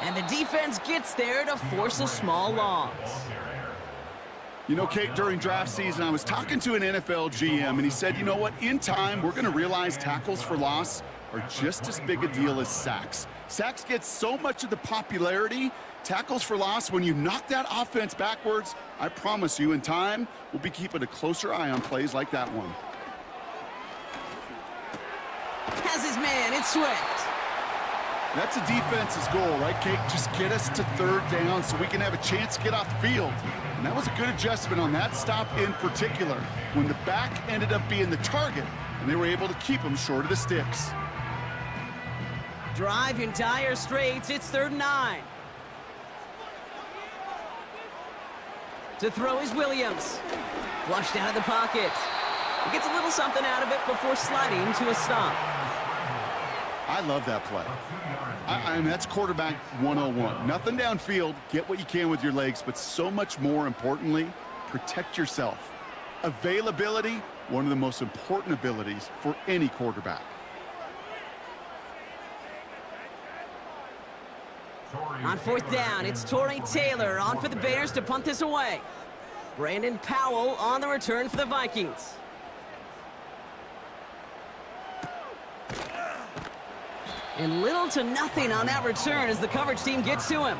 And the defense gets there to force a small loss. You know, Kate, during draft season, I was talking to an NFL GM, and he said, you know what, in time, we're going to realize tackles for loss are just as big a deal as sacks. Sacks get so much of the popularity. Tackles for loss, when you knock that offense backwards, I promise you, in time, we'll be keeping a closer eye on plays like that one. Has his man, it's Swift. That's a defense's goal, right, Kate? Just get us to third down so we can have a chance to get off the field. And that was a good adjustment on that stop in particular, when the back ended up being the target, and they were able to keep him short of the sticks. Drive in dire straits, it's 3rd and 9. To throw is Williams. Flushed out of the pocket. He gets a little something out of it before sliding to a stop. I love that play. I mean, that's quarterback 101. Nothing downfield, get what you can with your legs, but so much more importantly, protect yourself. Availability, one of the most important abilities for any quarterback. On 4th down, it's Torrey Taylor on for the Bears to punt this away. Brandon Powell on the return for the Vikings. And little to nothing on that return as the coverage team gets to him.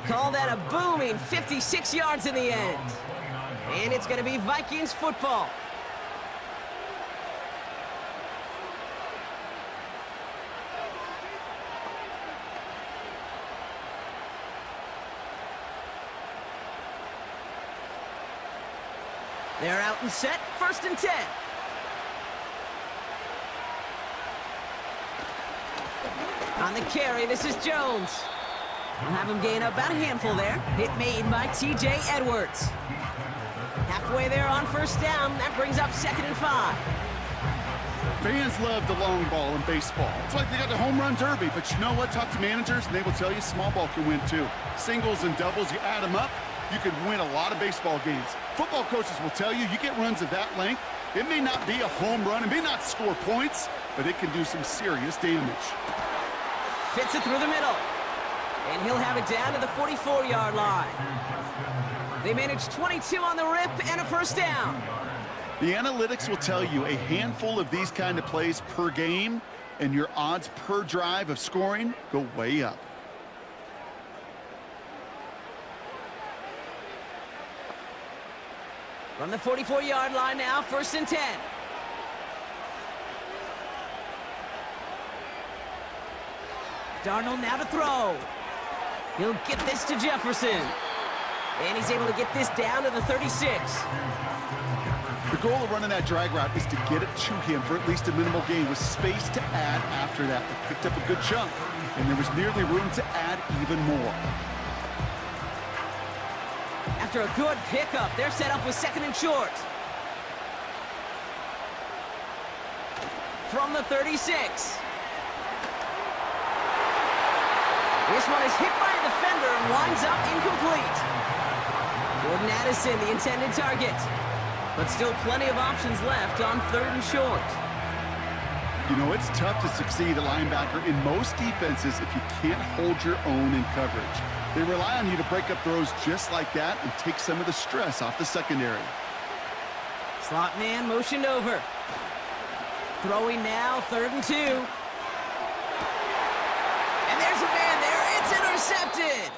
Call that a booming 56 yards in the end. And it's going to be Vikings football. They're out and set, 1st and 10. On the carry, this is Jones. We'll have him gain about a handful there. Hit made by T.J. Edwards. Halfway there on 1st down, that brings up 2nd and 5. Fans love the long ball in baseball. It's like they got the home run derby, but you know what? Talk to managers, and they will tell you small ball can win too. Singles and doubles, you add them up, you can win a lot of baseball games. Football coaches will tell you, you get runs of that length, it may not be a home run, it may not score points, but it can do some serious damage. Fits it through the middle. And he'll have it down to the 44-yard line. They managed 22 on the rip and a 1st down. The analytics will tell you a handful of these kind of plays per game, and your odds per drive of scoring go way up. From the 44-yard line now, 1st and 10. Darnold now to throw. He'll get this to Jefferson. And he's able to get this down to the 36. The goal of running that drag route is to get it to him for at least a minimal gain with space to add after that. They picked up a good chunk, and there was nearly room to add even more. After a good pickup, they're set up with 2nd and short. From the 36. This one is hit by a defender and winds up incomplete. Jordan Addison, the intended target. But still plenty of options left on 3rd and short. You know, it's tough to succeed at linebacker in most defenses if you can't hold your own in coverage. They rely on you to break up throws just like that and take some of the stress off the secondary. Slot man motioned over. Throwing now, 3rd and 2. And there's a man there. It's intercepted.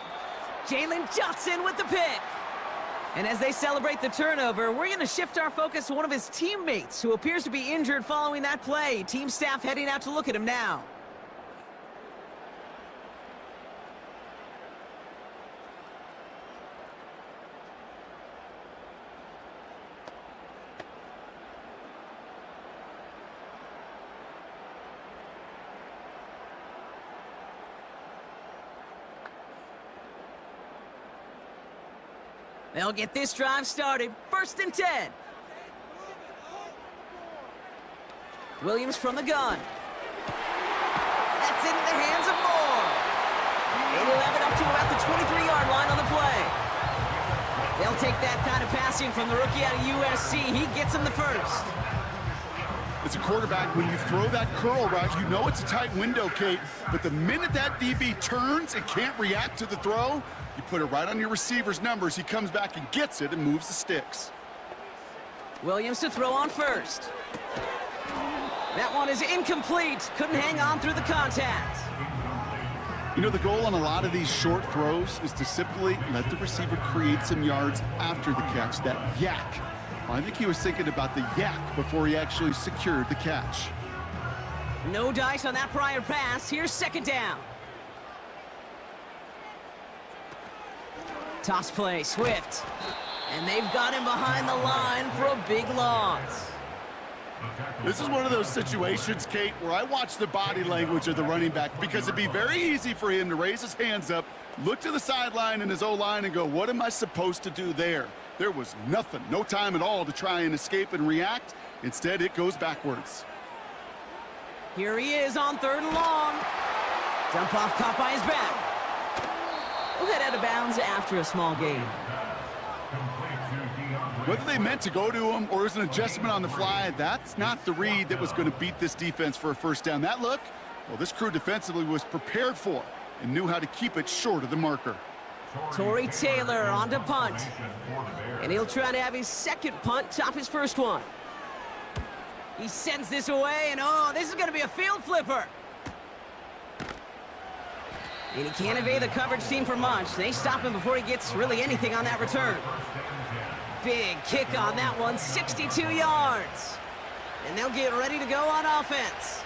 Jalen Johnson with the pick. And as they celebrate the turnover, we're going to shift our focus to one of his teammates who appears to be injured following that play. Team staff heading out to look at him now. They'll get this drive started. 1st and 10. Williams from the gun. That's into the hands of Moore. And he'll have it up to about the 23-yard line on the play. They'll take that kind of passing from the rookie out of USC. He gets him the 1st. As a quarterback, when you throw that curl route, you know it's a tight window, Kate. But the minute that DB turns and can't react to the throw, you put it right on your receiver's numbers. He comes back and gets it and moves the sticks. Williams to throw on first. That one is incomplete. Couldn't hang on through the contact. You know, the goal on a lot of these short throws is to simply let the receiver create some yards after the catch, that yak. Well, I think he was thinking about the yak before he actually secured the catch. No dice on that prior pass. Here's second down. Toss play, Swift. And they've got him behind the line for a big loss. This is one of those situations, Kate, where I watch the body language of the running back because it'd be very easy for him to raise his hands up, look to the sideline in his O-line and go, what am I supposed to do there? There was nothing, no time at all to try and escape and react. Instead, it goes backwards. Here he is on third and long. Dump off caught by his back. We'll head out of bounds after a small gain. Whether they meant to go to him or it was an adjustment on the fly, that's not the read that was going to beat this defense for a first down. That look, well, this crew defensively was prepared for and knew how to keep it short of the marker. Torrey Taylor on to punt. And he'll try to have his second punt top his first one. He sends this away, and oh, this is going to be a field flipper. And he can't evade the coverage team for much. They stop him before he gets really anything on that return. Big kick on that one, 62 yards. And they'll get ready to go on offense.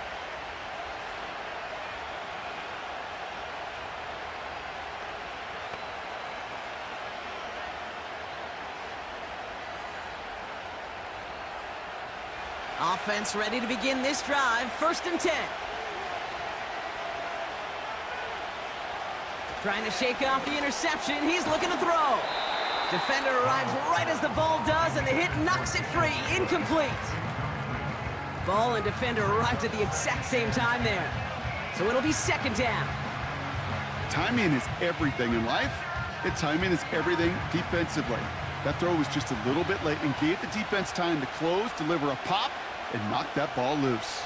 Offense ready to begin this drive, 1st and 10. Trying to shake off the interception, he's looking to throw. Defender arrives right as the ball does, and the hit knocks it free, incomplete. Ball and defender arrived at the exact same time there. So it'll be 2nd down. Timing is everything in life, and timing is everything defensively. That throw was just a little bit late and gave the defense time to close, deliver a pop, and knock that ball loose.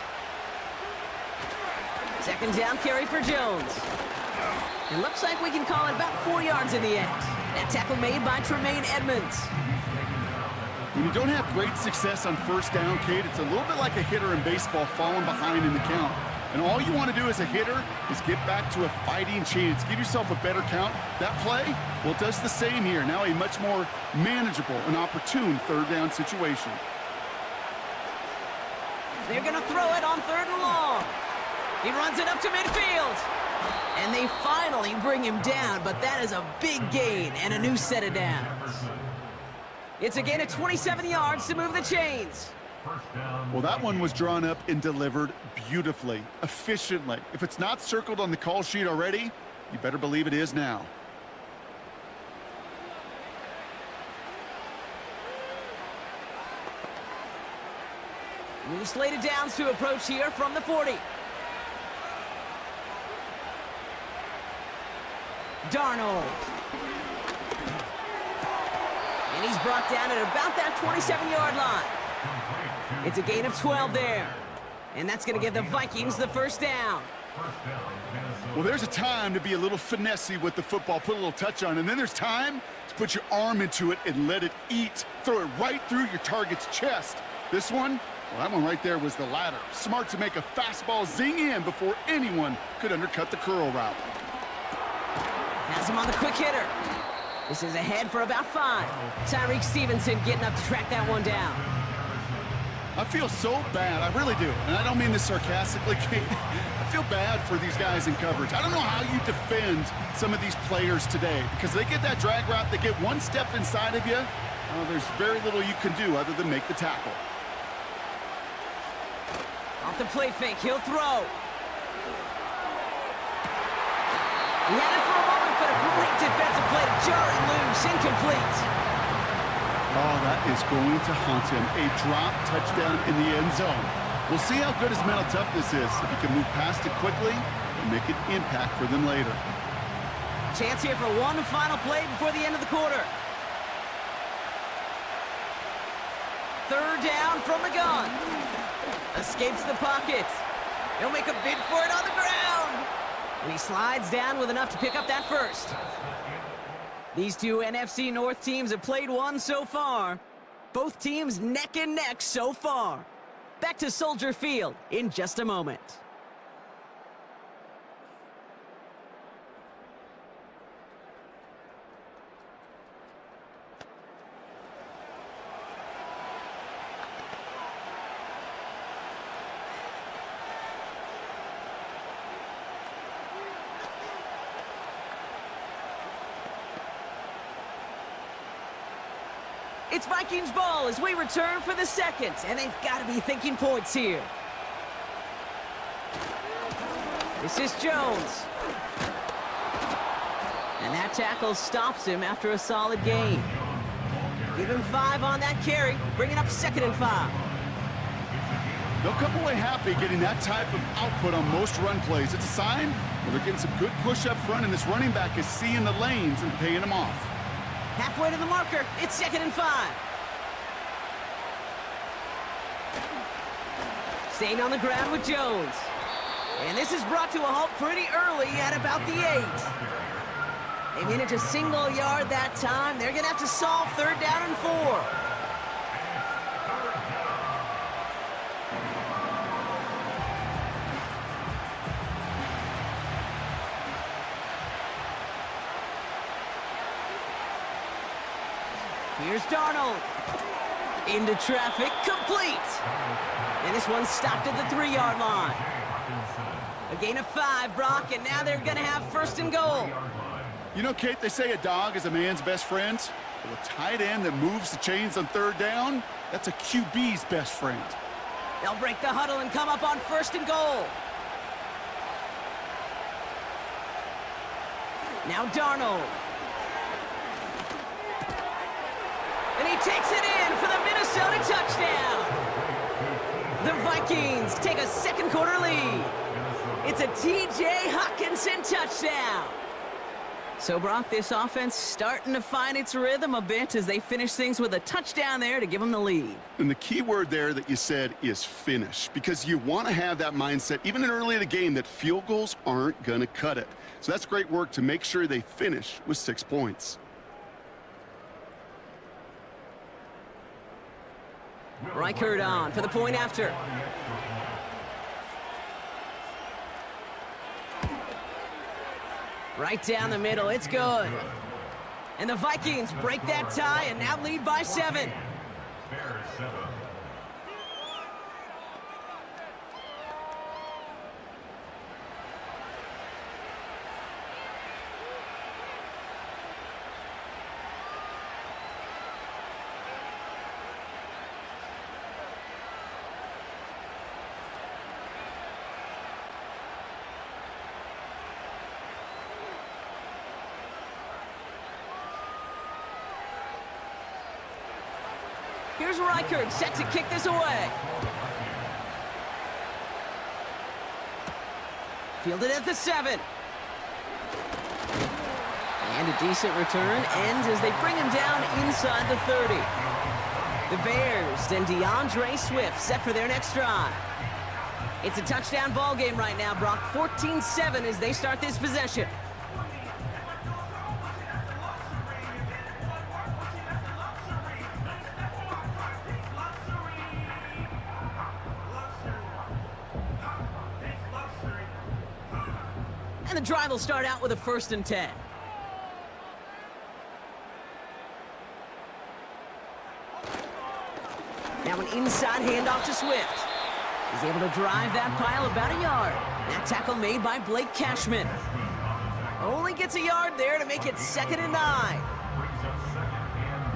2nd down carry for Jones. It looks like we can call it about 4 yards in the end. That tackle made by Tremaine Edmonds. When you don't have great success on 1st down, Kate, it's a little bit like a hitter in baseball falling behind in the count. And all you want to do as a hitter is get back to a fighting chance. Give yourself a better count. That play, well, it does the same here. Now a much more manageable and opportune 3rd down situation. They're going to throw it on 3rd and long. He runs it up to midfield. And they finally bring him down, but that is a big gain and a new set of downs. It's a gain of 27 yards to move the chains. Well, that one was drawn up and delivered beautifully, efficiently. If it's not circled on the call sheet already, you better believe it is now. New slated downs to approach here from the 40. Darnold. And he's brought down at about that 27-yard line. It's a gain of 12 there. And that's going to give the Vikings the 1st down. Well, there's a time to be a little finessey with the football, put a little touch on, and then there's time to put your arm into it and let it eat. Throw it right through your target's chest. This one, well, that one right there was the latter. Smart to make a fastball zing in before anyone could undercut the curl route. Has him on the quick hitter. This is ahead for about 5. Tyreek Stevenson getting up to track that one down. I feel so bad, I really do. And I don't mean this sarcastically, Kate. I feel bad for these guys in coverage. I don't know how you defend some of these players today because they get that drag route, they get one step inside of you. There's very little you can do other than make the tackle. Off the play fake, he'll throw. He had it for a moment, but a great defensive play to jar it loose, incomplete. Oh, that is going to haunt him. A drop touchdown in the end zone. We'll see how good his mental toughness is if he can move past it quickly and make an impact for them later. Chance here for one final play before the end of the quarter. 3rd down from the gun. Escapes the pocket. He'll make a bid for it on the ground. And he slides down with enough to pick up that first. These two NFC North teams have played one so far. Both teams neck and neck so far. Back to Soldier Field in just a moment. It's Vikings ball as we return for the second, and they've got to be thinking points here. This is Jones. And that tackle stops him after a solid gain. Give him 5 on that carry, bringing up 2nd and 5. They'll come away happy getting that type of output on most run plays. It's a sign that they're getting some good push up front, and this running back is seeing the lanes and paying them off. Halfway to the marker, it's 2nd and 5. Staying on the ground with Jones. And this is brought to a halt pretty early at about the 8. They managed a single yard that time. They're going to have to solve 3rd down and 4. Here's Darnold. Into traffic, complete. And this one's stopped at the 3-yard line. A gain of 5, Brock, and now they're going to have 1st and goal. You know, Kate, they say a dog is a man's best friend. Well, a tight end that moves the chains on 3rd down, that's a QB's best friend. They'll break the huddle and come up on 1st and goal. Now Darnold. And he takes it in for the Minnesota touchdown. The Vikings take a 2nd quarter lead. It's a T.J. Hockenson touchdown. So, Brock, this offense starting to find its rhythm a bit as they finish things with a touchdown there to give them the lead. And the key word there that you said is finish, because you want to have that mindset, even in early in the game, that field goals aren't going to cut it. So that's great work to make sure they finish with 6 points. Reichert on for the point after. Right down the middle, it's good. And the Vikings break that tie and now lead by 7. Here's Reichert set to kick this away. Fielded at the 7. And a decent return ends as they bring him down inside the 30. The Bears and DeAndre Swift set for their next drive. It's a touchdown ball game right now, Brock. 14-7 as they start this possession. And the drive will start out with a 1st and 10. Now an inside handoff to Swift. He's able to drive that pile about a yard. That tackle made by Blake Cashman. Only gets a yard there to make it 2nd and 9.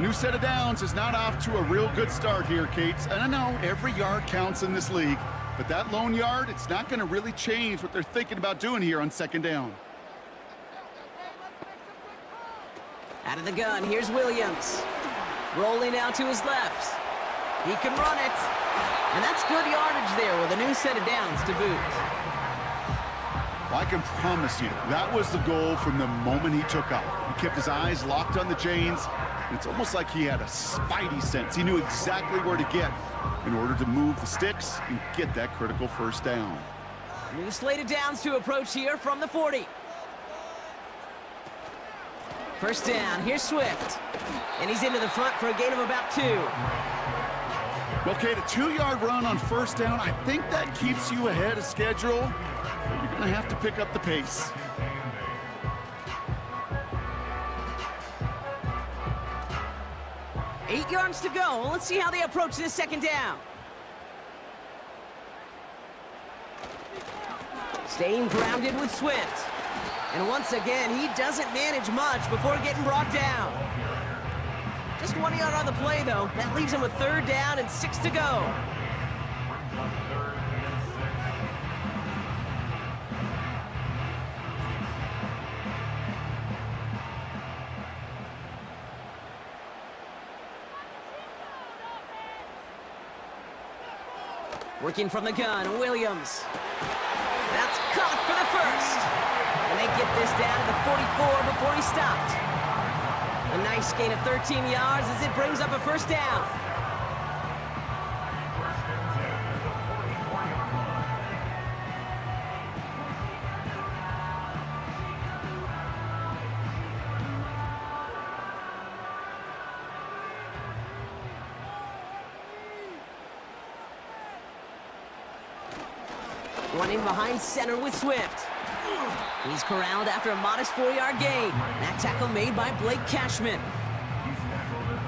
New set of downs is not off to a real good start here, Kate. And I know every yard counts in this league, but that lone yard, it's not going to really change what they're thinking about doing here on 2nd down. Out of the gun, here's Williams. Rolling out to his left. He can run it. And that's good yardage there with a new set of downs to boot. Well, I can promise you, that was the goal from the moment he took off. He kept his eyes locked on the chains, It's almost like he had a spidey sense. He knew exactly where to get in order to move the sticks and get that critical first down. New slate of downs to approach here from the 40. First down, here's Swift. And he's into the front for a gain of about 2. Okay, the 2-yard run on first down, I think that keeps you ahead of schedule, but you're going to have to pick up the pace. Eight yards to go. Let's see how they approach this second down. Staying grounded with Swift. And once again, he doesn't manage much before getting brought down. Just 1 yard on the play, though. That leaves him with third down and 6 to go. Working from the gun, Williams. That's caught for the first. And they get this down to the 44 before he stopped. A nice gain of 13 yards as it brings up a first down. Running behind center with Swift. He's corralled after a modest 4-yard gain. That tackle made by Blake Cashman.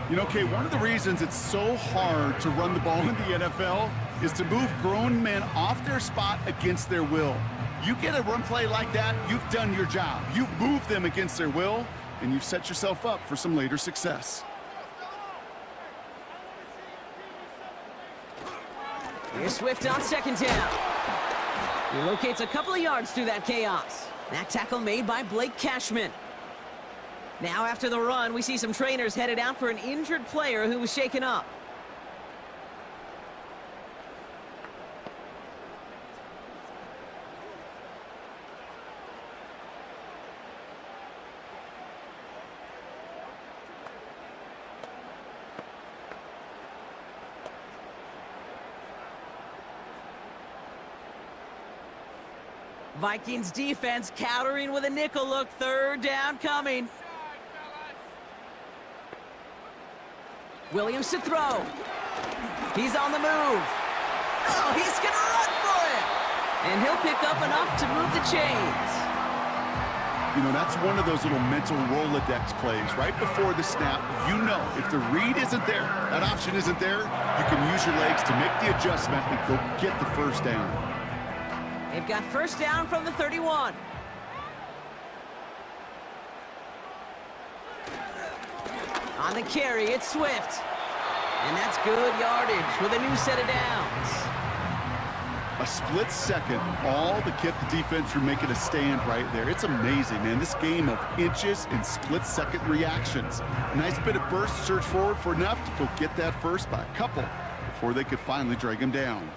You know, Kay, one of the reasons it's so hard to run the ball in the NFL is to move grown men off their spot against their will. You get a run play like that, you've done your job. You've moved them against their will, and you've set yourself up for some later success. Here's Swift on second down. He locates a couple of yards through that chaos. That tackle made by Blake Cashman. Now after the run, we see some trainers headed out for an injured player who was shaken up. Vikings defense countering with a nickel look. Third down coming. Williams to throw. He's on the move. Oh, he's going to run for it. And he'll pick up enough to move the chains. You know, that's one of those little mental Rolodex plays. Right before the snap, you know if the read isn't there, that option isn't there, you can use your legs to make the adjustment and go get the first down. They've got first down from the 31. On the carry, it's Swift. And that's good yardage with a new set of downs. A split second, all to keep the defense from making a stand right there. It's amazing, man. This game of inches and split-second reactions. Nice bit of burst, surge forward for enough to go get that first by a couple before they could finally drag him down.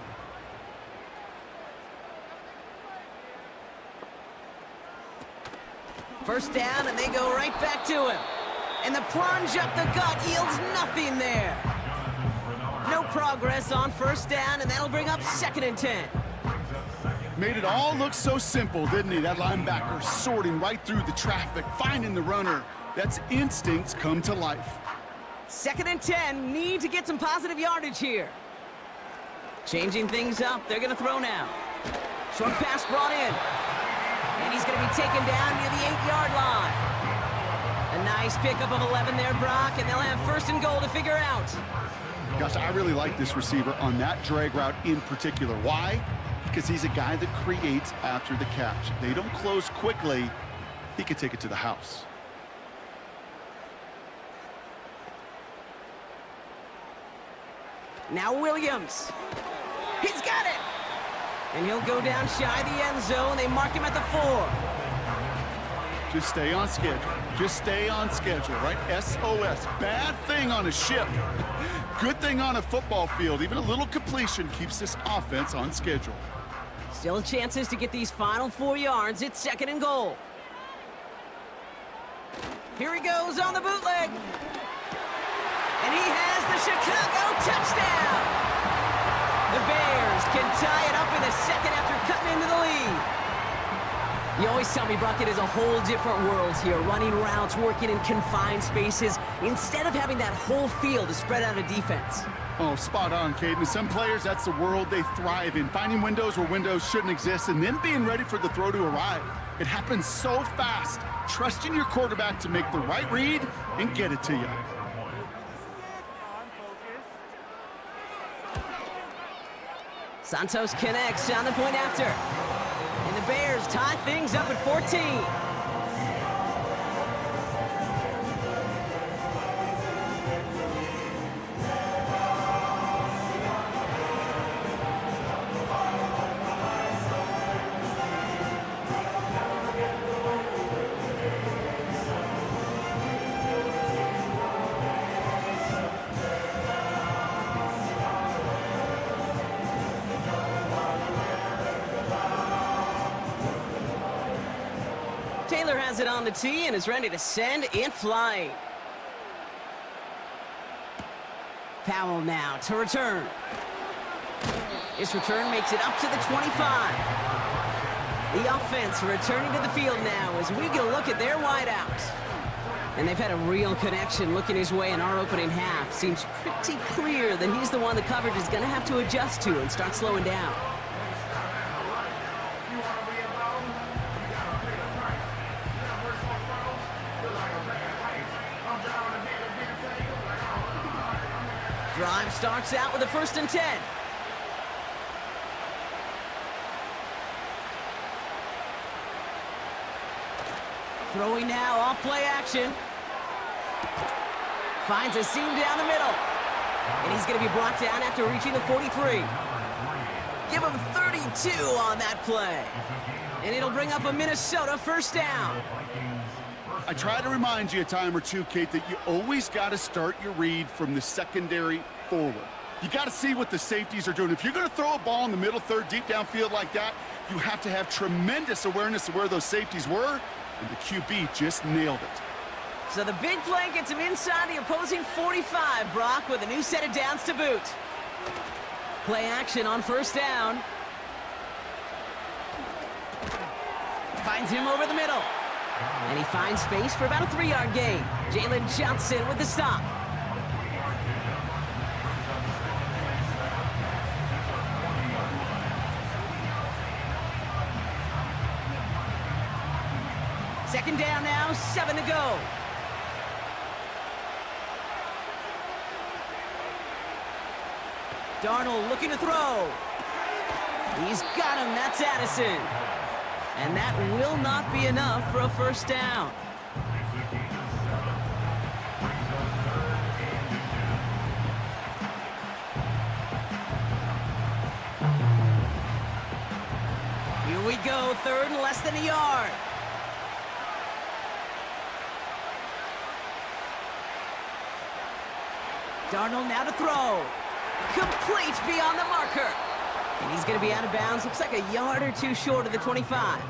First down, and they go right back to him. And the plunge up the gut yields nothing there. No progress on first down, and that'll bring up 2nd and 10. Made it all look so simple, didn't he? That linebacker sorting right through the traffic, finding the runner. That's instincts come to life. 2nd and 10, need to get some positive yardage here. Changing things up, they're going to throw now. Short pass brought in. And he's going to be taken down near the 8-yard line. A nice pickup of 11 there, Brock, and they'll have 1st and goal to figure out. Gosh, I really like this receiver on that drag route in particular. Why? Because he's a guy that creates after the catch. If they don't close quickly, he could take it to the house. Now Williams. He's got it! And he'll go down shy of the end zone. They mark him at the 4. Just stay on schedule. Just stay on schedule, right? SOS. Bad thing on a ship. Good thing on a football field. Even a little completion keeps this offense on schedule. Still chances to get these final 4 yards. It's 2nd and goal. Here he goes on the bootleg. can tie it up in a second after cutting into the lead. You always tell me, Brock, it is a whole different world here, running routes, working in confined spaces, instead of having that whole field to spread out a defense. Oh, spot on, Caden. Some players, that's the world they thrive in, finding windows where windows shouldn't exist and then being ready for the throw to arrive. It happens so fast. Trusting your quarterback to make the right read and get it to you. Santos connects on the point after. And the Bears tie things up at 14. Taylor has it on the tee and is ready to send it flying. Powell now to return. This return makes it up to the 25. The offense returning to the field now as we get a look at their wideouts. And they've had a real connection looking his way in our opening half. Seems pretty clear that he's the one the coverage is going to have to adjust to and start slowing down. Drive starts out with a 1st and 10. Throwing now off play action. Finds a seam down the middle. And he's going to be brought down after reaching the 43. Give him 32 on that play. And it'll bring up a Minnesota 1st down. I try to remind you a time or two, Kate, that you always got to start your read from the secondary forward. You got to see what the safeties are doing. If you're going to throw a ball in the middle third, deep downfield like that, you have to have tremendous awareness of where those safeties were, and the QB just nailed it. So the big play gets him inside the opposing 45, Brock, with a new set of downs to boot. Play action on 1st down. Finds him over the middle. And he finds space for about a 3-yard gain. Jalen Johnson with the stop. Second down now, 7 to go. Darnold looking to throw. He's got him, that's Addison. And that will not be enough for a 1st down. Here we go, 3rd and less than a yard. Darnold now to throw. Complete beyond the marker. And he's going to be out of bounds. Looks like a yard or two short of the 25.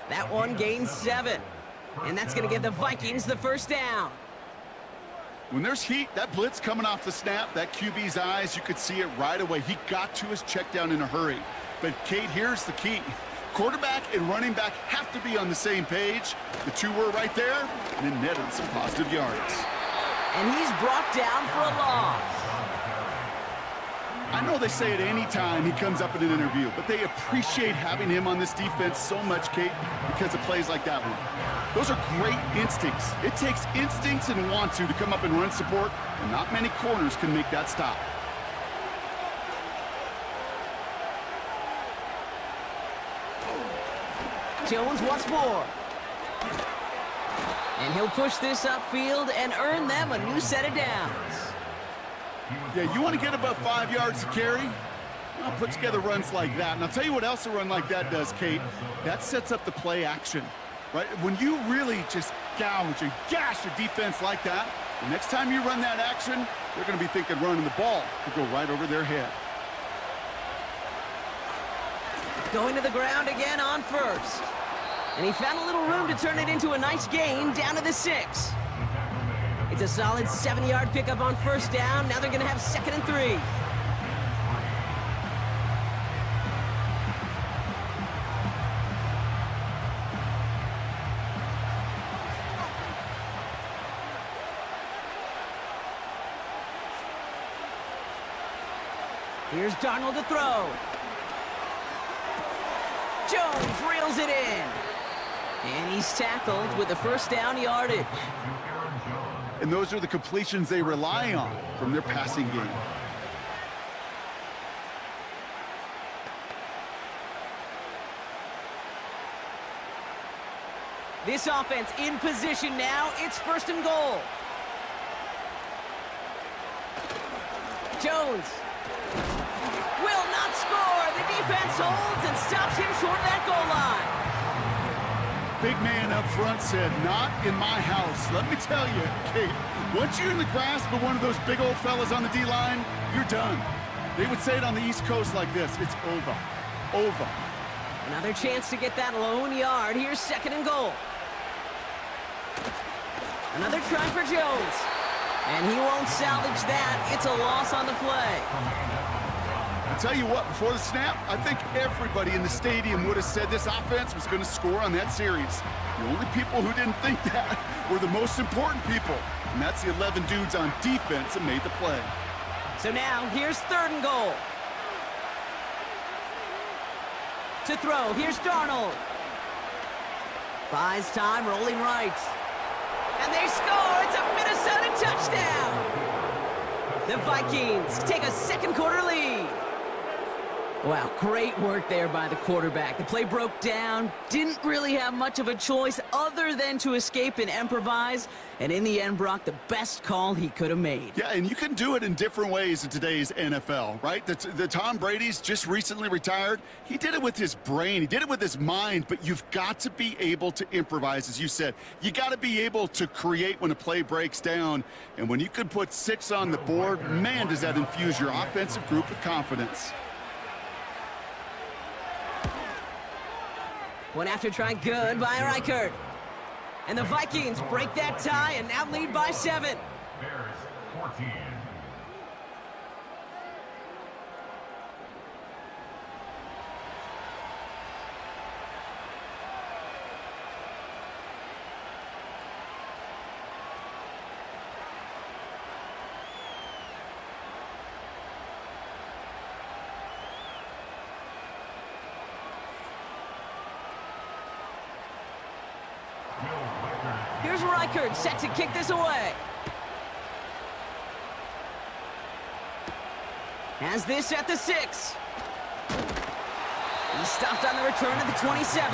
That one gains 7. And that's going to give the Vikings the 1st down. When there's heat, that blitz coming off the snap, that QB's eyes, you could see it right away. He got to his check down in a hurry. But, Kate, here's the key. Quarterback and running back have to be on the same page. The two were right there, and it netted some positive yards. And he's brought down for a loss. I know they say it any time he comes up in an interview, but they appreciate having him on this defense so much, Kate, because of plays like that one. Those are great instincts. It takes instincts and want to come up and run support, and not many corners can make that stop. Jones once more. And he'll push this upfield and earn them a new set of downs. Yeah, you want to get above 5 yards to carry? Well, put together runs like that. And I'll tell you what else a run like that does, Kate. That sets up the play action, right? When you really just gouge and gash a defense like that, the next time you run that action, they're going to be thinking running the ball could go right over their head. Going to the ground again on 1st. And he found a little room to turn it into a nice gain down to the 6. It's a solid 7-yard pickup on 1st down. Now they're going to have 2nd and 3. Here's Darnold to throw. Jones reels it in. And he's tackled with the first down yardage. And those are the completions they rely on from their passing game. This offense in position now. It's 1st and goal. Jones will not score. The defense holds and stops him short of that goal line. Big man up front said, not in my house. Let me tell you, Kate, once you're in the grasp of one of those big old fellas on the D-line, you're done. They would say it on the East Coast like this. It's over. Over. Another chance to get that lone yard. Here's 2nd and goal. Another try for Jones. And he won't salvage that. It's a loss on the play. I tell you what, before the snap, I think everybody in the stadium would have said this offense was going to score on that series. The only people who didn't think that were the most important people. And that's the 11 dudes on defense that made the play. So now, here's 3rd and goal. To throw, here's Darnold. Buys time, rolling right. And they score! It's a Minnesota touchdown! The Vikings take a 2nd quarter lead. Wow, great work there by the quarterback. The play broke down, didn't really have much of a choice other than to escape and improvise. And in the end, Brock, the best call he could have made. Yeah, and you can do it in different ways in today's NFL, right? The Tom Brady's just recently retired. He did it with his brain. He did it with his mind, but you've got to be able to improvise, as you said. You got to be able to create when a play breaks down. And when you can put 6 on the board, man, does that infuse your offensive group with confidence. One after try, good by Reichert. And the Vikings break that tie and now lead by 7. Bears 14. Here's Reichert set to kick this away. Has this at the 6. He stopped on the return at the 27.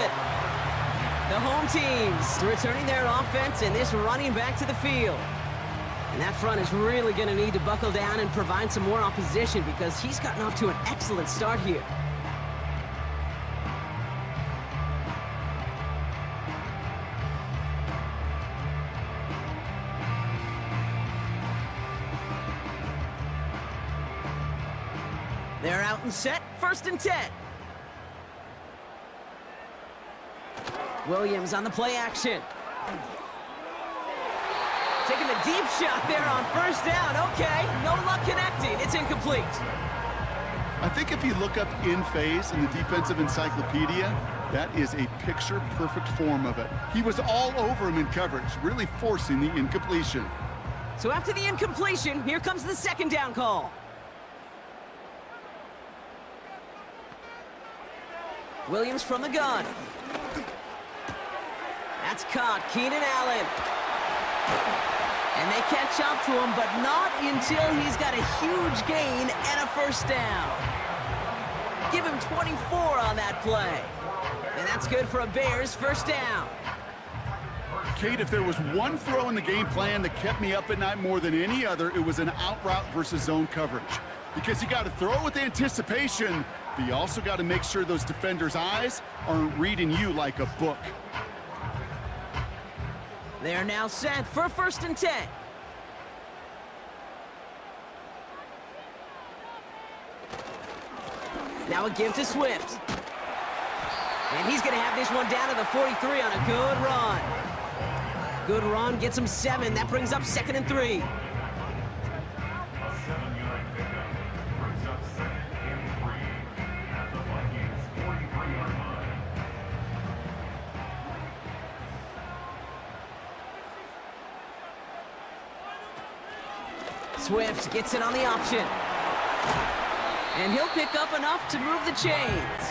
The home teams returning their offense and this running back to the field. And that front is really going to need to buckle down and provide some more opposition because he's gotten off to an excellent start here. They're out and set, 1st and 10. Williams on the play action. Taking the deep shot there on 1st down. Okay, no luck connecting. It's incomplete. I think if you look up in phase in the defensive encyclopedia, that is a picture-perfect form of it. He was all over him in coverage, really forcing the incompletion. So after the incompletion, here comes the 2nd down call. Williams from the gun. That's caught. Keenan Allen. And they catch up to him, but not until he's got a huge gain and a 1st down. Give him 24 on that play. And that's good for a Bears 1st down. Kate, if there was one throw in the game plan that kept me up at night more than any other, it was an out route versus zone coverage. Because you got to throw with anticipation, but you also got to make sure those defenders' eyes aren't reading you like a book. They're now set for 1st and 10. Now a give to Swift. And he's going to have this one down to the 43 on a good run. Good run gets him 7. That brings up 2nd and 3. Swift gets it on the option. And he'll pick up enough to move the chains.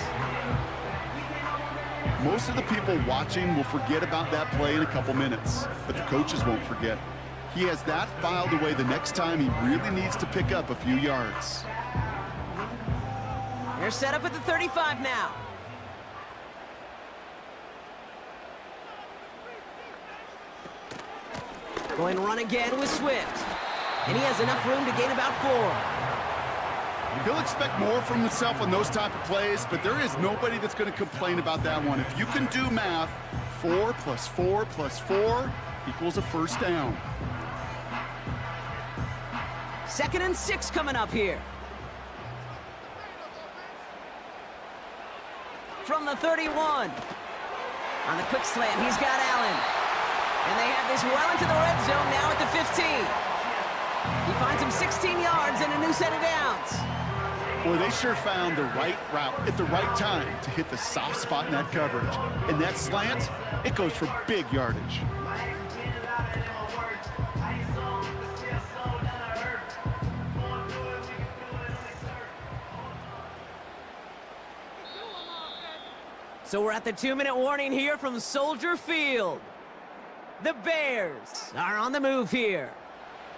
Most of the people watching will forget about that play in a couple minutes, but the coaches won't forget. He has that filed away the next time he really needs to pick up a few yards. They're set up at the 35 now. Going run again with Swift. And he has enough room to gain about 4. He'll expect more from himself on those type of plays, but there is nobody that's going to complain about that one. If you can do math, 4 plus 4 plus 4 equals a first down. 2nd and 6 coming up here. From the 31. On the quick slant, he's got Allen. And they have this well into the red zone now at the 15. He finds him 16 yards and a new set of downs. Boy, they sure found the right route at the right time to hit the soft spot in that coverage. And that slant, it goes for big yardage. So we're at the 2-minute warning here from Soldier Field. The Bears are on the move here.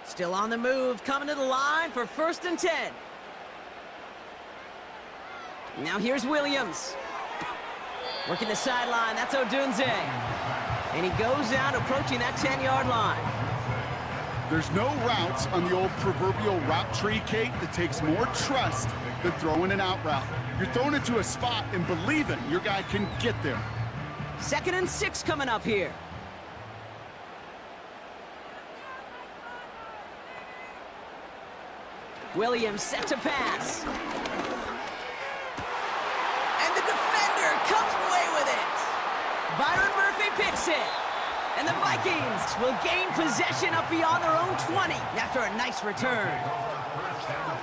Still on the move, coming to the line for 1st and 10. Now here's Williams. Working the sideline, that's Odunze. And he goes out approaching that 10-yard line. There's no routes on the old proverbial route tree, Kate, that takes more trust than throwing an out route. You're thrown into a spot and believing your guy can get there. 2nd and 6 coming up here. Williams set to pass. And the defender comes away with it. Byron Murphy picks it. And the Vikings will gain possession up beyond their own 20 after a nice return.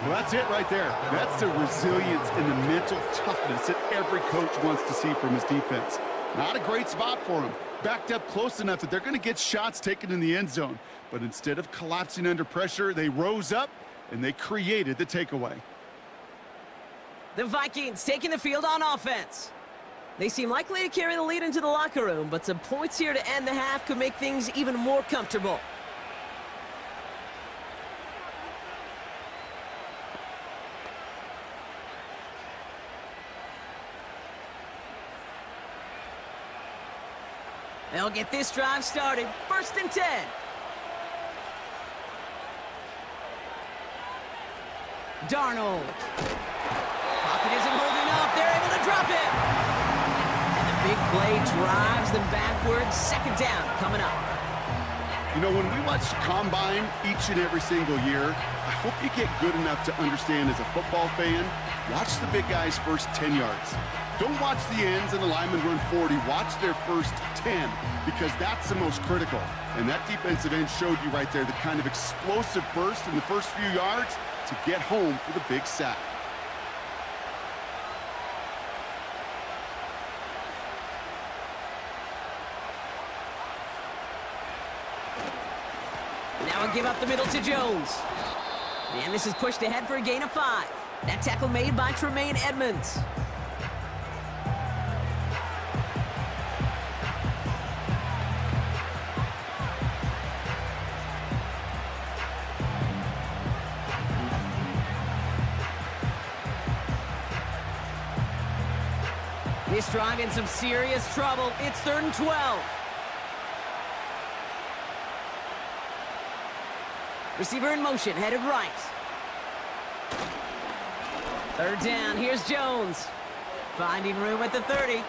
Well, that's it right there. That's the resilience and the mental toughness that every coach wants to see from his defense. Not a great spot for him. Backed up close enough that they're going to get shots taken in the end zone. But instead of collapsing under pressure, they rose up and they created the takeaway. The Vikings taking the field on offense. They seem likely to carry the lead into the locker room, but some points here to end the half could make things even more comfortable. They'll get this drive started. 1st and 10. Darnold. Pocket isn't holding up. They're able to drop it. And the big play drives them backwards. 2nd down coming up. You know, when we watch Combine each and every single year, I hope you get good enough to understand as a football fan, watch the big guys' first 10 yards. Don't watch the ends and the linemen run 40. Watch their first 10 because that's the most critical. And that defensive end showed you right there the kind of explosive burst in the first few yards to get home for the big sack. Now a give up the middle to Jones. And this is pushed ahead for a gain of 5. That tackle made by Tremaine Edmonds. This drive in some serious trouble. It's 3rd and 12. Receiver in motion, headed right. 3rd down, here's Jones. Finding room at the 30.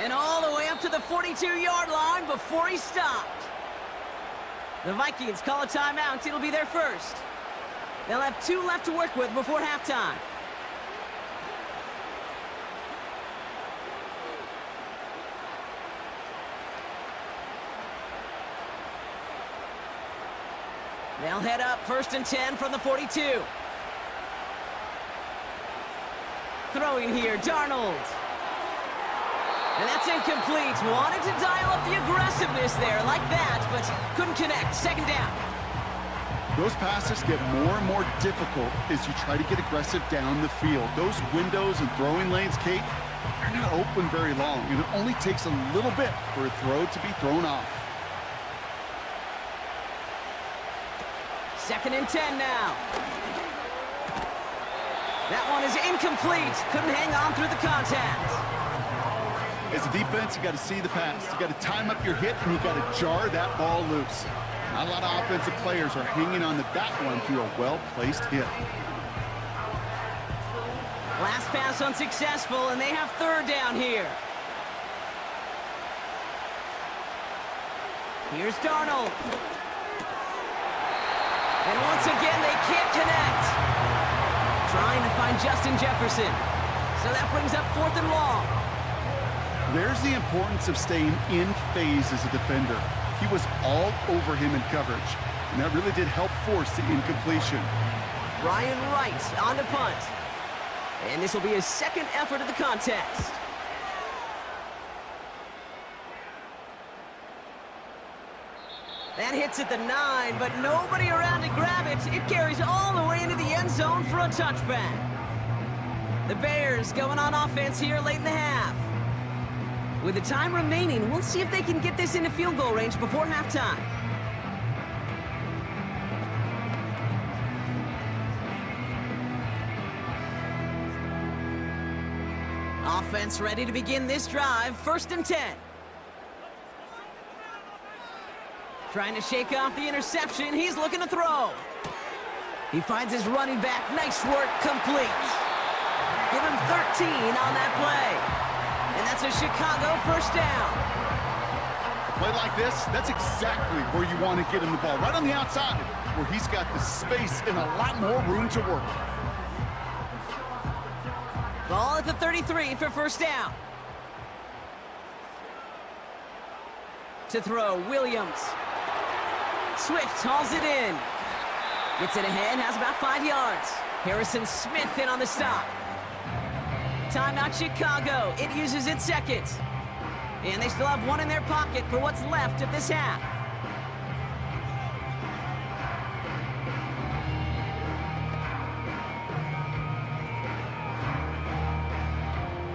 And all the way up to the 42-yard line before he stopped. The Vikings call a timeout. It'll be their first. They'll have 2 left to work with before halftime. They'll head up 1st and 10 from the 42. Throwing here, Darnold. And that's incomplete. Wanted to dial up the aggressiveness there like that, but couldn't connect. 2nd down. Those passes get more and more difficult as you try to get aggressive down the field. Those windows and throwing lanes, Kate, they're not open very long, and it only takes a little bit for a throw to be thrown off. 2nd and 10 now. That one is incomplete. Couldn't hang on through the contact. As a defense, you got to see the pass. You got to time up your hit, and you got to jar that ball loose. Not a lot of offensive players are hanging on to that one through a well-placed hit. Last pass unsuccessful, and they have 3rd down here. Here's Darnold. And once again, they can't connect. Trying to find Justin Jefferson. So that brings up 4th and long. There's the importance of staying in phase as a defender. He was all over him in coverage, and that really did help force the incompletion. Ryan Wright on the punt. And this will be his 2nd effort of the contest. That hits at the 9, but nobody around to grab it. It carries all the way into the end zone for a touchback. The Bears going on offense here late in the half. With the time remaining, we'll see if they can get this into field goal range before halftime. Offense ready to begin this drive. 1st and 10. Trying to shake off the interception. He's looking to throw. He finds his running back. Nice work. Complete. Give him 13 on that play. And that's a Chicago 1st down. A play like this, that's exactly where you want to get him the ball. Right on the outside, where he's got the space and a lot more room to work. Ball at the 33 for 1st down. To throw, Williams. Swift hauls it in. Gets it ahead, has about 5 yards. Harrison Smith in on the stop. Timeout Chicago. It uses its 2nd. And they still have 1 in their pocket for what's left of this half.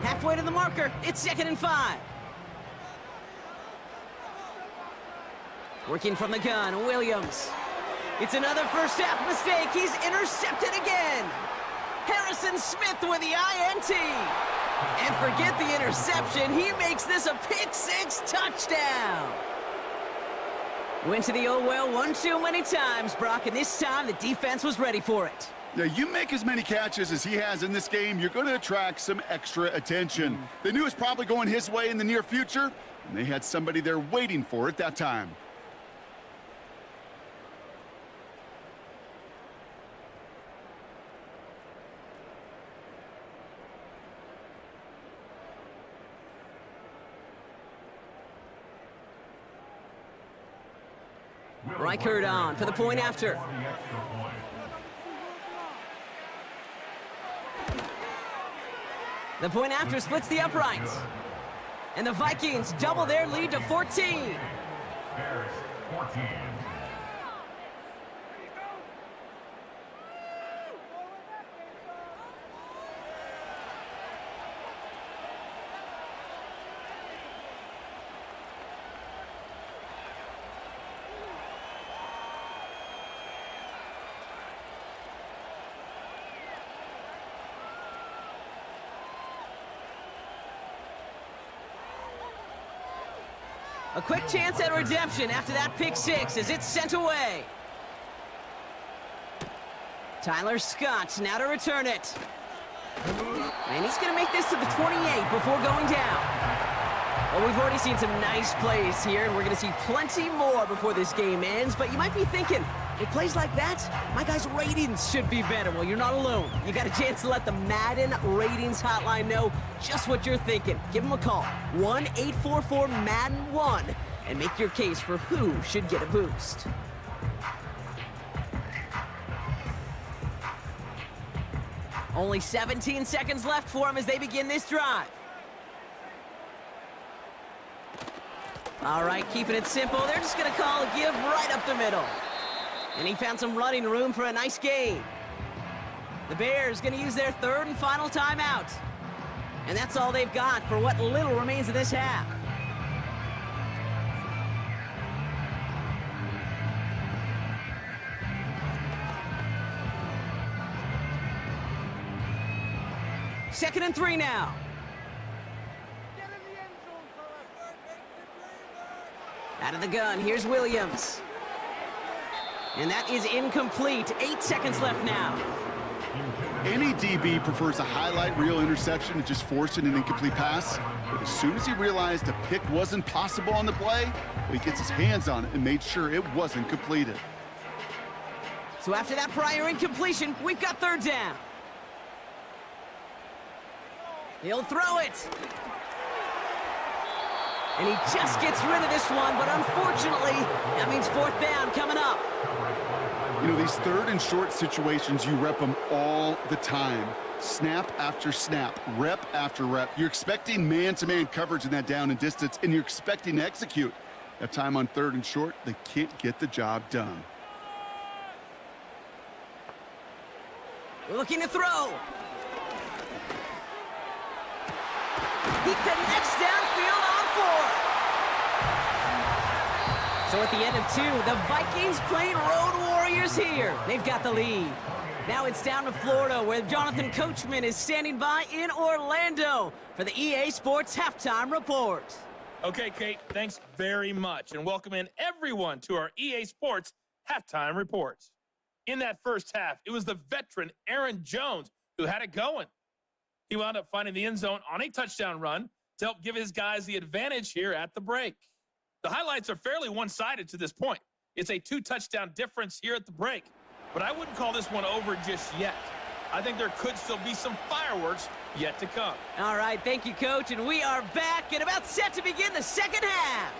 Halfway to the marker. It's 2nd and 5. Working from the gun, Williams. It's another 1st half mistake. He's intercepted again. Harrison Smith with the INT. And forget the interception. He makes this a pick-6 touchdown. Went to the old well one too many times, Brock, and this time the defense was ready for it. Yeah, you make as many catches as he has in this game, you're going to attract some extra attention. They knew it was probably going his way in the near future, and they had somebody there waiting for it that time. Reichert on for the point after. The point after splits the uprights. And the Vikings double their lead to 14. Bears 14. A quick chance at redemption after that pick-6 as it's sent away. Tyler Scott now to return it. And he's going to make this to the 28 before going down. Well, we've already seen some nice plays here, and we're going to see plenty more before this game ends. But you might be thinking, with plays like that, my guys' ratings should be better. Well, you're not alone. You got a chance to let the Madden Ratings Hotline know just what you're thinking. Give them a call, 1-844-MADDEN-1, and make your case for who should get a boost. Only 17 seconds left for them as they begin this drive. All right, keeping it simple. They're just going to call a give right up the middle. And he found some running room for a nice gain. The Bears going to use their third and final timeout. And that's all they've got for what little remains of this half. Second and 3 now. Out of the gun, here's Williams. And that is incomplete. 8 seconds left now. Any DB prefers a highlight reel interception to just forcing an incomplete pass. But as soon as he realized a pick wasn't possible on the play, he gets his hands on it and made sure it wasn't completed. So after that prior incompletion, we've got third down. He'll throw it. And he just gets rid of this one, but unfortunately, that means fourth down coming up. You know, these third and short situations, you rep them all the time. Snap after snap, rep after rep. You're expecting man-to-man coverage in that down and distance, and you're expecting to execute. That time on third and short, they can't get the job done. Looking to throw. He connects downfield on 4. So at the end of 2, the Vikings playing Road Warriors here. They've got the lead. Now it's down to Florida, where Jonathan Coachman is standing by in Orlando for the EA Sports Halftime Report. Okay, Kate, thanks very much, and welcome in everyone to our EA Sports Halftime Report. In that first half, it was the veteran Aaron Jones who had it going. He wound up finding the end zone on a touchdown run to help give his guys the advantage here at the break. The highlights are fairly one-sided to this point. It's a 2-touchdown difference here at the break, but I wouldn't call this one over just yet. I think there could still be some fireworks yet to come. All right, thank you, Coach, and we are back and about set to begin the second half.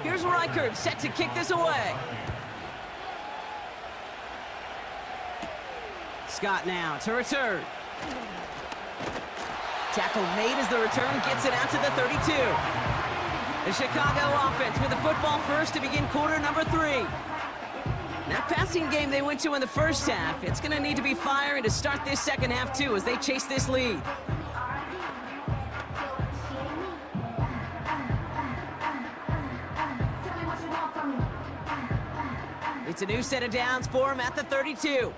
Here's Reichert set to kick this away. Scott now to return. Tackle made as the return gets it out to the 32. The Chicago offense with the football first to begin quarter number 3. That passing game they went to in the first half, it's going to need to be firing to start this second half too as they chase this lead. It's a new set of downs for him at the 32.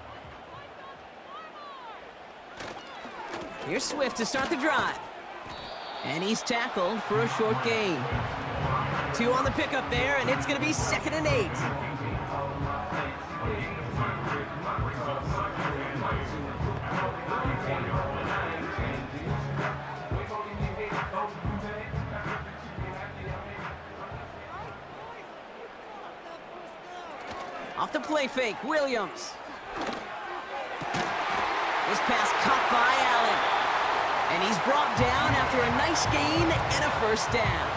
Here's Swift to start the drive. And he's tackled for a short gain. 2 on the pickup there, and it's going to be 2nd and 8. Off the play fake, Williams. This pass caught by Allen. And he's brought down after a nice gain and a first down.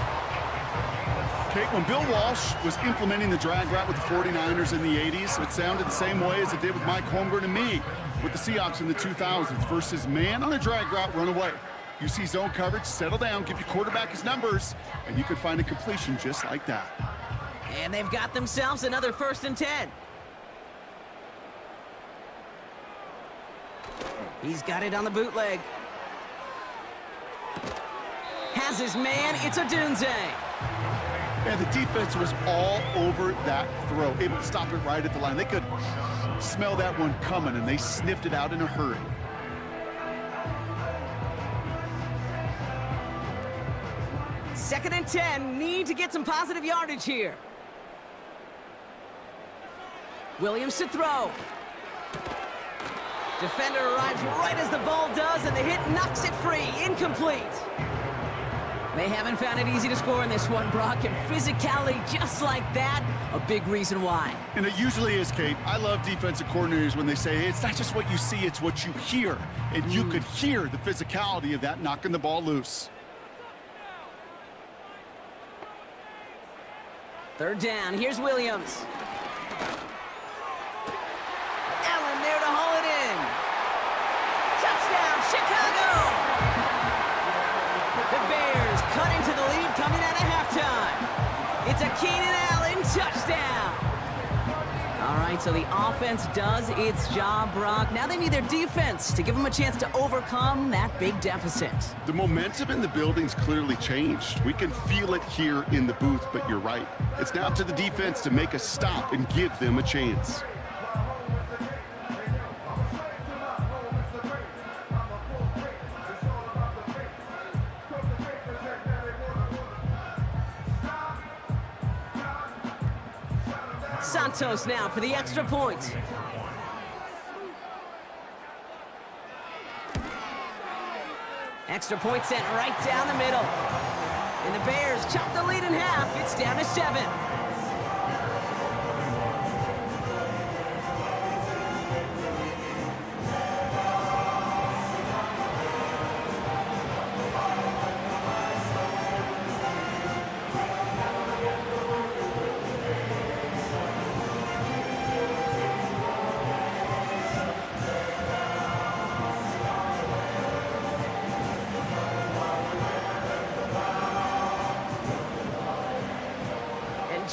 Kate, when Bill Walsh was implementing the drag route with the 49ers in the 80s, it sounded the same way as it did with Mike Holmgren and me with the Seahawks in the 2000s versus man on a drag route, run away. You see zone coverage, settle down, give your quarterback his numbers, and you could find a completion just like that. And they've got themselves another 1st and 10. He's got it on the bootleg. Has his man, it's Odunze. And the defense was all over that throw, able to stop it right at the line. They could smell that one coming, and they sniffed it out in a hurry. Second and 10, need to get some positive yardage here. Williams to throw. Defender arrives right as the ball does, and the hit knocks it free. Incomplete. They haven't found it easy to score in this one, Brock, and physicality just like that, a big reason why. And it usually is, Kate. I love defensive coordinators when they say, hey, it's not just what you see, it's what you hear. And you could hear the physicality of that knocking the ball loose. Third down, here's Williams. It's a Keenan Allen touchdown. All right, so the offense does its job, Brock. Now they need their defense to give them a chance to overcome that big deficit. The momentum in the building's clearly changed. We can feel it here in the booth, but you're right. It's now up to the defense to make a stop and give them a chance. Santos now for the extra point. Extra point sent right down the middle. And the Bears chop the lead in half. It's down to 7.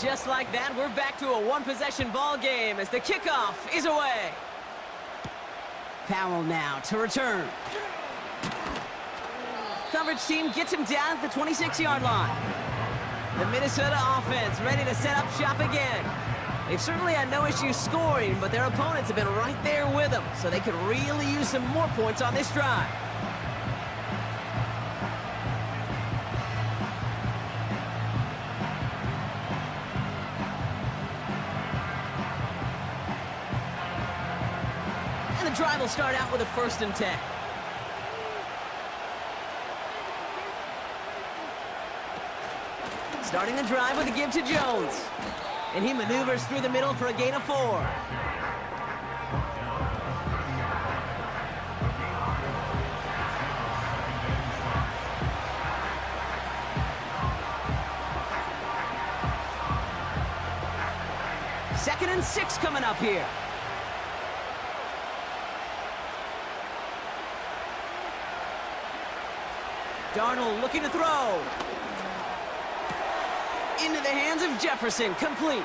Just like that, we're back to a one-possession ball game as the kickoff is away. Powell now to return. Coverage team gets him down at the 26-yard line. The Minnesota offense ready to set up shop again. They've certainly had no issues scoring, but their opponents have been right there with them, so they could really use some more points on this drive. The drive will start out with a 1st and 10. Starting the drive with a give to Jones. And he maneuvers through the middle for a gain of 4. Second and 6 coming up here. Darnold looking to throw. Into the hands of Jefferson, complete.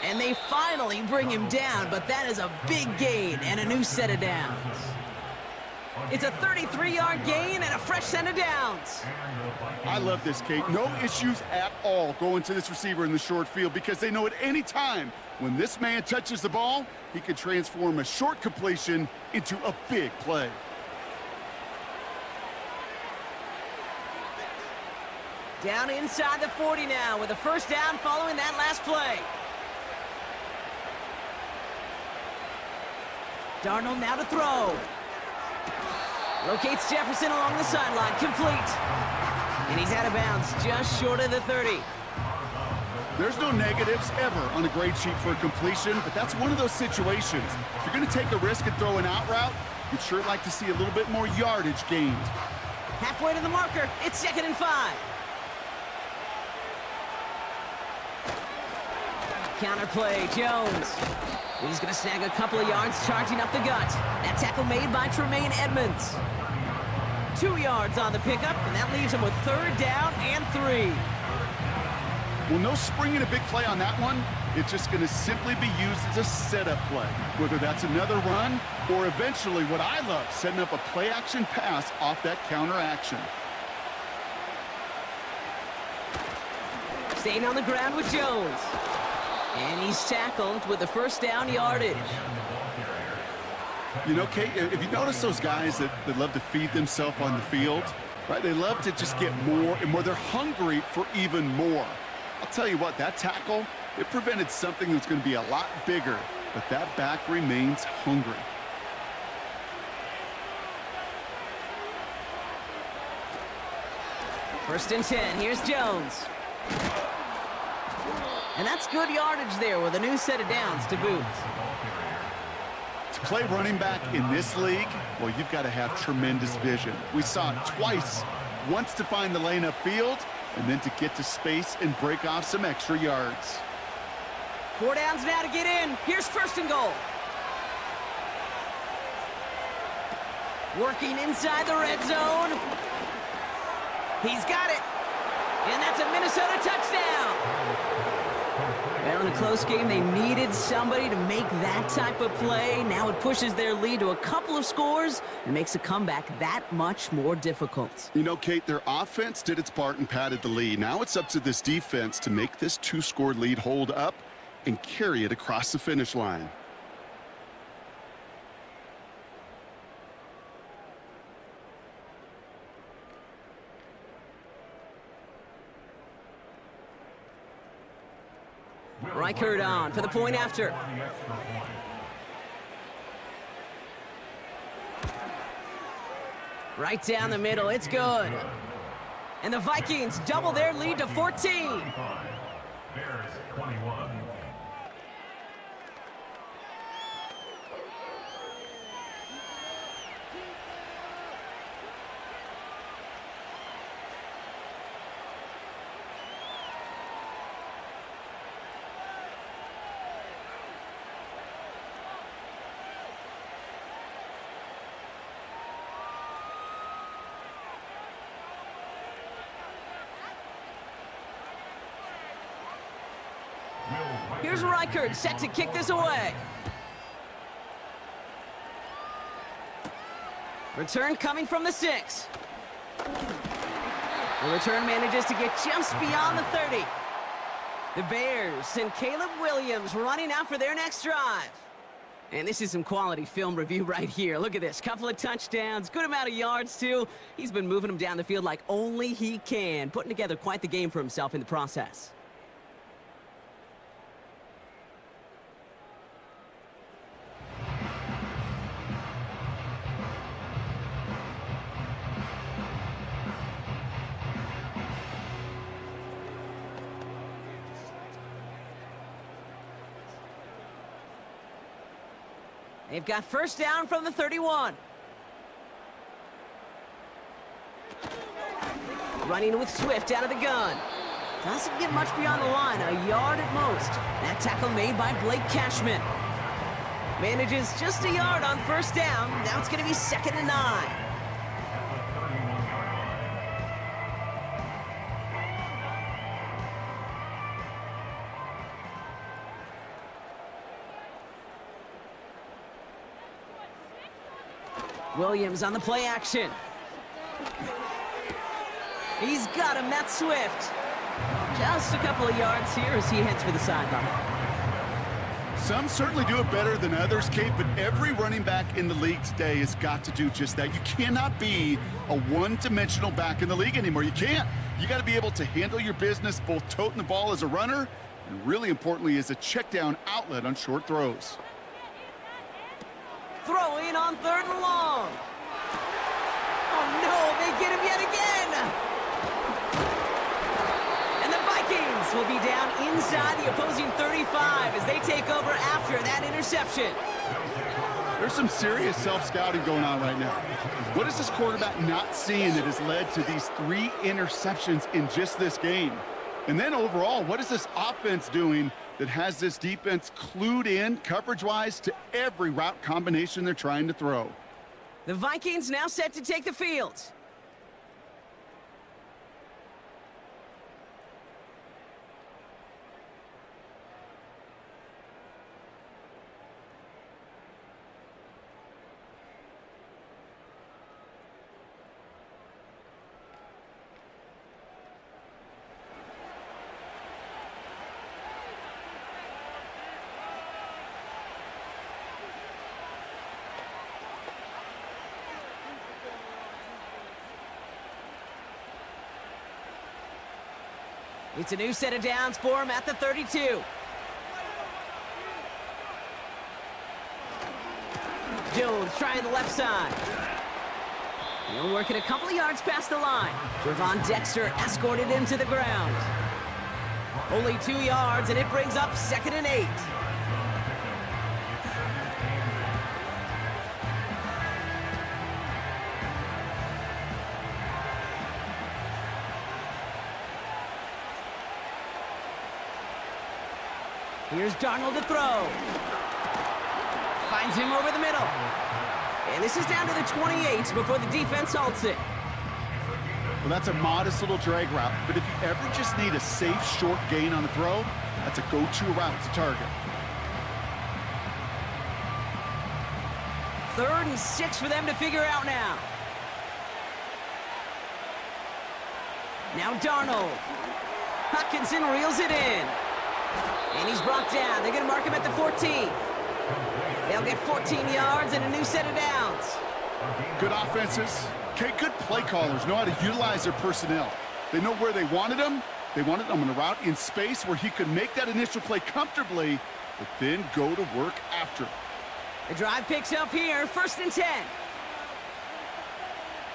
And they finally bring him down, but that is a big gain and a new set of downs. It's a 33-yard gain and a fresh set of downs. I love this, Kate. No issues at all going to this receiver in the short field because they know at any time when this man touches the ball, he can transform a short completion into a big play. Down inside the 40 now with a 1st down following that last play. Darnold now to throw. Locates Jefferson along the sideline, complete. And he's out of bounds just short of the 30. There's no negatives ever on a grade sheet for a completion, but that's one of those situations. If you're going to take a risk and throw an out route, you'd sure like to see a little bit more yardage gained. Halfway to the marker, it's 2nd and 5. Counterplay, Jones. He's going to snag a couple of yards charging up the gut. That tackle made by Tremaine Edmonds. 2 yards on the pickup, and that leaves him with 3rd down and 3. Well, no springing a big play on that one. It's just going to simply be used as a setup play, whether that's another run or eventually what I love, setting up a play-action pass off that counter action. Staying on the ground with Jones. And he's tackled with the 1st down yardage. You know, Kate, if you notice those guys that love to feed themselves on the field, right? They love to just get more and more. They're hungry for even more. I'll tell you what, that tackle, it prevented something that's going to be a lot bigger, but that back remains hungry. First and 10, here's Jones. And that's good yardage there with a new set of downs to boot. To play running back in this league, well, you've got to have tremendous vision. We saw it twice, once to find the lane upfield, and then to get to space and break off some extra yards. 4 downs now to get in. Here's 1st and goal. Working inside the red zone. He's got it. And that's a Minnesota touchdown. Well, in a close game, they needed somebody to make that type of play. Now it pushes their lead to a couple of scores and makes a comeback that much more difficult. You know, Kate, their offense did its part and padded the lead. Now it's up to this defense to make this two-score lead hold up and carry it across the finish line. Reichert on for the point after. Right down the middle, it's good. And the Vikings double their lead to 14. Bears 21. Here's Reichert set to kick this away. Return coming from the 6. The return manages to get just beyond the 30. The Bears and Caleb Williams running out for their next drive. And this is some quality film review right here. Look at this. Couple of touchdowns, good amount of yards, too. He's been moving them down the field like only he can, putting together quite the game for himself in the process. They've got first down from the 31. Running with Swift out of the gun. Doesn't get much beyond the line, a yard at most. That tackle made by Blake Cashman. Manages just a yard on first down. Now it's going to be 2nd and 9. Williams on the play action. He's got him, that's Swift. Just a couple of yards here as he heads for the sideline. Some certainly do it better than others, Kate, but every running back in the league today has got to do just that. You cannot be a one-dimensional back in the league anymore. You can't. You got to be able to handle your business, both toting the ball as a runner and really importantly as a check-down outlet on short throws. Throwing on 3rd and long. Oh no, they get him yet again. And the Vikings will be down inside the opposing 35 as they take over after that interception. There's some serious self-scouting going on right now. What is this quarterback not seeing that has led to these 3 interceptions in just this game? And then overall, what is this offense doing that has this defense clued in coverage-wise to every route combination they're trying to throw? The Vikings now set to take the field. It's a new set of downs for him at the 32. Jones trying the left side. He'll work it a couple of yards past the line. Javon Dexter escorted him to the ground. Only 2 yards, and it brings up 2nd and 8. Here's Darnold to throw. Finds him over the middle. And this is down to the 28 before the defense halts it. Well, that's a modest little drag route, but if you ever just need a safe, short gain on the throw, that's a go-to route to target. 3rd and 6 for them to figure out now. Now Darnold. Hutchinson reels it in. And he's brought down. They're going to mark him at the 14. They'll get 14 yards and a new set of downs. Good offenses. Okay, good play callers know how to utilize their personnel. They know where they wanted him. They wanted him on a route in space where he could make that initial play comfortably, but then go to work after. The drive picks up here, 1st and 10.